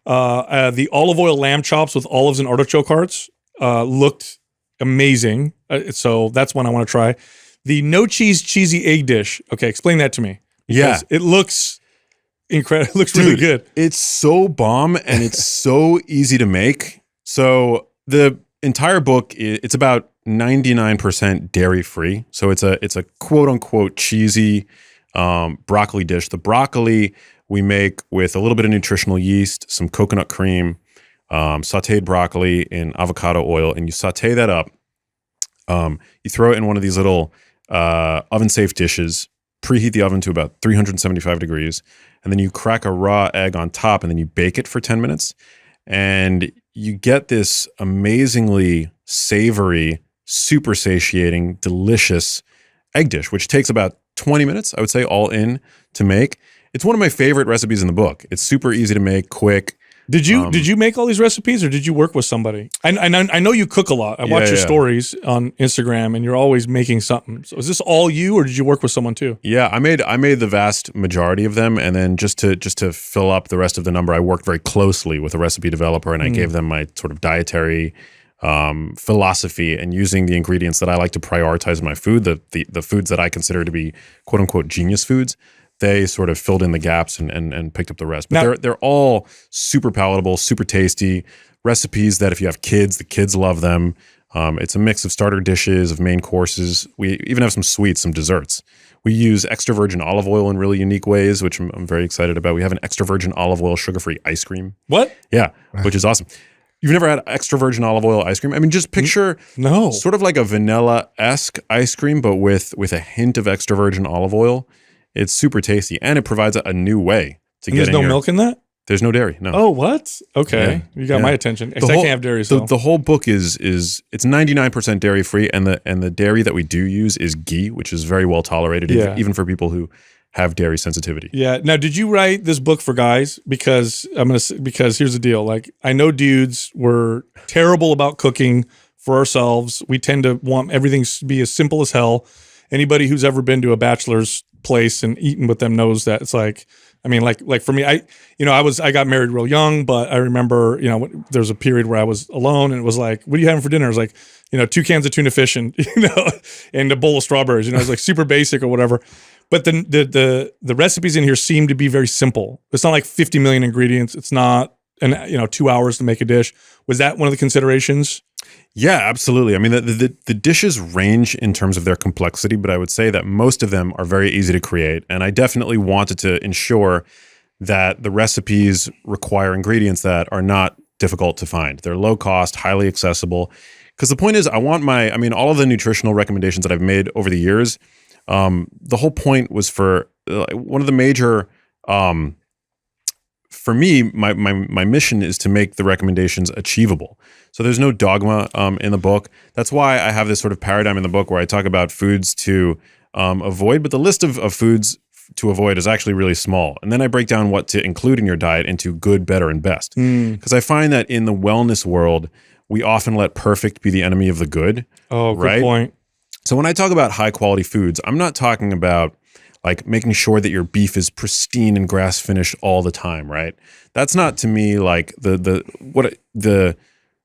The olive oil lamb chops with olives and artichoke hearts looked amazing. So that's one I want to try. The no cheese cheesy egg dish. Okay, explain that to me. Yeah. It looks incredible. It looks really good. It's so bomb and it's so easy to make. So the entire book, it's about 99% dairy free. So it's a quote unquote cheesy broccoli dish. The broccoli we make with a little bit of nutritional yeast, some coconut cream, sauteed broccoli in avocado oil, and you saute that up. You throw it in one of these little oven-safe dishes, preheat the oven to about 375 degrees, and then you crack a raw egg on top, and then you bake it for 10 minutes. And you get this amazingly savory, super satiating, delicious egg dish, which takes about 20 minutes, I would say, all in to make. It's one of my favorite recipes in the book. It's super easy to make, quick. Did you make all these recipes, or did you work with somebody? I know you cook a lot. I watch your stories on Instagram, and you're always making something. So is this all you, or did you work with someone too? Yeah, I made the vast majority of them, and then just to fill up the rest of the number, I worked very closely with a recipe developer, and I gave them my sort of dietary philosophy and using the ingredients that I like to prioritize in my food, the foods that I consider to be quote unquote genius foods. They sort of filled in the gaps and picked up the rest. But now, they're all super palatable, super tasty recipes that if you have kids, the kids love them. It's a mix of starter dishes, of main courses. We even have some sweets, some desserts, We use extra virgin olive oil in really unique ways, which I'm very excited about. We have an extra virgin olive oil sugar-free ice cream. What? Yeah, which is awesome. You've never had extra virgin olive oil ice cream? I mean, just picture No. sort of like a vanilla-esque ice cream, but with a hint of extra virgin olive oil. It's super tasty, and it provides a new way to And get there's in no your- milk in that? There's no dairy, no. Oh, what? Okay. You got Yeah. my attention. I can't have dairy, so. The whole book is it's 99% dairy free, and the dairy that we do use is ghee, which is very well tolerated, Yeah. even for people who have dairy sensitivity. Yeah. Now, did you write this book for guys? Because because here's the deal. Like, I know dudes were terrible about cooking for ourselves. We tend to want everything to be as simple as hell. Anybody who's ever been to a bachelor's place and eaten with them knows that. It's like, I mean, like for me, I got married real young, but I remember, there was a period where I was alone, and it was like, what are you having for dinner? It was like, 2 cans of tuna fish and, and a bowl of strawberries, it was like super basic or whatever. But the recipes in here seem to be very simple. It's not like 50 million ingredients. It's not 2 hours to make a dish. Was that one of the considerations? Yeah, absolutely. I mean, the dishes range in terms of their complexity, but I would say that most of them are very easy to create. And I definitely wanted to ensure that the recipes require ingredients that are not difficult to find. They're low cost, highly accessible. Because the point is, all of the nutritional recommendations that I've made over the years, the whole point was for one of the major, for me, my mission is to make the recommendations achievable. So there's no dogma in the book. That's why I have this sort of paradigm in the book where I talk about foods to avoid, but the list of foods to avoid is actually really small. And then I break down what to include in your diet into good, better, and best. Because I find that in the wellness world, we often let perfect be the enemy of the good. Oh, good right? point. So when I talk about high quality foods, I'm not talking about like making sure that your beef is pristine and grass finished all the time, right? That's not to me like the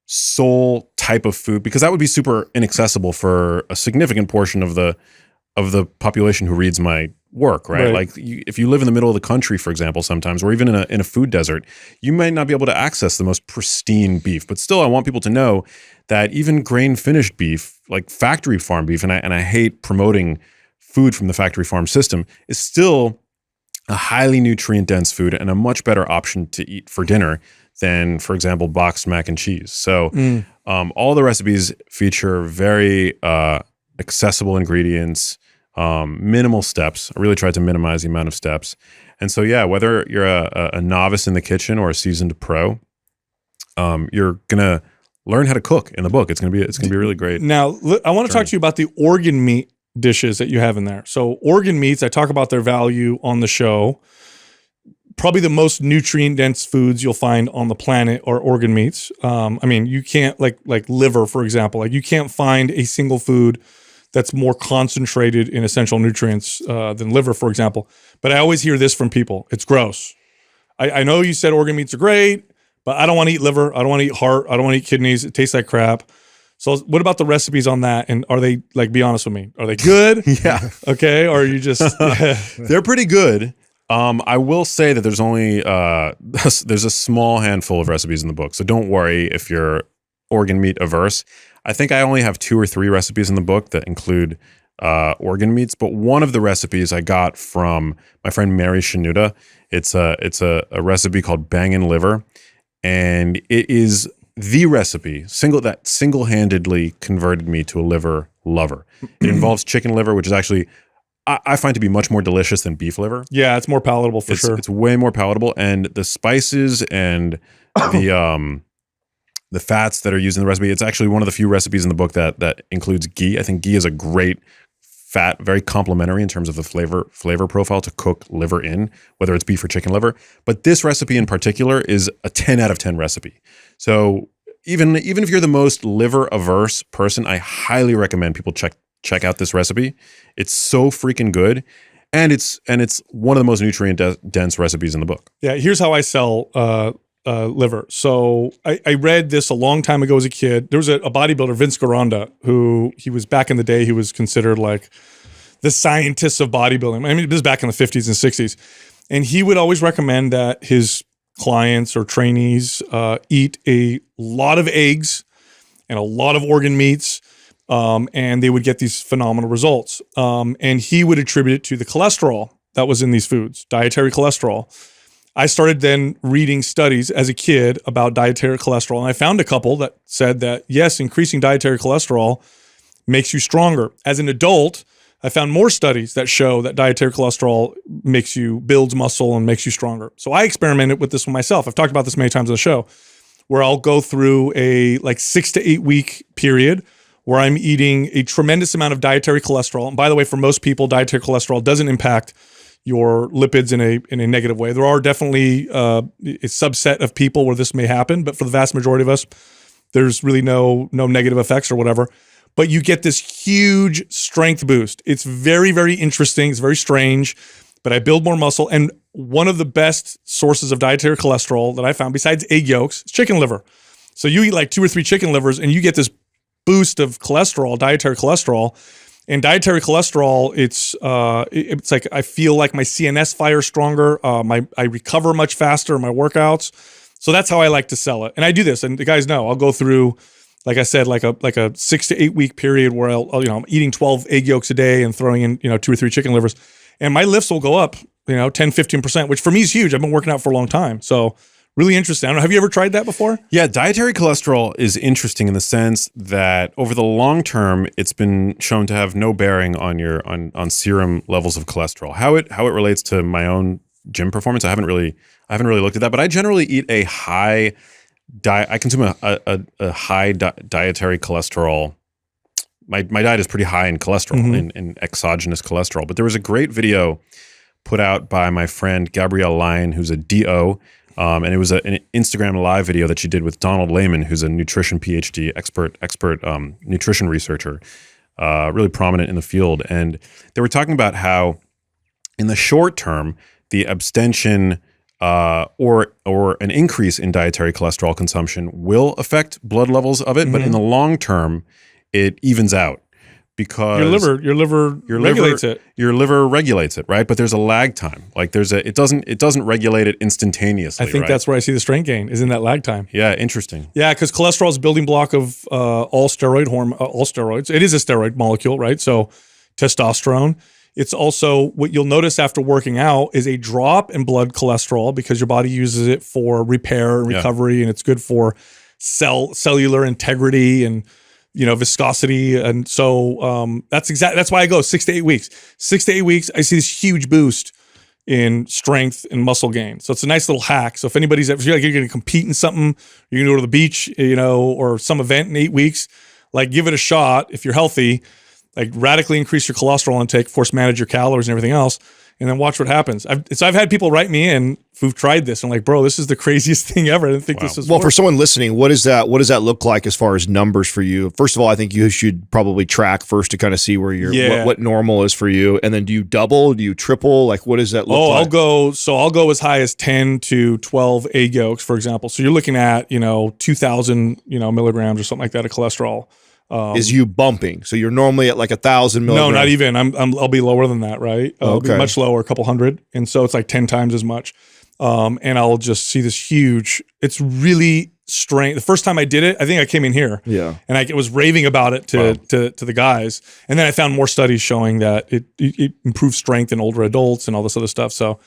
sole type of food, because that would be super inaccessible for a significant portion of the population who reads my work, right? Like if you live in the middle of the country, for example, sometimes, or even in a food desert, you might not be able to access the most pristine beef. But still, I want people to know that even grain finished beef, like factory farm beef, and I hate promoting food from the factory farm system, is still a highly nutrient dense food and a much better option to eat for dinner than, for example, boxed mac and cheese. So all the recipes feature very accessible ingredients, minimal steps. I really tried to minimize the amount of steps. And so, yeah, whether you're a novice in the kitchen or a seasoned pro, you're gonna learn how to cook in the book. It's gonna be really great. Now, I want to talk to you about the organ meat dishes that you have in there. So organ meats, I talk about their value on the show. Probably the most nutrient dense foods you'll find on the planet are organ meats. You can't like liver, for example, like you can't find a single food that's more concentrated in essential nutrients than liver, for example. But I always hear this from people. It's gross. I know you said organ meats are great, but I don't want to eat liver. I don't want to eat heart. I don't want to eat kidneys. It tastes like crap. So what about the recipes on that? And are they, like, be honest with me, are they good? Yeah. Okay. Or are you just... They're pretty good. I will say that there's only there's a small handful of recipes in the book. So don't worry if you're organ meat averse. I think I only have 2 or 3 recipes in the book that include organ meats. But one of the recipes I got from my friend Mary Shanuda. It's a recipe called Bangin' Liver. And it is the recipe that single-handedly converted me to a liver lover. It involves chicken liver, which is actually, I find to be much more delicious than beef liver. Yeah, it's more palatable for sure. It's way more palatable, and the spices and the fats that are used in the recipe. It's actually one of the few recipes in the book that includes ghee. I think ghee is a great fat, very complementary in terms of the flavor profile to cook liver in, whether it's beef or chicken liver. But this recipe in particular is a 10 out of 10 recipe. So even if you're the most liver averse person, I highly recommend people check out this recipe. It's so freaking good. And it's one of the most nutrient dense recipes in the book. Yeah, here's how I sell liver. So I read this a long time ago as a kid. There was a bodybuilder, Vince Garanda, who he was back in the day, he was considered like the scientist of bodybuilding. I mean, this is back in the 50s and 60s. And he would always recommend that his clients or trainees eat a lot of eggs and a lot of organ meats and they would get these phenomenal results. And he would attribute it to the cholesterol that was in these foods, dietary cholesterol. I started then reading studies as a kid about dietary cholesterol, and I found a couple that said that, yes, increasing dietary cholesterol makes you stronger. As an adult, I found more studies that show that dietary cholesterol builds muscle and makes you stronger. So I experimented with this one myself. I've talked about this many times on the show, where I'll go through a 6 to 8 week period where I'm eating a tremendous amount of dietary cholesterol. And by the way, for most people, dietary cholesterol doesn't impact your lipids in a negative way. There are definitely a subset of people where this may happen, but for the vast majority of us, there's really no negative effects or whatever. But you get this huge strength boost. It's very, very interesting. It's very strange, but I build more muscle. And one of the best sources of dietary cholesterol that I found, besides egg yolks, is chicken liver. So you eat like 2 or 3 chicken livers and you get this boost of cholesterol, dietary cholesterol. And dietary cholesterol, it's like I feel like my CNS fires stronger. I recover much faster in my workouts. So that's how I like to sell it. And I do this, and the guys know I'll go through, like I said, like a 6 to 8 week period where I'm eating 12 egg yolks a day and throwing in 2 or 3 chicken livers, and my lifts will go up 10-15%, which for me is huge. I've been working out for a long time, so really interesting. I don't know, have you ever tried that before? Yeah, dietary cholesterol is interesting in the sense that over the long term, it's been shown to have no bearing on serum levels of cholesterol. How it relates to my own gym performance, I haven't really looked at that. But I generally eat a high diet. I consume a high dietary cholesterol. My diet is pretty high in cholesterol, in exogenous cholesterol. But there was a great video put out by my friend Gabrielle Lyon, who's a DO. And it was an Instagram live video that she did with Donald Lehman, who's a nutrition PhD expert nutrition researcher, really prominent in the field. And they were talking about how in the short term, the abstention or an increase in dietary cholesterol consumption will affect blood levels of it, but in the long term, it evens out. Because your liver regulates it. Your liver regulates it, right? But there's a lag time. Like it doesn't regulate it instantaneously. I think that's where I see the strength gain is in that lag time. Yeah, interesting. Yeah, because cholesterol is a building block of all steroids. It is a steroid molecule, right? So testosterone. It's also what you'll notice after working out is a drop in blood cholesterol because your body uses it for repair and recovery, and it's good for cellular integrity and viscosity. And so that's why I go 6 to 8 weeks. 6 to 8 weeks, I see this huge boost in strength and muscle gain. So it's a nice little hack. So if you're going to compete in something, you're going to go to the beach, or some event in 8 weeks, give it a shot. If you're healthy, radically increase your cholesterol intake, of course, manage your calories and everything else, and then watch what happens. I've had people write me in who've tried this. I'm like, bro, this is the craziest thing ever. I didn't think this was well, for someone listening, what does that look like as far as numbers for you? First of all, I think you should probably track first to kind of see where what normal is for you. And then do you double? Do you triple? What does that look like? I'll go as high as 10 to 12 egg yolks, for example. So you're looking at, 2,000, milligrams or something like that of cholesterol. Is you bumping? So you're normally at 1,000 milligrams? No, not even. I'll be lower than that, right? I'll be much lower, a couple hundred. And so it's 10 times as much. And I'll just see this huge, it's really strange. The first time I did it, I think I came in here. Yeah. And I was raving about it to the guys. And then I found more studies showing that it improves strength in older adults and all this other stuff. So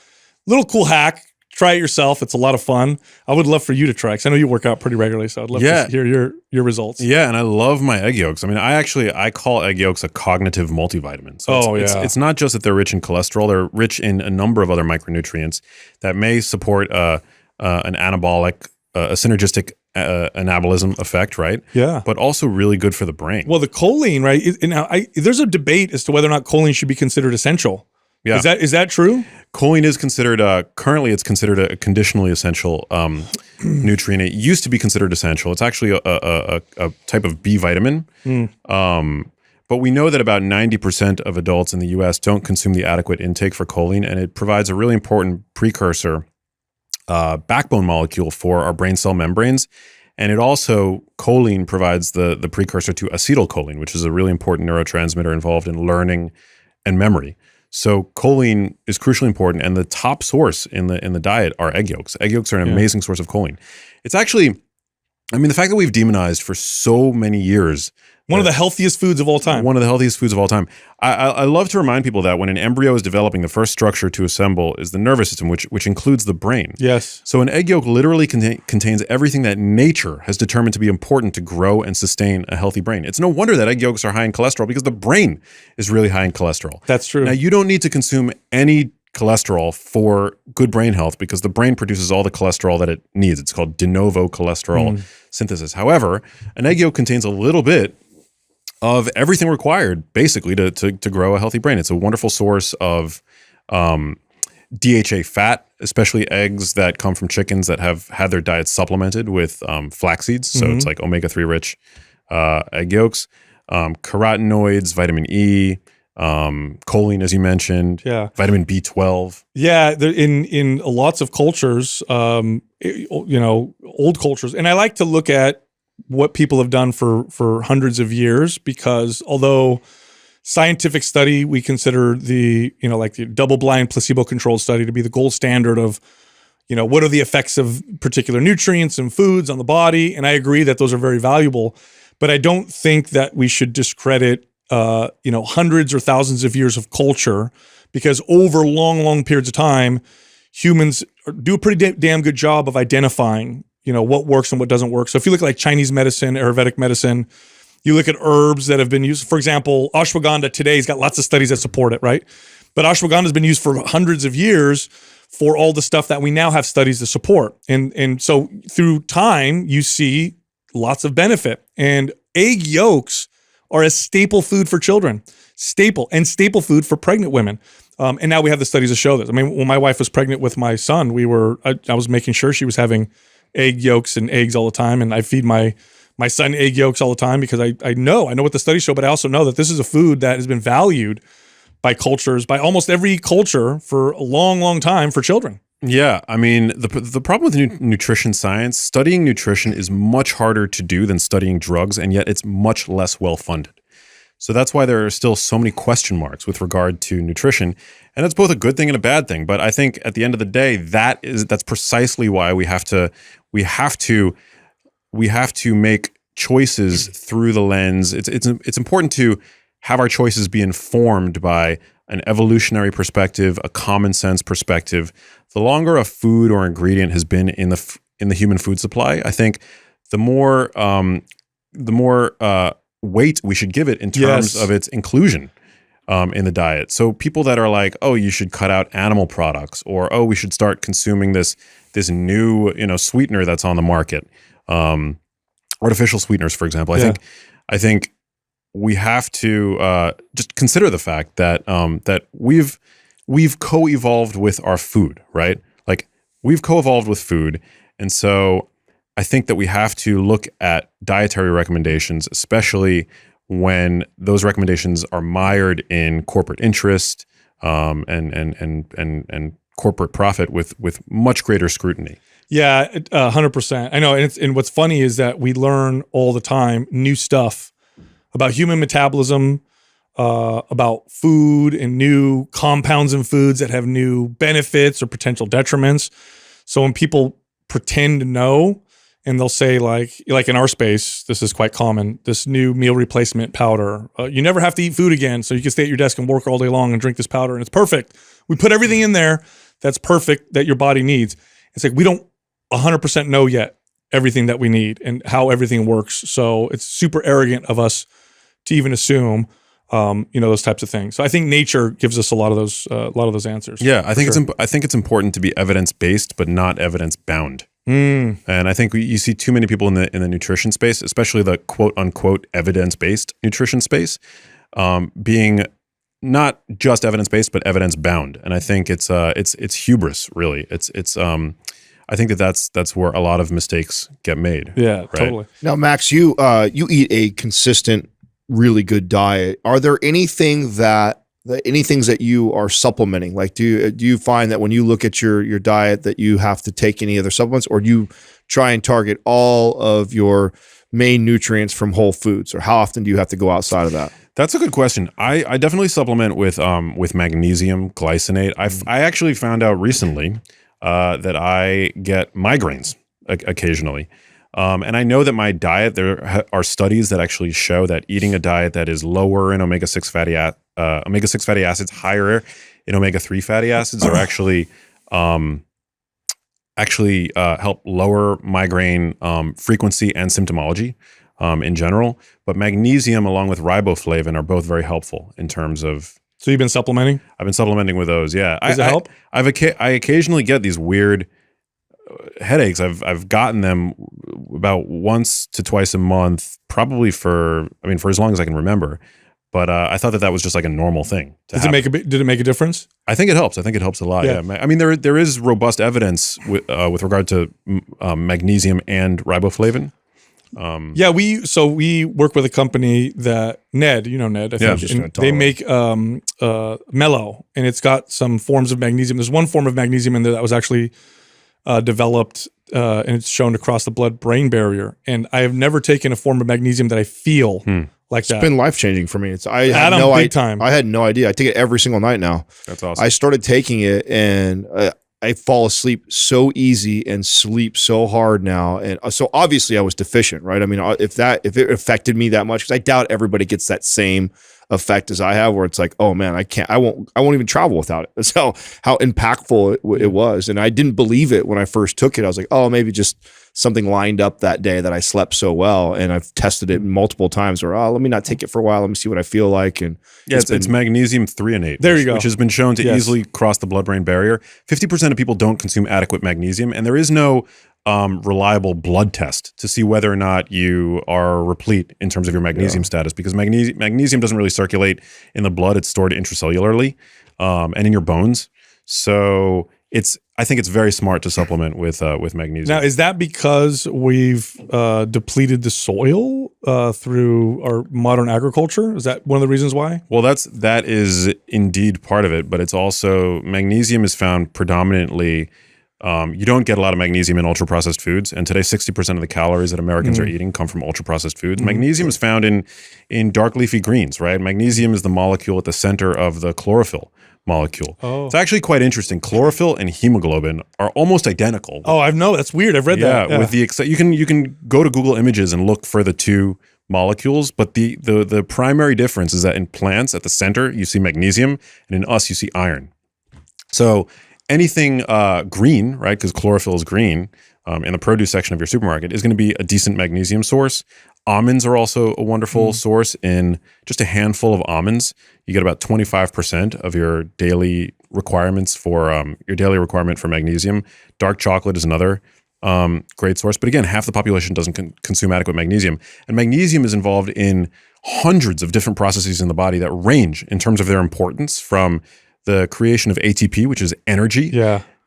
little cool hack. Try it yourself. It's a lot of fun. I would love for you to try because I know you work out pretty regularly. So I'd love to hear your results. Yeah, and I love my egg yolks. I mean, I call egg yolks a cognitive multivitamin. So it's not just that they're rich in cholesterol; they're rich in a number of other micronutrients that may support an anabolic, a synergistic anabolism effect, right? Yeah, but also really good for the brain. Well, the choline, right? Now, there's a debate as to whether or not choline should be considered essential. Yeah. Is that true? Choline is considered currently it's considered a conditionally essential nutrient. It used to be considered essential. It's actually a type of B vitamin. But we know that about 90% of adults in the U.S. don't consume the adequate intake for choline, and it provides a really important precursor backbone molecule for our brain cell membranes. And it also, choline provides the precursor to acetylcholine, which is a really important neurotransmitter involved in learning and memory. So choline is crucially important, and the top source in the diet are egg yolks. Egg yolks are an amazing source of choline. It's actually, I mean, the fact that we've demonized for so many years One of the healthiest foods of all time. One of the healthiest foods of all time. I love to remind people that when an embryo is developing, the first structure to assemble is the nervous system, which includes the brain. Yes. So an egg yolk literally contains everything that nature has determined to be important to grow and sustain a healthy brain. It's no wonder that egg yolks are high in cholesterol because the brain is really high in cholesterol. That's true. Now, you don't need to consume any cholesterol for good brain health because the brain produces all the cholesterol that it needs. It's called de novo cholesterol synthesis. However, an egg yolk contains a little bit of everything required basically to grow a healthy brain. It's a wonderful source of DHA fat, especially eggs that come from chickens that have had their diet supplemented with flax seeds. So it's like omega-3 rich egg yolks, carotenoids, vitamin E, choline, as you mentioned, vitamin B12. Yeah, in lots of cultures, old cultures, and I like to look at what people have done for hundreds of years, because although scientific study, we consider the double-blind placebo-controlled study to be the gold standard of, what are the effects of particular nutrients and foods on the body. And I agree that those are very valuable, but I don't think that we should discredit, hundreds or thousands of years of culture, because over long periods of time, humans do a pretty damn good job of identifying what works and what doesn't work. So if you look at like Chinese medicine, Ayurvedic medicine, you look at herbs that have been used. For example, ashwagandha today has got lots of studies that support it, right? But ashwagandha has been used for hundreds of years for all the stuff that we now have studies to support. And so through time, you see lots of benefit. And egg yolks are a staple food for children, staple food for pregnant women. And now we have the studies to show this. I mean, when my wife was pregnant with my son, I was making sure she was having egg yolks and eggs all the time. And I feed my son egg yolks all the time because I know what the studies show, but I also know that this is a food that has been valued by cultures, by almost every culture for a long time for children. Yeah, I mean, the problem with nutrition science, studying nutrition is much harder to do than studying drugs, and yet it's much less well-funded. So that's why there are still so many question marks with regard to nutrition, and that's both a good thing and a bad thing. But I think at the end of the day, that's precisely why we have to make choices through the lens. It's important to have our choices be informed by an evolutionary perspective, a common sense perspective. The longer a food or ingredient has been in the human food supply, I think the more weight we should give it in terms of its inclusion in the diet. So people that are like, oh, you should cut out animal products, or oh, we should start consuming this new sweetener that's on the market, artificial sweeteners, for example. I think we have to just consider the fact that that we've co-evolved with our food, right? Like we've co-evolved with food, and so I think that we have to look at dietary recommendations, especially when those recommendations are mired in corporate interest and corporate profit with much greater scrutiny. Yeah, 100%. I know, and what's funny is that we learn all the time new stuff about human metabolism, about food and new compounds in foods that have new benefits or potential detriments. So when people pretend to know, and they'll say like in our space, this is quite common, this new meal replacement powder. You never have to eat food again, so you can stay at your desk and work all day long and drink this powder, and it's perfect. We put everything in there that's perfect that your body needs. It's like we don't 100% know yet everything that we need and how everything works. So it's super arrogant of us to even assume, those types of things. So I think nature gives us a lot of those answers. Yeah, I think it's important to be evidence based, but not evidence bound. And I think you see too many people in the nutrition space, especially the quote unquote evidence based nutrition space, being not just evidence based but evidence bound. And I think it's hubris, really. I think that's where a lot of mistakes get made. Yeah, right? Totally. Now, Max, you eat a consistent, really good diet. Are there any things that you are supplementing? Like, do you find that when you look at your diet that you have to take any other supplements, or do you try and target all of your main nutrients from whole foods, or how often do you have to go outside of that? That's a good question. I definitely supplement with magnesium glycinate. I actually found out recently that I get migraines occasionally. And I know that my diet, there are studies that actually show that eating a diet that is lower in omega-6 fatty acids, higher in omega-3 fatty acids are actually help lower migraine frequency and symptomology in general. But magnesium along with riboflavin are both very helpful in terms of. So you've been supplementing? I've been supplementing with those. Yeah. Does it help? I occasionally get these weird headaches. I've gotten them about once to twice a month, probably for as long as I can remember. But I thought that was just like a normal thing. Did it make a difference? I think it helps. I think it helps a lot. Yeah. I mean, there is robust evidence with regard to magnesium and riboflavin. We work with a company that Ned, I think, and they make Mellow, and it's got some forms of magnesium. There's one form of magnesium in there that was actually developed and it's shown to cross the blood-brain barrier. And I have never taken a form of magnesium that I feel like that. It's been life-changing for me. I had no idea. I take it every single night now. That's awesome. I started taking it and I fall asleep so easy and sleep so hard now. And so obviously I was deficient, right? I mean, if it affected me that much, because I doubt everybody gets that same effect as I have, where it's like, oh man, I won't even travel without it. That's how impactful it was. And I didn't believe it when I first took it. I was like, oh, maybe just something lined up that day that I slept so well. And I've tested it multiple times where, let me not take it for a while. Let me see what I feel like. And it's magnesium threonate. There you go. Which has been shown to easily cross the blood-brain barrier. 50% of people don't consume adequate magnesium, and there is no reliable blood test to see whether or not you are replete in terms of your magnesium status, because magnesium doesn't really circulate in the blood. It's stored intracellularly and in your bones. So I think it's very smart to supplement with magnesium. Now, is that because we've depleted the soil through our modern agriculture? Is that one of the reasons why? Well, that is indeed part of it, but it's also magnesium is found predominantly. You don't get a lot of magnesium in ultra-processed foods, and today 60% of the calories that Americans are eating come from ultra-processed foods. Magnesium is found in dark leafy greens, right? Magnesium is the molecule at the center of the chlorophyll molecule. Oh. It's actually quite interesting. Chlorophyll and hemoglobin are almost identical. Oh, I know. That's weird. I've read that. Yeah, with you can go to Google Images and look for the two molecules, but the primary difference is that in plants at the center you see magnesium, and in us you see iron. So anything green, right, because chlorophyll is green, in the produce section of your supermarket is going to be a decent magnesium source. Almonds are also a wonderful source. In just a handful of almonds, you get about 25% of your daily requirements for requirement for magnesium. Dark chocolate is another great source. But again, half the population doesn't consume adequate magnesium. And magnesium is involved in hundreds of different processes in the body that range in terms of their importance, from the creation of ATP, which is energy,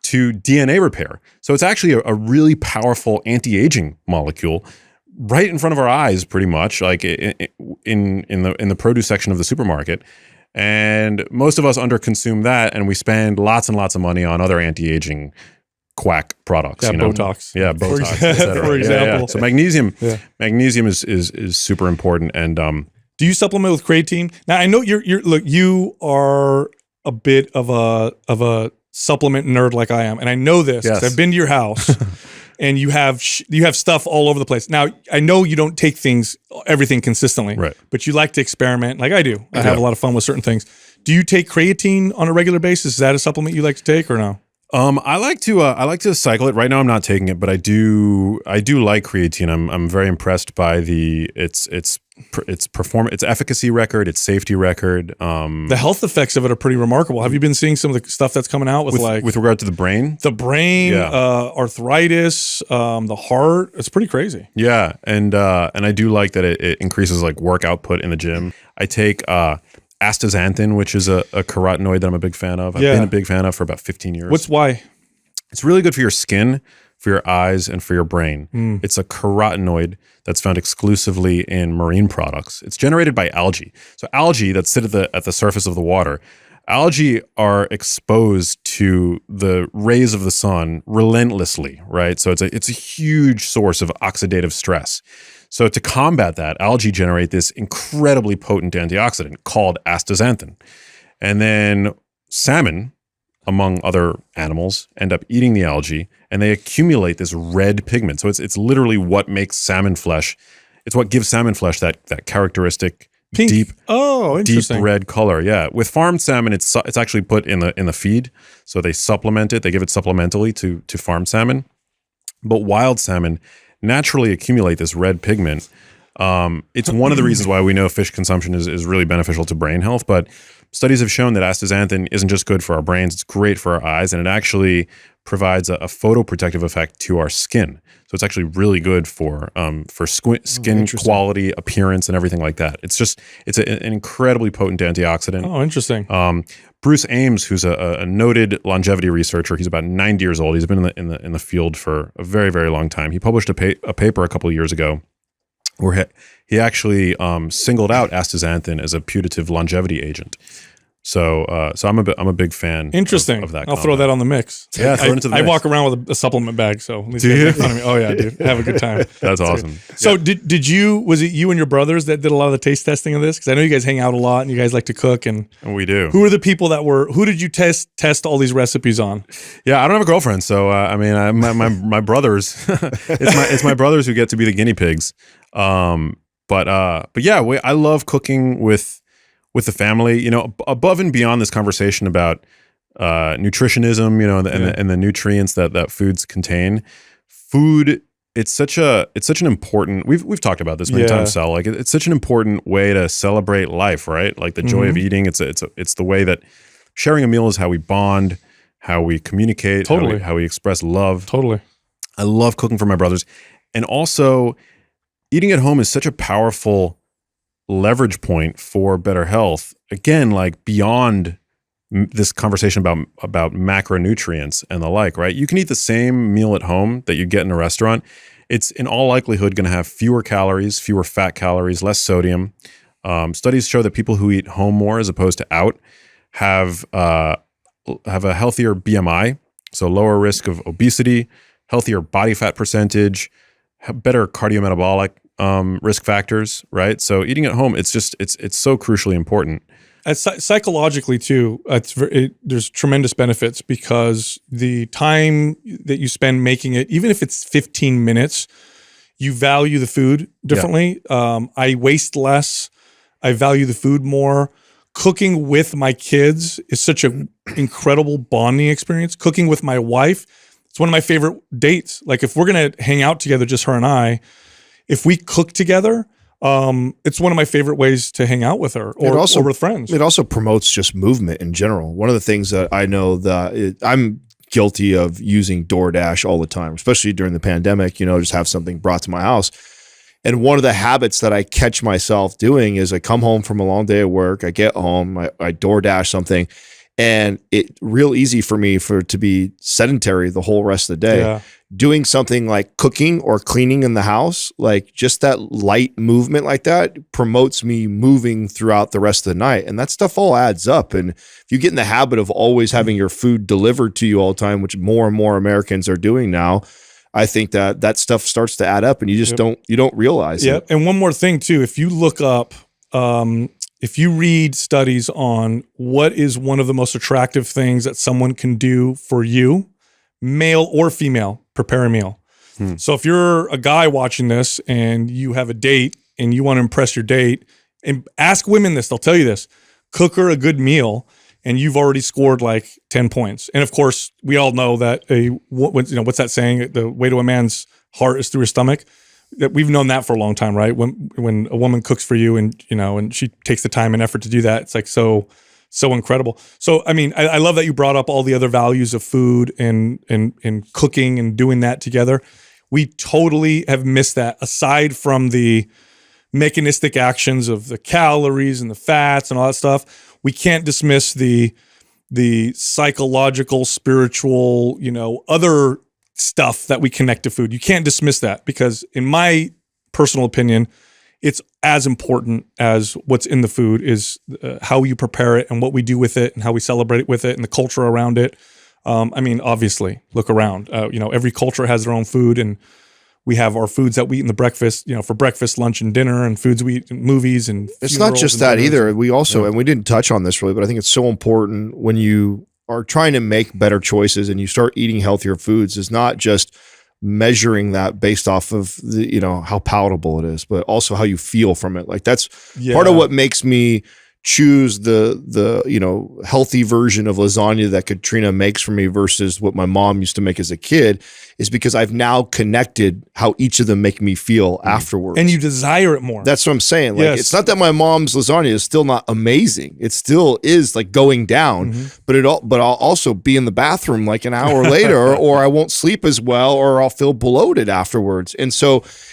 to DNA repair. So it's actually a really powerful anti-aging molecule right in front of our eyes, pretty much, like in the produce section of the supermarket. And most of us underconsume that, and we spend lots and lots of money on other anti-aging quack products. Botox. Yeah, Botox, et cetera. For example. So magnesium is super important. And do you supplement with creatine? Now I know you are a bit of a supplement nerd like I am, and I know this because I've been to your house, and you have stuff all over the place. Now I know you don't take everything consistently, right? But you like to experiment, like I do. I have a lot of fun with certain things. Do you take creatine on a regular basis? Is that a supplement you like to take, or no? I like to cycle it. Right now I'm not taking it, but I do like creatine. I'm very impressed by its performance, its efficacy record, its safety record. The health effects of it are pretty remarkable. Have you been seeing some of the stuff that's coming out with regard to the brain? Arthritis, the heart. It's pretty crazy. Yeah, and I do like that it increases like work output in the gym. I take astaxanthin, which is a carotenoid that I'm a big fan of. I've been a big fan of for about 15 years. Why? It's really good for your skin, for your eyes, and for your brain. It's a carotenoid that's found exclusively in marine products. It's generated by algae. So algae that sit at the surface of the water, algae are exposed to the rays of the sun relentlessly, right? So it's a huge source of oxidative stress. So to combat that, algae generate this incredibly potent antioxidant called astaxanthin. And then salmon among other animals, end up eating the algae, and they accumulate this red pigment. So it's literally what makes salmon flesh. It's what gives salmon flesh that characteristic Pink. deep Interesting. red color. Yeah, with farmed salmon, it's actually put in the feed, so they supplement it. They give it supplementally to farmed salmon. But wild salmon naturally accumulate this red pigment. It's one of the reasons why we know fish consumption is really beneficial to brain health. But studies have shown that astaxanthin isn't just good for our brains; it's great for our eyes, and it actually provides a photoprotective effect to our skin. So it's actually really good for skin quality, appearance, and everything like that. It's an incredibly potent antioxidant. Oh, interesting. Bruce Ames, who's a noted longevity researcher, he's about 90 years old. He's been in the field for a very, very long time. He published a paper a couple of years ago where he actually singled out astaxanthin as a putative longevity agent. So I'm a big fan. Interesting. Of that. I'll throw that on the mix. Yeah, throw it into the mix. I walk around with a supplement bag, so at least Do you? make fun of me. Oh yeah, dude, have a good time. That's awesome. So was it you and your brothers that did a lot of the taste testing of this? Because I know you guys hang out a lot and you guys like to cook. And we do. Who are the people who did you test all these recipes on? Yeah, I don't have a girlfriend, so my brothers. it's my brothers who get to be the guinea pigs. But yeah, I love cooking with the family, above and beyond this conversation about nutritionism, and the nutrients that foods contain. Food, it's such an important. We've talked about this many times, Sal. Like it's such an important way to celebrate life, right? Like the joy of eating. It's the way that sharing a meal is how we bond, how we communicate, totally. how we express love. Totally. I love cooking for my brothers, and also eating at home is such a powerful leverage point for better health. Again, like beyond this conversation about macronutrients and the like, right? You can eat the same meal at home that you get in a restaurant. It's in all likelihood going to have fewer calories, fewer fat calories, less sodium. Studies show that people who eat home more as opposed to out have a healthier BMI, so lower risk of obesity, healthier body fat percentage, better cardiometabolic risk factors, right? So eating at home, it's so crucially important. Psychologically too, there's tremendous benefits because the time that you spend making it, even if it's 15 minutes, you value the food differently. Yeah. I waste less. I value the food more. Cooking with my kids is such an incredible bonding experience. Cooking with my wife, it's one of my favorite dates. Like if we're going to hang out together, just her and I, if we cook together, it's one of my favorite ways to hang out with her or with friends. It also promotes just movement in general. One of the things that I know that I'm guilty of using DoorDash all the time, especially during the pandemic, just have something brought to my house. And one of the habits that I catch myself doing is I come home from a long day of work, I get home, I DoorDash something, and it's real easy for me to be sedentary the whole rest of the day. Yeah. Doing something like cooking or cleaning in the house, like just that light movement like that promotes me moving throughout the rest of the night. And that stuff all adds up. And if you get in the habit of always having your food delivered to you all the time, which more and more Americans are doing now, I think that stuff starts to add up and you just don't realize it. And one more thing too, if you look up, if you read studies on what is one of the most attractive things that someone can do for you, male or female, prepare a meal. So if you're a guy watching this and you have a date and you want to impress your date, and ask women this, they'll tell you this, cook her a good meal and you've already scored like 10 points. And of course, we all know that what's that saying? The way to a man's heart is through his stomach. That we've known that for a long time, right? When a woman cooks for you and she takes the time and effort to do that, it's like so incredible. So, I mean, I love that you brought up all the other values of food and cooking and doing that together. We totally have missed that. Aside from the mechanistic actions of the calories and the fats and all that stuff, we can't dismiss the psychological, spiritual, other stuff that we connect to food. You can't dismiss that because in my personal opinion, it's as important as what's in the food is how you prepare it and what we do with it and how we celebrate it with it and the culture around it. I mean, obviously, look around. Every culture has their own food, and we have our foods that we eat in the breakfast, for breakfast, lunch, and dinner, and foods we eat in movies and. It's not just that either. We also, and we didn't touch on this really, but I think it's so important when you are trying to make better choices and you start eating healthier foods is not just measuring that based off of the, how palatable it is, but also how you feel from it. Like that's part of what makes me choose the healthy version of lasagna that Katrina makes for me versus what my mom used to make as a kid, is because I've now connected how each of them make me feel afterwards. And you desire it more. That's what I'm saying. Like, it's not that my mom's lasagna is still not amazing. It still is like going down, but I'll also be in the bathroom like an hour later, or I won't sleep as well, or I'll feel bloated afterwards. And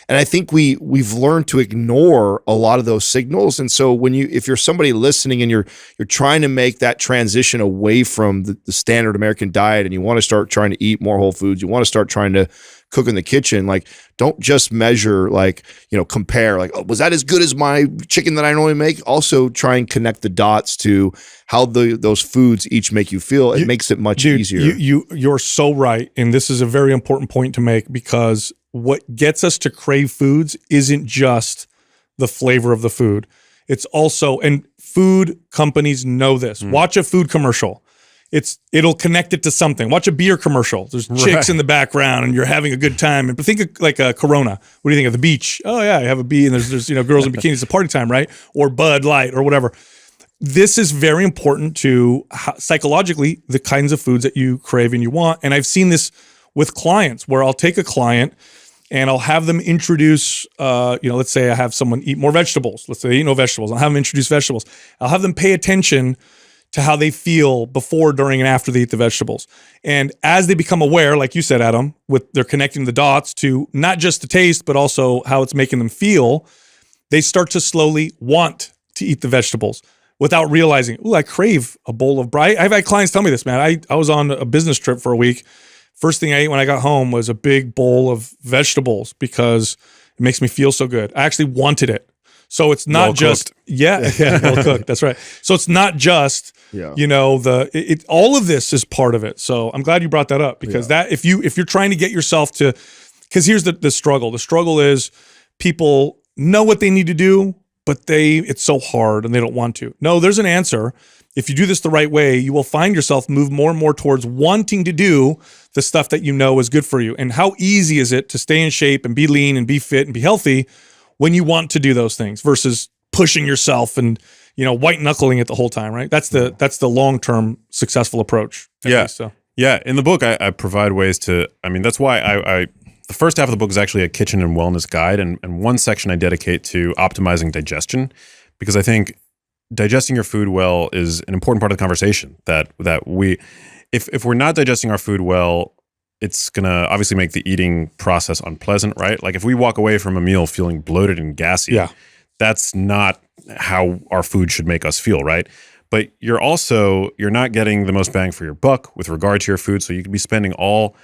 I think we've learned to ignore a lot of those signals. And so if you're somebody listening and you're trying to make that transition away from the standard American diet, and you want to start trying to eat more whole foods, you want to start trying to cook in the kitchen, like, don't just measure, like, compare, like, oh, was that as good as my chicken that I normally make? Also try and connect the dots to how those foods each make you feel. It makes it much easier. You're so right. And this is a very important point to make, because what gets us to crave foods isn't just the flavor of the food. It's also, and food companies know this. Watch a food commercial. It'll connect it to something. Watch a beer commercial. There's chicks in the background and you're having a good time. And think of like a Corona. What do you think of the beach? Oh yeah, you have a bee and there's girls in bikinis. It's a party time, right? Or Bud Light or whatever. This is very important to psychologically the kinds of foods that you crave and you want. And I've seen this with clients where I'll take a client and I'll have them introduce, let's say I have someone eat more vegetables. Let's say they eat no vegetables. I'll have them introduce vegetables. I'll have them pay attention to how they feel before, during, and after they eat the vegetables. And as they become aware, like you said, Adam, they're connecting the dots to not just the taste, but also how it's making them feel, they start to slowly want to eat the vegetables without realizing, I crave a bowl of braai. I've had clients tell me this, man. I was on a business trip for a week. First thing I ate when I got home was a big bowl of vegetables because it makes me feel so good. I actually wanted it. So it's not just, well cooked. That's right. So it's not just, all of this is part of it. So I'm glad you brought that up, because that if you're trying to get yourself to, because here's the struggle. The struggle is people know what they need to do, but it's so hard and they don't want to. No, there's an answer. If you do this the right way, you will find yourself move more and more towards wanting to do the stuff that you know is good for you. And how easy is it to stay in shape and be lean and be fit and be healthy when you want to do those things versus pushing yourself and, white knuckling it the whole time, right? That's the long-term successful approach. Yeah. In the book, I provide ways to, that's why the first half of the book is actually a kitchen and wellness guide. And one section I dedicate to optimizing digestion, because I think digesting your food well is an important part of the conversation that if we're not digesting our food well, it's going to obviously make the eating process unpleasant, right? Like if we walk away from a meal feeling bloated and gassy, that's not how our food should make us feel, right? But you're not getting the most bang for your buck with regard to your food. So you could be spending all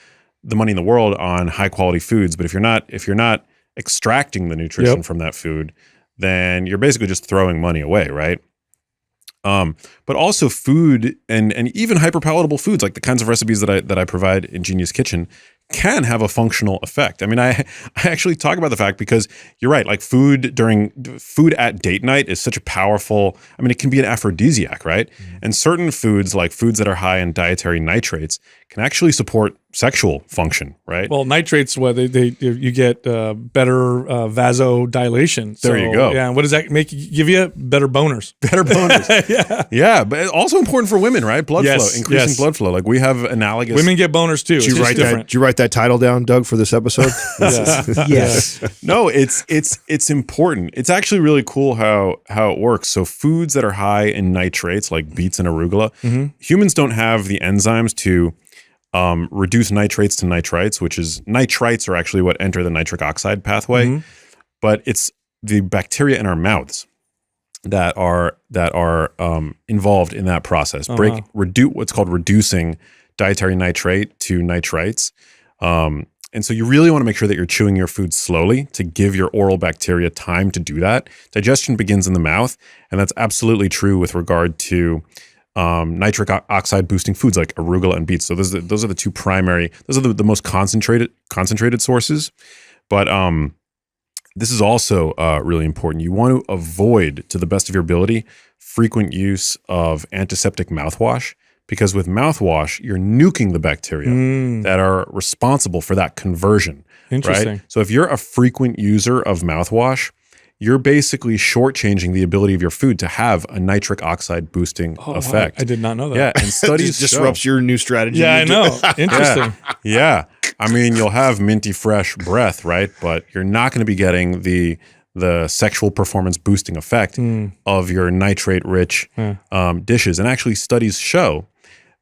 the money in the world on high quality foods, but if you're not extracting the nutrition from that food, then you're basically just throwing money away, right? But also food and even hyperpalatable foods, like the kinds of recipes that I provide in Genius Kitchen, can have a functional effect. I actually talk about the fact, because you're right, like food at date night is such a powerful, it can be an aphrodisiac, right? And certain foods, like foods that are high in dietary nitrates, can actually support sexual function, right? Well, nitrates, you get better vasodilation. There you go. Yeah, and what does that give you? Better boners. Better boners. Yeah, but also important for women, right? Blood flow, increasing blood flow. Like we have analogous. Women get boners too. Did you write that title down, Doug, for this episode? Yes. No, it's important. It's actually really cool how it works. So foods that are high in nitrates, like beets and arugula, humans don't have the enzymes to reduce nitrates to nitrites, which is nitrites are actually what enter the nitric oxide pathway, but it's the bacteria in our mouths that are involved in that process. What's called reducing dietary nitrate to nitrites. And so you really want to make sure that you're chewing your food slowly to give your oral bacteria time to do that. Digestion begins in the mouth, and that's absolutely true with regard to nitric oxide boosting foods like arugula and beets. So those are the two primary. Those are the most concentrated sources. But this is also really important. You want to avoid, to the best of your ability, frequent use of antiseptic mouthwash, because with mouthwash, you're nuking the bacteria that are responsible for that conversion. Interesting. Right? So if you're a frequent user of mouthwash, you're basically shortchanging the ability of your food to have a nitric oxide boosting effect. I did not know that. Yeah, and studies Just disrupts your new strategy. Yeah, I You do- know. Interesting. Yeah. I mean, you'll have minty fresh breath, right? But you're not going to be getting the sexual performance boosting effect of your nitrate rich dishes. And actually, studies show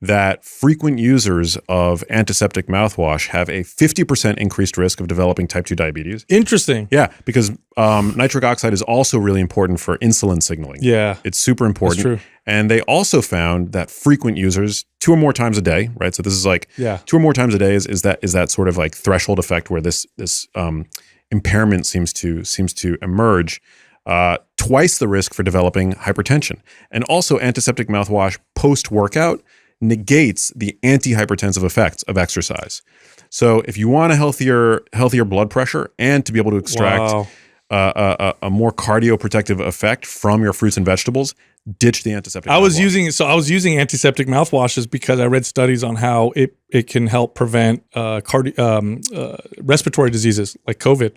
that frequent users of antiseptic mouthwash have a 50% increased risk of developing type 2 diabetes. Interesting. Yeah, because nitric oxide is also really important for insulin signaling. Yeah. It's super important. That's true. And they also found that frequent users, 2 or more times a day, right? So this is like 2 or more times a day is that sort of like threshold effect where this impairment seems to emerge. Twice the risk for developing hypertension. And also antiseptic mouthwash post-workout negates the antihypertensive effects of exercise. So if you want a healthier blood pressure and to be able to extract a more cardioprotective effect from your fruits and vegetables, ditch the antiseptic. I was using antiseptic mouthwashes because I read studies on how it can help prevent respiratory diseases like COVID.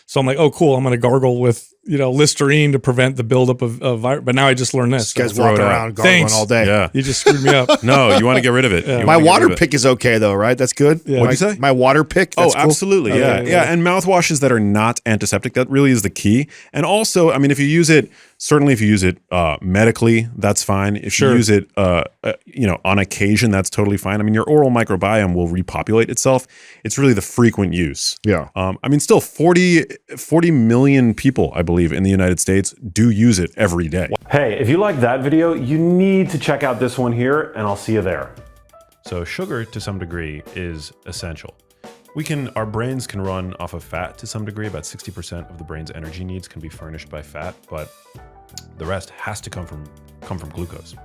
So I'm like, oh, cool. I'm going to gargle with, Listerine to prevent the buildup of virus. But now I just learned this. This guy's throw it walking out. around gargling Thanks. all day. Yeah. You just screwed me up. No, you want to get rid of it. You My wanna get water rid of it. pick is okay though, right? That's good. Yeah. What'd you say? My water pick. That's cool. Absolutely. Okay, Yeah. And mouthwashes that are not antiseptic, that really is the key. And also, I mean, if you use it medically, that's fine. If you use it, on occasion, that's totally fine. I mean, your oral microbiome will repopulate itself. It's really the frequent use. Yeah. I mean, still 40 million people, I believe, in the United States do use it every day. Hey, if you like that video, you need to check out this one here, and I'll see you there. So sugar, to some degree, is essential. Our brains can run off of fat to some degree. About 60% of the brain's energy needs can be furnished by fat, but the rest has to come from glucose.